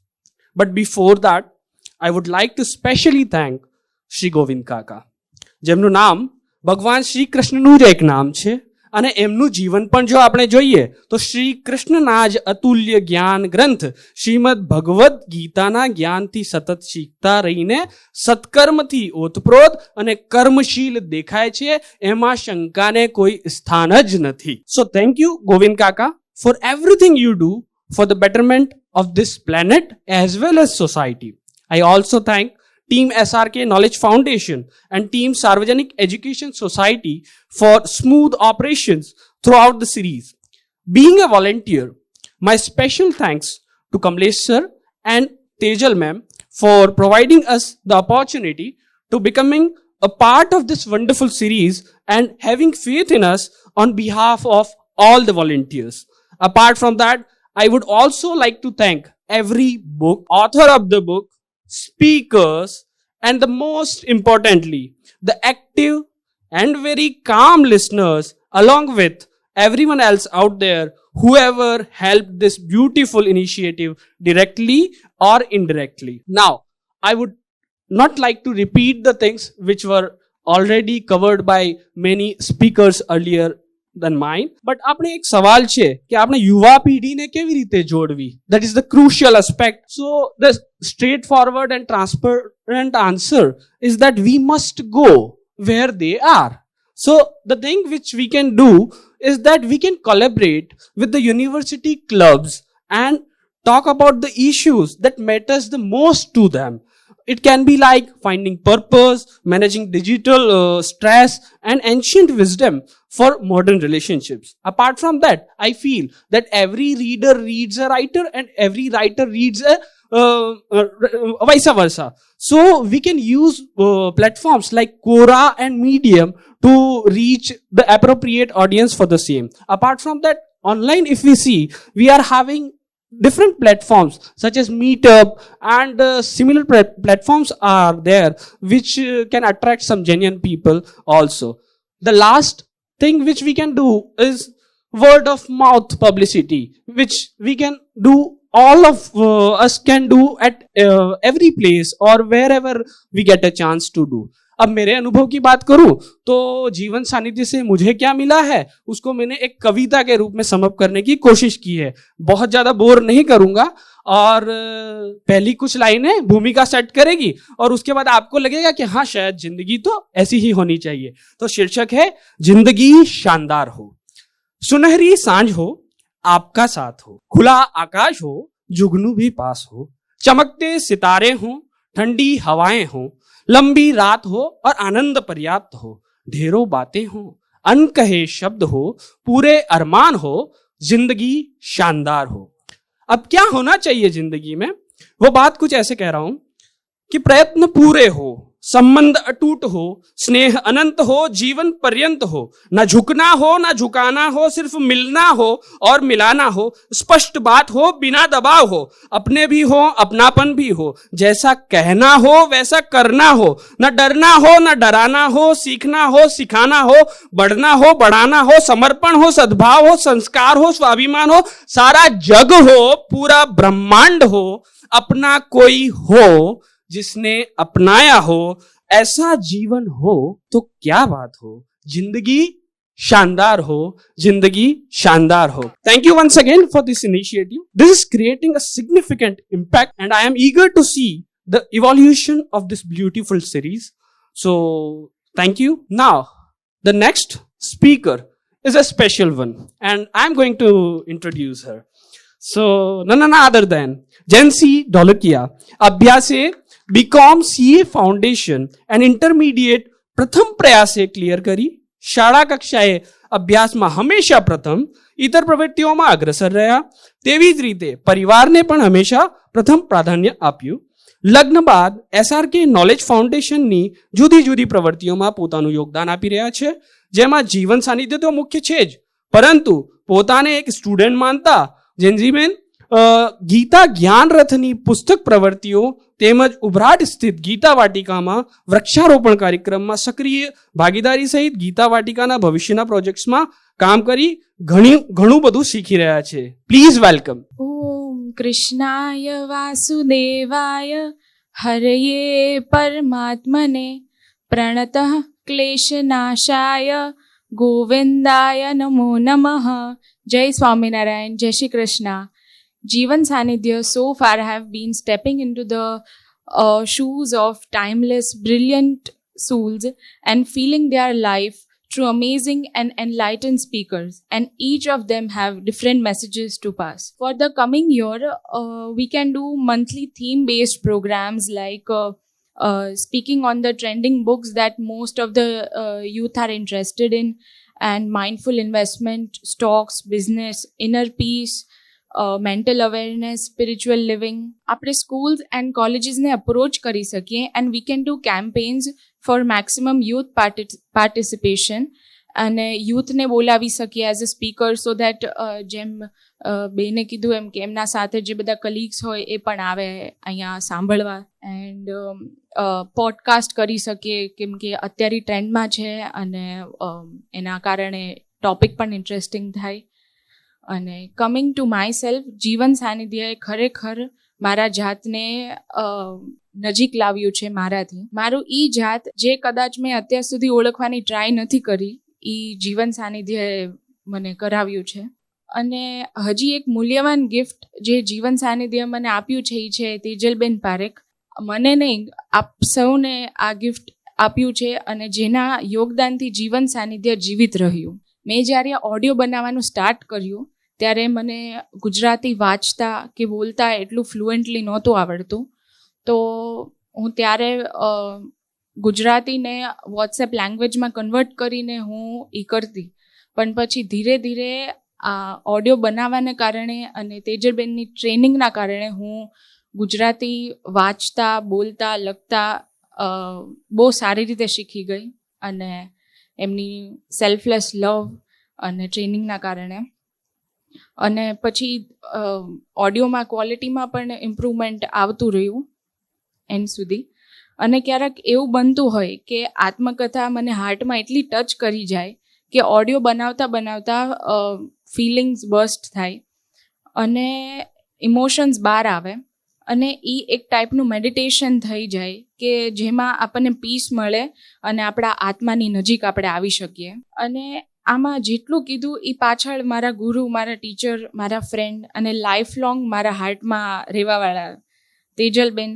But before that, I would like to specially thank Shri Govind Kaka. જેમનું નામ ભગવાન શ્રી કૃષ્ણનું જ એક નામ છે અને એમનું જીવન પણ જો આપણે જોઈએ તો શ્રી કૃષ્ણના જ અતુલ્ય જ્ઞાન ગ્રંથ શ્રીમદ ભગવદ્ ગીતાના જ્ઞાનથી સતત શીખતા રહીને સત્કર્મથી ઓતપ્રોત અને કર્મશીલ દેખાય છે, એમાં શંકાને કોઈ સ્થાન જ નથી. સો થેન્ક યુ ગોવિંદ કાકા for everything you do for the betterment of this planet as well as society. I also thank Team SRK Knowledge Foundation and Team Sarvajanik Education Society for smooth operations throughout the series. Being a volunteer, my special thanks to Kamlesh sir and Tejal ma'am for providing us the opportunity to becoming a part of this wonderful series and having faith in us on behalf of all the volunteers. Apart from that, I would also like to thank every book, author of the book, speakers, and the most importantly, the active and very calm listeners, along with everyone else out there, whoever helped this beautiful initiative directly or indirectly. Now, I would not like to repeat the things which were already covered by many speakers earlier than mine. But આપણે એક સવાલ છે કે આપણે યુવા પેઢીને કેવી રીતે જોડવી? That is the crucial aspect. So the straightforward and transparent answer is that we must go where they are. So the thing which we can do is that we can collaborate with the university clubs and talk about the issues that matters the most to them. It can be like finding purpose, managing digital stress, and ancient wisdom for modern relationships. Apart from that, I feel that every reader reads a writer and every writer reads a vice versa. So we can use platforms like Quora and Medium to reach the appropriate audience for the same. Apart from that, online if we see, we are having different platforms such as Meetup and similar platforms are there which can attract some genuine people also. The last thing which we can do is word of mouth publicity, which we can do, all of us can do at every place or wherever we get a chance to do. अब मेरे अनुभव की बात करूं तो जीवन सानिध्य से मुझे क्या मिला है उसको मैंने एक कविता के रूप में समअप करने की कोशिश की है. बहुत ज्यादा बोर नहीं करूंगा और पहली कुछ लाइनें भूमिका सेट करेगी और उसके बाद आपको लगेगा कि हाँ शायद जिंदगी तो ऐसी ही होनी चाहिए. तो शीर्षक है जिंदगी शानदार हो, सुनहरी सांझ हो, आपका साथ हो, खुला आकाश हो, जुगनू भी पास हो, चमकते सितारे हो, ठंडी हवाएं हो, लंबी रात हो और आनंद पर्याप्त हो, ढेरों बातें हो, अनकहे शब्द हो, पूरे अरमान हो, जिंदगी शानदार हो. अब क्या होना चाहिए जिंदगी में, वो बात कुछ ऐसे कह रहा हूं कि प्रयत्न पूरे हो, संबंध अटूट हो, स्नेह अनंत हो, जीवन पर्यंत हो, न झुकना हो न झुकाना हो, सिर्फ मिलना हो और मिलाना हो, स्पष्ट बात हो बिना दबाव हो, अपने भी हो अपनापन भी हो, जैसा कहना हो वैसा करना हो, न डरना हो न डराना हो, सीखना हो सिखाना हो, बढ़ना हो बढ़ाना हो, समर्पण हो, सद्भाव हो, संस्कार हो, स्वाभिमान हो, सारा जग हो, पूरा ब्रह्मांड हो, अपना कोई हो जिसने अपनाया हो, ऐसा जीवन हो तो क्या बात हो, जिंदगी शानदार हो, जिंदगी शानदार हो. Thank you once again for this initiative. This is creating a significant impact and I am eager to see the evolution of this beautiful series. So thank you. Now the next speaker is a special one and I am going to introduce her. So none other than Jancy Dholakia, अभ्यासे BCom CA foundation and intermediate प्रथम प्रयासे clear કરી, શાળા કક્ષાએ અભ્યાસમાં હંમેશા પ્રથમ, ઇતર પ્રવૃત્તિઓમાં અગ્રસર રહ્યા, તેવી જ રીતે પરિવારને પણ હંમેશા પ્રથમ પ્રાધાન્ય આપ્યું. લગ્ન બાદ એસઆરકે નોલેજ ફાઉન્ડેશનની જુદી જુદી પ્રવૃત્તિઓમાં પોતાનું યોગદાન આપી રહ્યા છે, જેમાં જીવન સાનિધ્ય તો મુખ્ય છે જ, પરંતુ પોતાને એક સ્ટુડન્ટ માનતા જેન્જીબેન ગીતા જ્ઞાન રથની પુસ્તક પ્રવૃત્તિઓ તેમજ ઉભરાટ સ્થિત ગીતા વાટિકામાં વૃક્ષારોપણ કાર્યક્રમમાં સક્રિય ભાગીદારી સહિત ગીતા વાટિકાના ભવિષ્યના પ્રોજેક્ટ્સમાં કામ કરી ઘણું બધું શીખી રહ્યા છે. Please welcome. ઓમ કૃષ્ણાય વાસુદેવાય હરયે પરમાત્મને પ્રણતઃ ક્લેશનાશાય ગોવિંદાય નમો નમઃ. જય સ્વામિનારાયણ, જય Shri Krishna. Jivan Sanidhya, so far I have been stepping into the shoes of timeless, brilliant souls and feeling their life through amazing and enlightened speakers, and each of them have different messages to pass. For the coming year, we can do monthly theme-based programs like speaking on the trending books that most of the youth are interested in, and mindful investment, stocks, business, inner peace, mental awareness, spiritual living. આપણે schools and કોલેજીસને approach કરી શકીએ and we can do campaigns for maximum youth participation, અને યુથને બોલાવી શકીએ as a speaker, so that જેમ બેને કીધું એમ કે એમના સાથે જે બધા કલીગ્સ હોય એ પણ આવે અહીંયા સાંભળવા. એન્ડ પોડકાસ્ટ કરી શકીએ કેમ કે અત્યારે ટ્રેન્ડમાં છે અને એના કારણે ટોપિક પણ ઇન્ટરેસ્ટિંગ થાય. અને કમિંગ ટુ માય સેલ્ફ, જીવન સાનિધ્યએ ખરેખર મારા જાતને નજીક લાવ્યું છે મારાથી. મારું ઈ જાત જે કદાચ મેં અત્યાર સુધી ઓળખવાની ટ્રાય નથી કરી, ઈ જીવન સાનિધ્યએ મને કરાવ્યું છે. અને હજી એક મૂલ્યવાન ગિફ્ટ જે જીવન સાનિધ્ય મને આપ્યું છે એ છે તેજલબેન પારેખ. મને નહીં, આપ સૌને આ ગિફ્ટ આપ્યું છે અને જેના યોગદાનથી જીવન સાનિધ્ય જીવિત રહ્યું. મેં જ્યારે ઓડિયો બનાવવાનું સ્ટાર્ટ કર્યું ત્યારે મને ગુજરાતી વાંચતા કે બોલતા એટલું ફ્લુએન્ટલી નહોતું આવડતું, તો હું ત્યારે ગુજરાતીને વોટ્સએપ લેંગ્વેજમાં કન્વર્ટ કરીને હું એ કરતી. પણ પછી ધીરે ધીરે આ ઓડિયો બનાવવાને કારણે અને તેજલબેનની ટ્રેનિંગના કારણે હું ગુજરાતી વાંચતા, બોલતા, લખતા બહુ સારી રીતે શીખી ગઈ, અને એમની સેલ્ફલેસ લવ અને ટ્રેનિંગના કારણે. અને પછી ઓડિયોમાં ક્વોલિટીમાં પણ ઇમ્પ્રુવમેન્ટ આવતું રહ્યું એન્ડ સુધી. અને ક્યારેક એવું બનતું હોય કે આત્મકથા મને હાર્ટમાં એટલી ટચ કરી જાય કે ઓડિયો બનાવતા બનાવતા ફિલિંગ્સ બર્સ્ટ થાય અને ઇમોશન્સ બહાર આવે, અને એ એક ટાઈપનું મેડિટેશન થઈ જાય કે જેમાં આપણને પીસ મળે અને આપણા આત્માની નજીક આપણે આવી શકીએ. અને આમાં જેટલું કીધું એ પાછળ મારા ગુરુ, મારા ટીચર, મારા ફ્રેન્ડ અને લાઈફ લોંગ મારા હાર્ટમાં રહેવાવાળા તેજલબેન,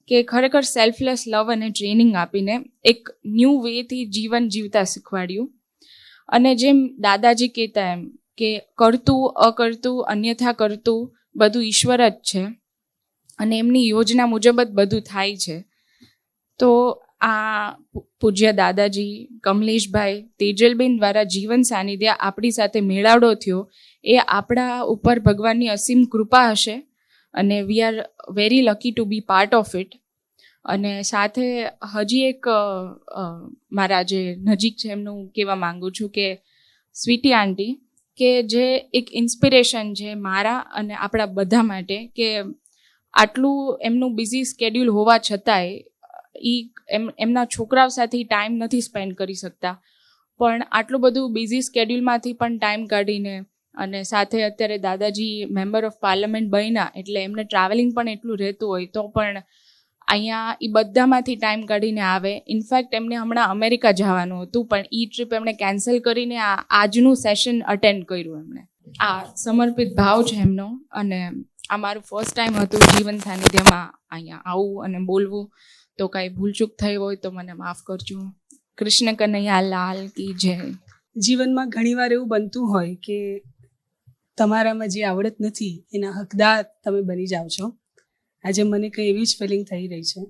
કે ખરેખર સેલ્ફલેસ લવ અને ટ્રેનિંગ આપીને એક ન્યૂ વેથી જીવન જીવતા શીખવાડ્યું. અને જેમ દાદાજી કહેતા એમ કે કરતું અકર્તું અન્યથા કરતું બધું ઈશ્વર જ છે અને એમની યોજના મુજબ જ બધું થાય છે. તો આ પૂજ્ય દાદાજી, કમલેશભાઈ, તેજલબેન દ્વારા જીવન સાનિધ્ય આપણી સાથે મેળાવડો થયો એ આપણા ઉપર ભગવાનની અસીમ કૃપા હશે, અને we are very lucky to be part of it. અને સાથે હજી એક મારા જે નજીક છે એમનું હું કહેવા માંગુ છું કે સ્વીટી આંટી કે જે એક ઇન્સ્પિરેશન છે મારા અને આપણા બધા માટે કે આટલું એમનું બિઝી સ્કેડ્યુલ હોવા છતાંય એમના છોકરાઓ સાથે ટાઈમ નથી સ્પેન્ડ કરી શકતા, પણ આટલું બધું બિઝી સ્કેડ્યુલમાંથી પણ ટાઈમ કાઢીને અને સાથે અત્યારે દાદાજી મેમ્બર ઓફ પાર્લામેન્ટ બન્યા એટલે એમને ટ્રાવેલિંગ પણ એટલું રહેતું હોય તો પણ અહીંયા એ બધામાંથી ટાઈમ કાઢીને આવે. ઇનફેક્ટ એમને હમણાં અમેરિકા જવાનું હતું પણ એ ટ્રીપ એમણે કેન્સલ કરીને આજનું સેશન અટેન્ડ કર્યું. એમણે આ સમર્પિત ભાવ છે એમનો અને આ મારું ફર્સ્ટ ટાઈમ હતું જીવન સાનિધ્યમાં અહીંયા આવું અને બોલવું, તો કાંઈ ભૂલચૂક થઈ હોય તો મને માફ કરજો. કૃષ્ણ કનૈયા લાલ કી જય. જીવનમાં ઘણીવાર એવું બનતું હોય કે તમારામાં જે આવડત નથી એના હકદાર તમે બની જાઓ છો. આજે મને કંઈ એવી જ ફિલિંગ થઈ રહી છે,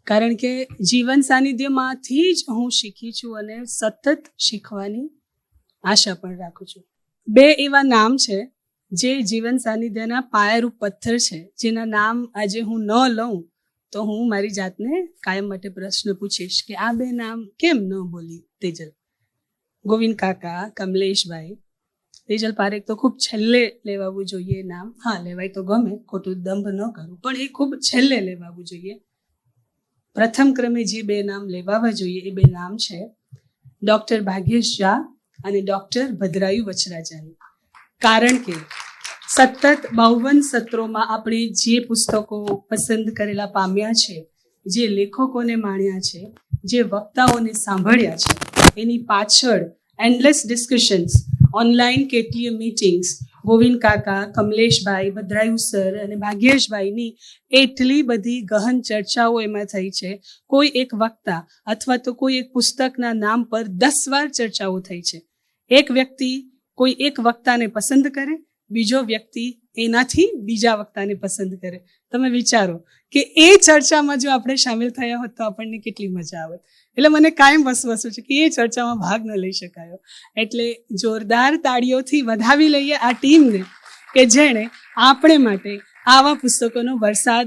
કારણ કે જીવન સાનિધ્યમાંથી જ હું શીખી છું અને સતત શીખવાની આશા પણ રાખું છું. 2 એવા નામ છે જે જીવન સાનિધ્યના પાયારૂપ પથ્થર છે, જેના નામ આજે હું ન લઉં તો હું મારી જાતને કાયમ માટે પ્રશ્ન પૂછીશ કે આ 2 નામ કેમ ન બોલી. તેજલ, ગોવિંદ કાકા, કમલેશભાઈ. તેજલ પારેખ તો ખૂબ છેલ્લે લેવાવું જોઈએ નામ. હા, લેવાય તો ગમે, ખોટું દંભ ન કરું, પણ એ ખૂબ છેલ્લે લેવાવું જોઈએ. પ્રથમ ક્રમે જે 2 નામ લેવાવા જોઈએ એ 2 નામ છે ડૉક્ટર ભાગ્યેશ ઝા અને ડૉક્ટર ભદ્રાયુ વચરાજાની. કારણ કે સતત 52 સત્રોમાં આપણે જે પુસ્તકો પસંદ કરેલા પામ્યા છે, જે લેખકોને માણ્યા છે, જે વક્તાઓને સાંભળ્યા છે, એની પાછળ એન્ડલેસ ડિસ્કશન્સ, ઓનલાઈન કેટલીય મીટિંગ્સ, ગોવિંદ કાકા, કમલેશભાઈ, ભદ્રાયુ સર અને ભાગ્યેશભાઈની એટલી બધી ગહન ચર્ચાઓ એમાં થઈ છે. કોઈ એક વક્તા અથવા તો કોઈ એક પુસ્તકના નામ પર 10 વાર ચર્ચાઓ થઈ છે. એક વ્યક્તિ કોઈ એક વક્તાને પસંદ કરે, બીજો વ્યક્તિ એનાથી બીજા વક્તાને પસંદ કરે. તમે વિચારો કે એ ચર્ચામાં જો આપણે સામેલ થયા હોત તો આપણને કેટલી મજા આવત. એટલે મને કાયમ વસવસો છે કે એ ચર્ચામાં ભાગ ન લઈ શકાયો. એટલે જોરદાર તાળીઓથી વધાવી લઈએ આ ટીમને કે જેણે આપણે માટે આવા પુસ્તકોનો વરસાદ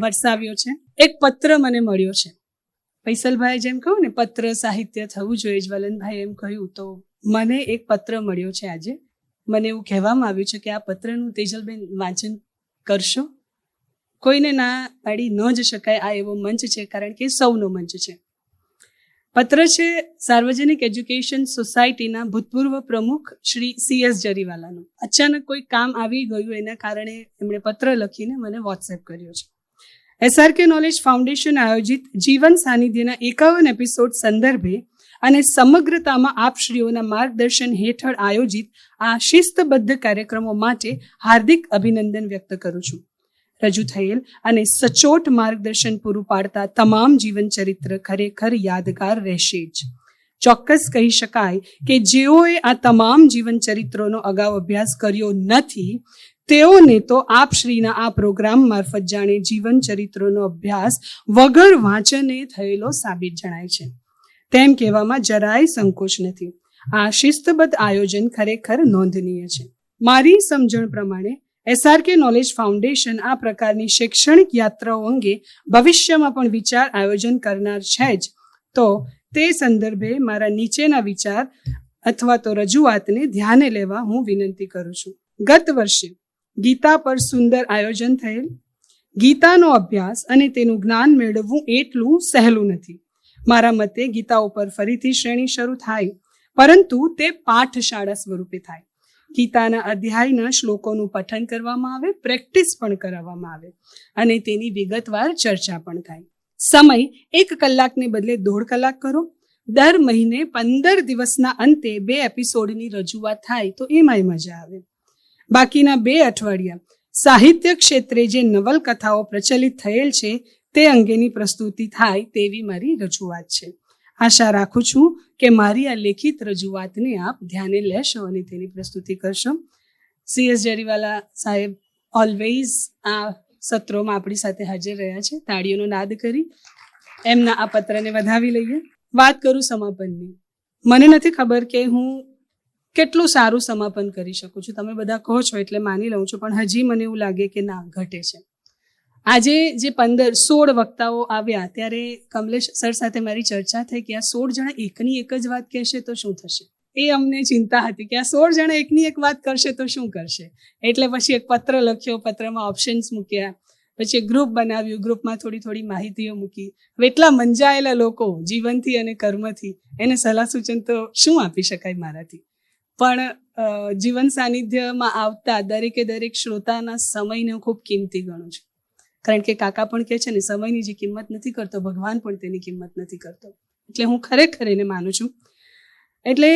વરસાવ્યો છે. એક પત્ર મને મળ્યો છે. ફૈસલભાઈ જેમ કહ્યું ને પત્ર સાહિત્ય થવું જોઈએ, જ્વલનભાઈ એમ કહ્યું, તો મને એક પત્ર મળ્યો છે આજે. મને એવું કહેવામાં આવ્યું છે કે આ પત્રનું તેજલબેન વાંચન કરશો. કોઈને ના પાડી ન જ શકાય, આ એવો મંચ છે કારણ કે સૌનો મંચ છે. પત્ર છે સાર્વજનિક એજ્યુકેશન સોસાયટીના ભૂતપૂર્વ પ્રમુખ શ્રી CS જરીવાલાનું. અચાનક કોઈ કામ આવી ગયું એના કારણે એમણે પત્ર લખીને મને વોટ્સએપ કર્યો છે. SRK નોલેજ ફાઉન્ડેશન આયોજિત જીવન સાનિધ્યના 51 એપિસોડ સંદર્ભે અને સમગ્રતામાં આપશ્રીઓના માર્ગદર્શન હેઠળ આયોજિત આ શિસ્તબદ્ધ કાર્યક્રમો માટે હાર્દિક અભિનંદન વ્યક્ત કરું છું. રજૂ થયેલ અને સચોટ માર્ગદર્શન પૂરું પાડતા તમામ જીવન ચરિત્ર ખરેખર યાદગાર રહેશે જ. ચોક્કસ કહી શકાય કે જેઓએ આ તમામ જીવન ચરિત્રોનો અગાઉ અભ્યાસ કર્યો નથી તેઓને તો આપશ્રીના આ પ્રોગ્રામ મારફત જાણે જીવન ચરિત્રોનો અભ્યાસ વગર વાંચને થયેલો સાબિત જણાય છે. તેમ કહેવામાં જરાય સંકોચ નથી. આ શિસ્તબદ્ધ આયોજન ખરેખર નોંધનીય છે. મારી સમજણ પ્રમાણે SRK નોલેજ ફાઉન્ડેશન આ પ્રકારની શૈક્ષણિક યાત્રાઓ અંગે ભવિષ્યમાં પણ વિચાર આયોજન કરનાર છે જ. તો તે સંદર્ભે મારા નીચેના વિચાર અથવા તો રજૂઆતને ધ્યાને લેવા હું વિનંતી કરું છું. ગત વર્ષે ગીતા પર સુંદર આયોજન થયેલ. ગીતાનો અભ્યાસ અને તેનું જ્ઞાન મેળવવું એટલું સહેલું નથી. મારા મતે ગીતા ઉપર ફરીથી શ્રેણી શરૂ થાય, પરંતુ તે પાઠશાળા સ્વરૂપે થાય. ગીતાના અધ્યાયના શ્લોકોનું પઠન કરવામાં આવે, પ્રેક્ટિસ પણ કરાવવામાં આવે અને તેની વિગતવાર ચર્ચા પણ થાય. સમય 1 કલાકને બદલે 1.5 કલાક કરો. દર મહિને 15 દિવસના અંતે 2 એપિસોડની રજૂઆત થાય તો એમાંય મજા આવે. બાકીના 2 અઠવાડિયા સાહિત્ય ક્ષેત્રે જે નવલકથાઓ પ્રચલિત થયેલ છે તે અંગેની પ્રસ્તુતિ થાય તેવી મારી રજૂઆત છે. આશા રાખું છું કે મારી આ લેખિત રજૂઆતને આપ ધ્યાને લેશો અને તેની પ્રસ્તુતિ કરશો. CS જરીવાલા સાહેબ ઓલવેઝ આ સત્રોમાં આપણી સાથે હાજર રહ્યા છે. તાળીઓનો નાદ કરી એમના આ પત્રને વધાવી લઈએ. વાત કરું સમાપનની. મને નથી ખબર કે હું કેટલું સારું સમાપન કરી શકું છું. તમે બધા કહો છો એટલે માની લઉં છું, પણ હજી મને એવું લાગે કે ના, ઘટે છે. આજે જે 16 વક્તાઓ આવ્યા ત્યારે કમલેશ સર સાથે મારી ચર્ચા થઈ કે આ 16 જણા એકની એક જ વાત કહેશે તો શું થશે. એ અમને ચિંતા હતી કે આ 16 જણા એકની એક વાત કરશે તો શું કરશે. એટલે પછી એક પત્ર લખ્યો, પત્રમાં ઓપ્શન્સ મૂક્યા, પછી એક ગ્રુપ બનાવ્યું, ગ્રુપમાં થોડી માહિતીઓ મૂકી. હવે એટલા મંજાયેલા લોકો જીવનથી અને કર્મથી, એને સલાહ સૂચન તો શું આપી શકાય મારાથી. પણ જીવન સાનિધ્યમાં આવતા દરેક શ્રોતાના સમયને હું ખૂબ કિંમતી ગણું છું. કારણ કે કાકા પણ કહે છે ને, સમયની જે કિંમત નથી કરતો ભગવાન પણ તેની કિંમત નથી કરતો. એટલે હું ખરેખર એને માનું છું. એટલે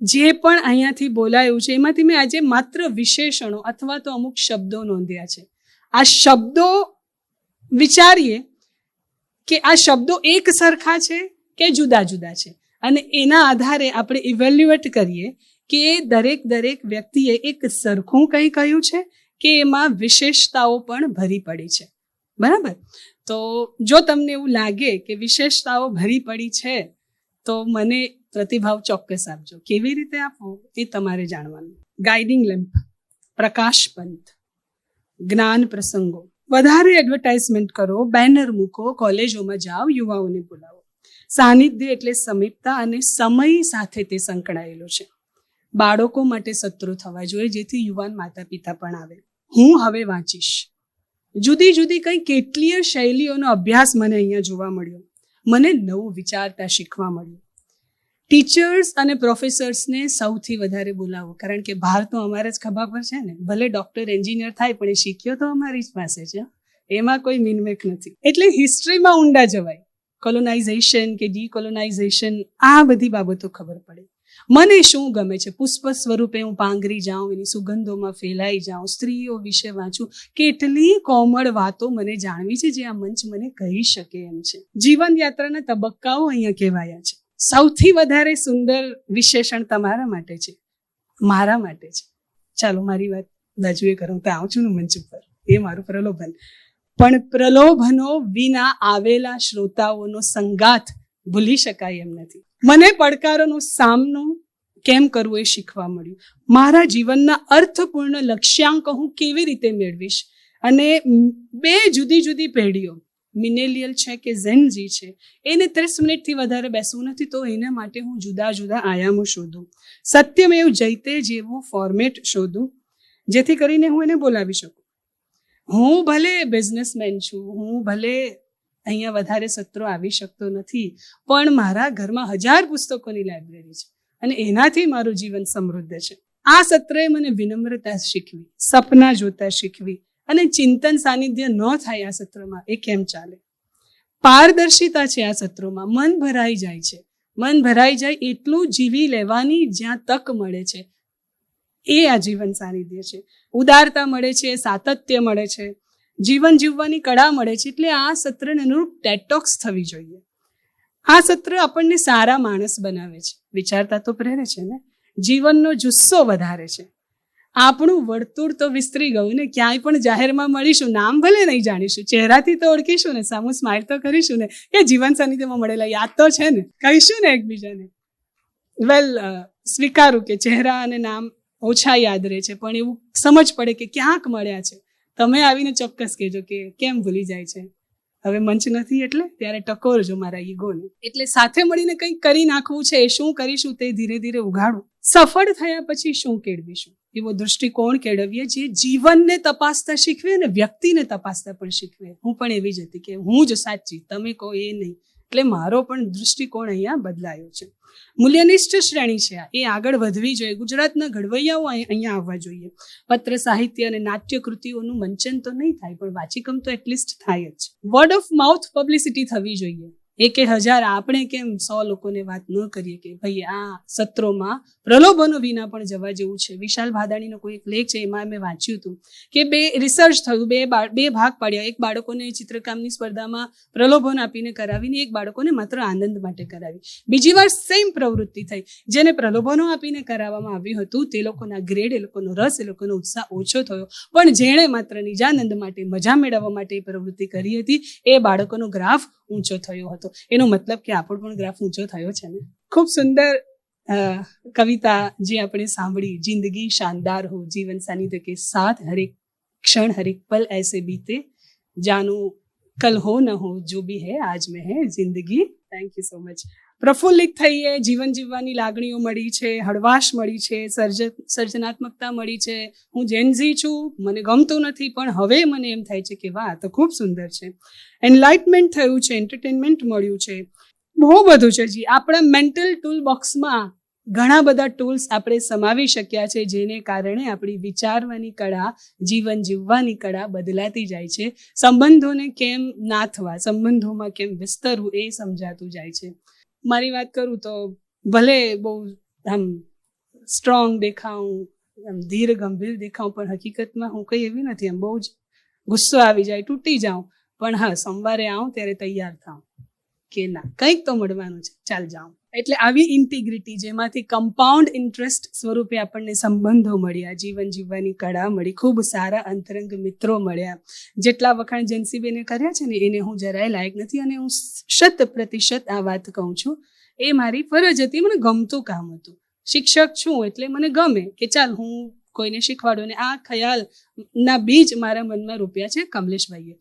જે પણ અહીંયાથી બોલાયું છે એમાંથી મેં આજે માત્ર વિશેષણો અથવા તો અમુક શબ્દો નોંધ્યા છે. આ શબ્દો વિચારીએ કે આ શબ્દો એક સરખા છે કે જુદા જુદા છે, અને એના આધારે આપણે ઇવેલ્યુએટ કરીએ કે દરેક વ્યક્તિએ એક સરખું કંઈ કહ્યું છે કે એમાં વિશેષતાઓ પણ ભરી પડી છે. બરાબર? તો જો તમને એવું લાગે કે વિશેષતાઓ ભરી પડી છે તો મને પ્રતિભાવ ચોક્કસ આપજો. કેવી રીતે આપવો એ તમારે જાણવાનું. ગાઈડિંગ લેમ્પ, પ્રકાશ પંથ, જ્ઞાન પ્રસંગો, વધારે એડવર્ટાઇઝમેન્ટ કરો, બેનર મૂકો, કોલેજોમાં જાઓ, યુવાઓને બોલાવો. સાનિધ્ય એટલે સમીપતા અને સમય સાથે તે સંકળાયેલો છે. બાળકો માટે સત્રો થવા જોઈએ જેથી યુવાન માતા પિતા પણ આવે. હું હવે વાંચીશ. જુદી કંઈ કેટલીય શૈલીઓનો અભ્યાસ મને અહીંયા જોવા મળ્યો. મને નવું વિચારતા શીખવા મળ્યું. ટીચર્સ અને પ્રોફેસર્સને સૌથી વધારે બોલાવો, કારણ કે ભાર તો અમારા જ ખભા પર છે ને. ભલે ડૉક્ટર એન્જિનિયર થાય પણ એ શીખ્યો તો અમારી જ પાસે છે, એમાં કોઈ મિનમેક નથી. એટલે હિસ્ટ્રીમાં ઊંડા જવાય. કોલોનાઇઝેશન કે ડીકોલોનાઇઝેશન, આ બધી બાબતો ખબર પડે. મને શું ગમે છે, પુષ્પ સ્વરૂપે હું પાંગરી જાઉં, એની સુગંધોમાં ફેલાઈ જાઉં, સ્ત્રીઓ વિશે વાંચું. કેટલી કોમળ વાતો મને જાણવી છે જે આ મંચ મને કહી શકે એમ છે. જીવન યાત્રાના તબક્કાઓ અહીંયા કહેવાયા છે. સૌથી વધારે સુંદર વિશેષણ તમારા માટે છે, મારા માટે છે. ચાલો મારી વાત બાજુએ કરું તો આવું છું ને મંચ ઉપર, એ મારું પ્રલોભન. પણ પ્રલોભનો વિના આવેલા શ્રોતાઓનો સંગાથ ભૂલી શકાય એમ નથી. મને પડકારોનો સામનો કેમ કરવો એ શીખવા મળ્યું. મારા જીવનના અર્થપૂર્ણ લક્ષ્યાંક હું કેવી રીતે મેળવીશ. અને 2 જુદી પેઢીઓ, મિલેનિયલ છે કે ઝેનઝી છે, એને 30 મિનિટથી વધારે બેસવું નથી, તો એના માટે હું જુદા આયામો શોધું. સત્યમેવ જયતે જેવું ફોર્મેટ શોધું જેથી કરીને હું એને બોલાવી શકું. હું ભલે બિઝનેસમેન છું, હું ભલે અહીંયા વધારે સત્રો આવી શકતો નથી, પણ મારા ઘરમાં 1000 પુસ્તકોની લાઇબ્રેરી છે અને એનાથી મારું જીવન સમૃદ્ધ છે. આ સત્રએ મને વિનમ્રતા શીખવી, સપના જોતા શીખવી, અને ચિંતન સાનિધ્ય ન થાય આ સત્રમાં એ કેમ ચાલે. પારદર્શિતા છે આ સત્રોમાં. મન ભરાઈ જાય છે. મન ભરાઈ જાય એટલું જીવી લેવાની જ્યાં તક મળે છે એ આ જીવન સાનિધ્ય છે. ઉદારતા મળે છે, સાતત્ય મળે છે, જીવન જીવવાની કળા મળે છે. એટલે આ સત્રને અનુરૂપ ટેટોક્સ થવી જોઈએ. આ સત્ર આપણને સારા માણસ બનાવે છે, વિચારતા તો પ્રેરે છે ને, જીવનનો જુસ્સો વધારે છે. આપણું વર્તુળ તો વિસ્તરી ગયું ને. ક્યાંય પણ જાહેરમાં મળીશું, નામ ભલે નહીં જાણીશું, ચહેરાથી તો ઓળખીશું ને, સામું સ્માઇલ તો કરીશું ને, કે જીવન સાનિધ્યમાં મળેલા યાદ તો છે ને, કહીશું ને એકબીજાને. વેલ, સ્વીકારું કે ચહેરા અને નામ ઓછા યાદ રહે છે, પણ એવું સમજ પડે કે ક્યાંક મળ્યા છે. તમે આવીને ચોક્કસ કહેજો કે કેમ ભૂલી જાય છે. હવે મંચ નથી એટલે ત્યારે ટકોરજો મારા ઈગોને. એટલે સાથે મળીને કંઈક કરી નાખવું છે. એ શું કરીશું તે ધીરે ઉઘાડું. સફળ થયા પછી શું કેળવીશું એવો દૃષ્ટિકોણ કેળવીએ જે જીવનને તપાસતા શીખવે અને વ્યક્તિને તપાસતા પણ શીખવે. હું પણ એવી જ હતી કે હું જ સાચી, તમે કહો એ નહીં. એટલે મારો પણ દૃષ્ટિકોણ અહીંયા બદલાયો છે. મૂલ્યનિષ્ઠ શ્રેણી છે આ, એ આગળ વધવી જોઈએ. ગુજરાતના ઘડવૈયાઓ અહીંયા આવવા જોઈએ. પત્ર સાહિત્ય અને નાટ્ય કૃતિઓનું મંચન તો નહીં થાય, પણ વાચિકમ તો એટલીસ્ટ થાય જ. વર્ડ ઓફ માઉથ પબ્લિસિટી થવી જોઈએ. 1000 આપણે કેમ 100 લોકોને વાત ન કરીએ કે ભાઈ આ સત્રોમાં પ્રલોભનો વિના પણ જવા જેવું છે. વિશાલ ભાદાણીનો કોઈ એક લેખ છે, એમાં મેં વાંચ્યું હતું કે 2 રિસર્ચ થયું, 2 ભાગ પાડ્યા. એક બાળકોને ચિત્રકામની સ્પર્ધામાં પ્રલોભન આપીને કરાવીને, એક બાળકોને માત્ર આનંદ માટે કરાવી. બીજી વાર સેમ પ્રવૃત્તિ થઈ. જેને પ્રલોભનો આપીને કરાવવામાં આવ્યું હતું તે લોકોના ગ્રેડ, એ લોકોનો રસ, એ લોકોનો ઉત્સાહ ઓછો થયો. પણ જેણે માત્ર નિજાનંદ માટે, મજા મેળવવા માટે એ પ્રવૃત્તિ કરી હતી, એ બાળકોનો ગ્રાફ ઊંચો થયો હતો. એનો મતલબ કે આપણો પણ ગ્રાફ ઊંચો થયો છે ને. ખૂબ સુંદર કવિતા જે આપણે સાંભળી, જિંદગી શાનદાર હો, જીવન સાનિધ્ય કે સાથ, હરેક ક્ષણ હરેક પલ ऐसे बीते જાનું કલ હો ન હો જો બી હે આજ મેં હે જિંદગી. Thank you so much. પ્રફુલ્લિત થઈએ, જીવન જીવવાની લાગણીઓ મળી છે, હળવાશ મળી છે, સર્જનાત્મકતા મળી છે. હું જેનઝી છું, મને ગમતું નથી, પણ હવે મને એમ થાય છે કે વાહ તો ખૂબ સુંદર છે. એનલાઇટમેન્ટ થયું છે, એન્ટરટેનમેન્ટ મળ્યું છે, બહુ બધું છે જી. આપણા મેન્ટલ ટૂલ બોક્સમાં ઘણા બધા ટૂલ્સ આપણે સમાવી શક્યા છે, જેને કારણે આપણી વિચારવાની કળા, જીવન જીવવાની કળા બદલાતી જાય છે. સંબંધોને કેમ નાથવા, સંબંધોમાં કેમ વિસ્તરવું એ સમજાતું જાય છે. મારી વાત કરું તો ભલે બહુ આમ સ્ટ્રોંગ દેખાઉં, આમ ધીર ગંભીર દેખાઉં, પણ હકીકતમાં હું કંઈ એવી નથી. આમ બહુ જ ગુસ્સો આવી જાય, તૂટી જાઉં, પણ હા સોમવારે આવું ત્યારે તૈયાર થાઉં કે ના કંઈક તો મળવાનું છે, ચાલ જાઉં. એટલે આવી ઇન્ટિગ્રિટી, જેમાંથી કમ્પાઉન્ડ ઇન્ટરેસ્ટ સ્વરૂપે આપણને સંબંધો મળ્યા, જીવન જીવવાની કળા મળી, ખૂબ સારા અંતરંગ મિત્રો મળ્યા. જેટલા વખાણ જેન્સીબેને કર્યા છે ને એને હું જરાય લાયક નથી, અને હું 100% આ વાત કહું છું. એ મારી ફરજ હતી, મને ગમતું કામ હતું. શિક્ષક છું એટલે મને ગમે કે ચાલ હું કોઈને શીખવાડું. ને આ ખ્યાલના બીજ મારા મનમાં રોપ્યા છે કમલેશભાઈએ.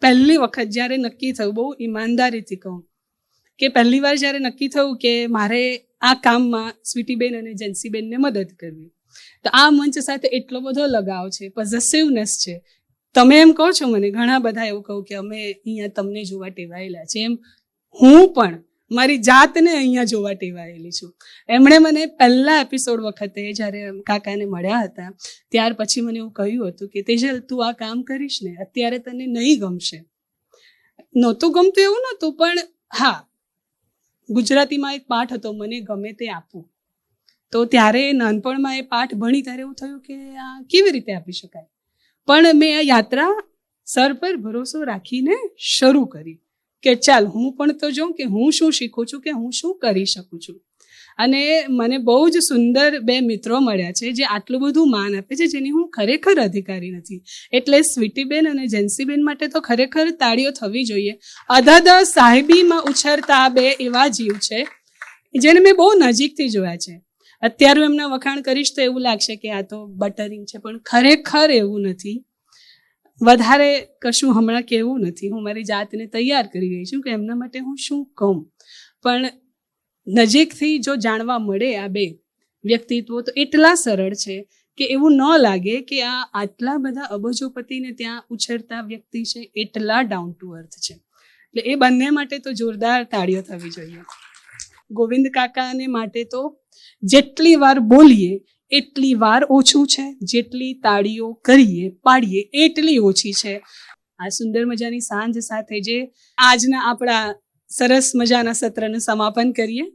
પહેલી વખત જ્યારે નક્કી થયું, બહુ ઈમાનદારીથી કહું કે પહેલી વાર જ્યારે નક્કી થયું કે મારે આ કામમાં સ્વીટીબેન અને જેન્સીબેનને મદદ કરવી, તો આ મંચ સાથે એટલો બધો લગાવ છે, પોઝેસિવનેસ છે. તમે એમ કહો છો મને, ઘણા બધા એવું કહું કે અમે અહીંયા તમને જોવા ટેવાયેલા છે, એમ હું પણ મારી જાતને અહીંયા જોવા ટેવાયેલી છું. એમણે મને પહેલા એપિસોડ વખતે જ્યારે કાકાને મળ્યા હતા ત્યાર પછી મને એવું કહ્યું હતું કે તેજલ તું આ કામ કરીશ ને, અત્યારે તને નહીં ગમશે. નહોતું ગમતું એવું નહોતું, પણ હા ગુજરાતીમાં એક પાઠ હતો, મને ગમે તે આપવું. તો ત્યારે નાનપણમાં એ પાઠ ભણી ત્યારે એવું થયું કે આ કેવી રીતે આપી શકાય. પણ મેં આ યાત્રા સર પર ભરોસો રાખીને શરૂ કરી કે ચાલ હું પણ તો જોઉં કે હું શું શીખું છું, કે હું શું કરી શકું છું. અને મને બહુ જ સુંદર 2 મિત્રો મળ્યા છે જે આટલું બધું માન આપે છે, જેની હું ખરેખર અધિકારી નથી. એટલે સ્વીટીબેન અને જેન્સીબેન માટે તો ખરેખર તાળીઓ થવી જોઈએ. અધધ સાહેબીમાં ઉછળતા 2 એવા જીવ છે જેને મેં બહુ નજીકથી જોયા છે. અત્યારે એમના વખાણ કરીશ તો એવું લાગશે કે આ તો બટરિંગ છે, પણ ખરેખર એવું નથી. વધારે કશું હમણાં કહેવું નથી. હું મારી જાતને તૈયાર કરી રહી છું કે એમના માટે હું શું કહું. પણ નજીકથી જો જાણવા મળે આ 2 વ્યક્તિત્વો તો એટલા સરળ છે કે એવું ન લાગે કે આ આટલા બધા અબજોપતિને ત્યાં ઉછળતા વ્યક્તિ છે, એટલા ડાઉન ટુ અર્થ છે. એટલે એ બંને માટે તો જોરદાર તાળીઓ થવી જોઈએ. ગોવિંદ કાકાને માટે તો જેટલી વાર બોલીએ એટલી વાર ઓછું છે, જેટલી તાળીઓ કરીએ પાડીએ એટલી ઓછી છે. આ સુંદર મજાની સાંજ સાથે જે આજના આપણા સરસ મજાના સત્રનું સમાપન કરીએ.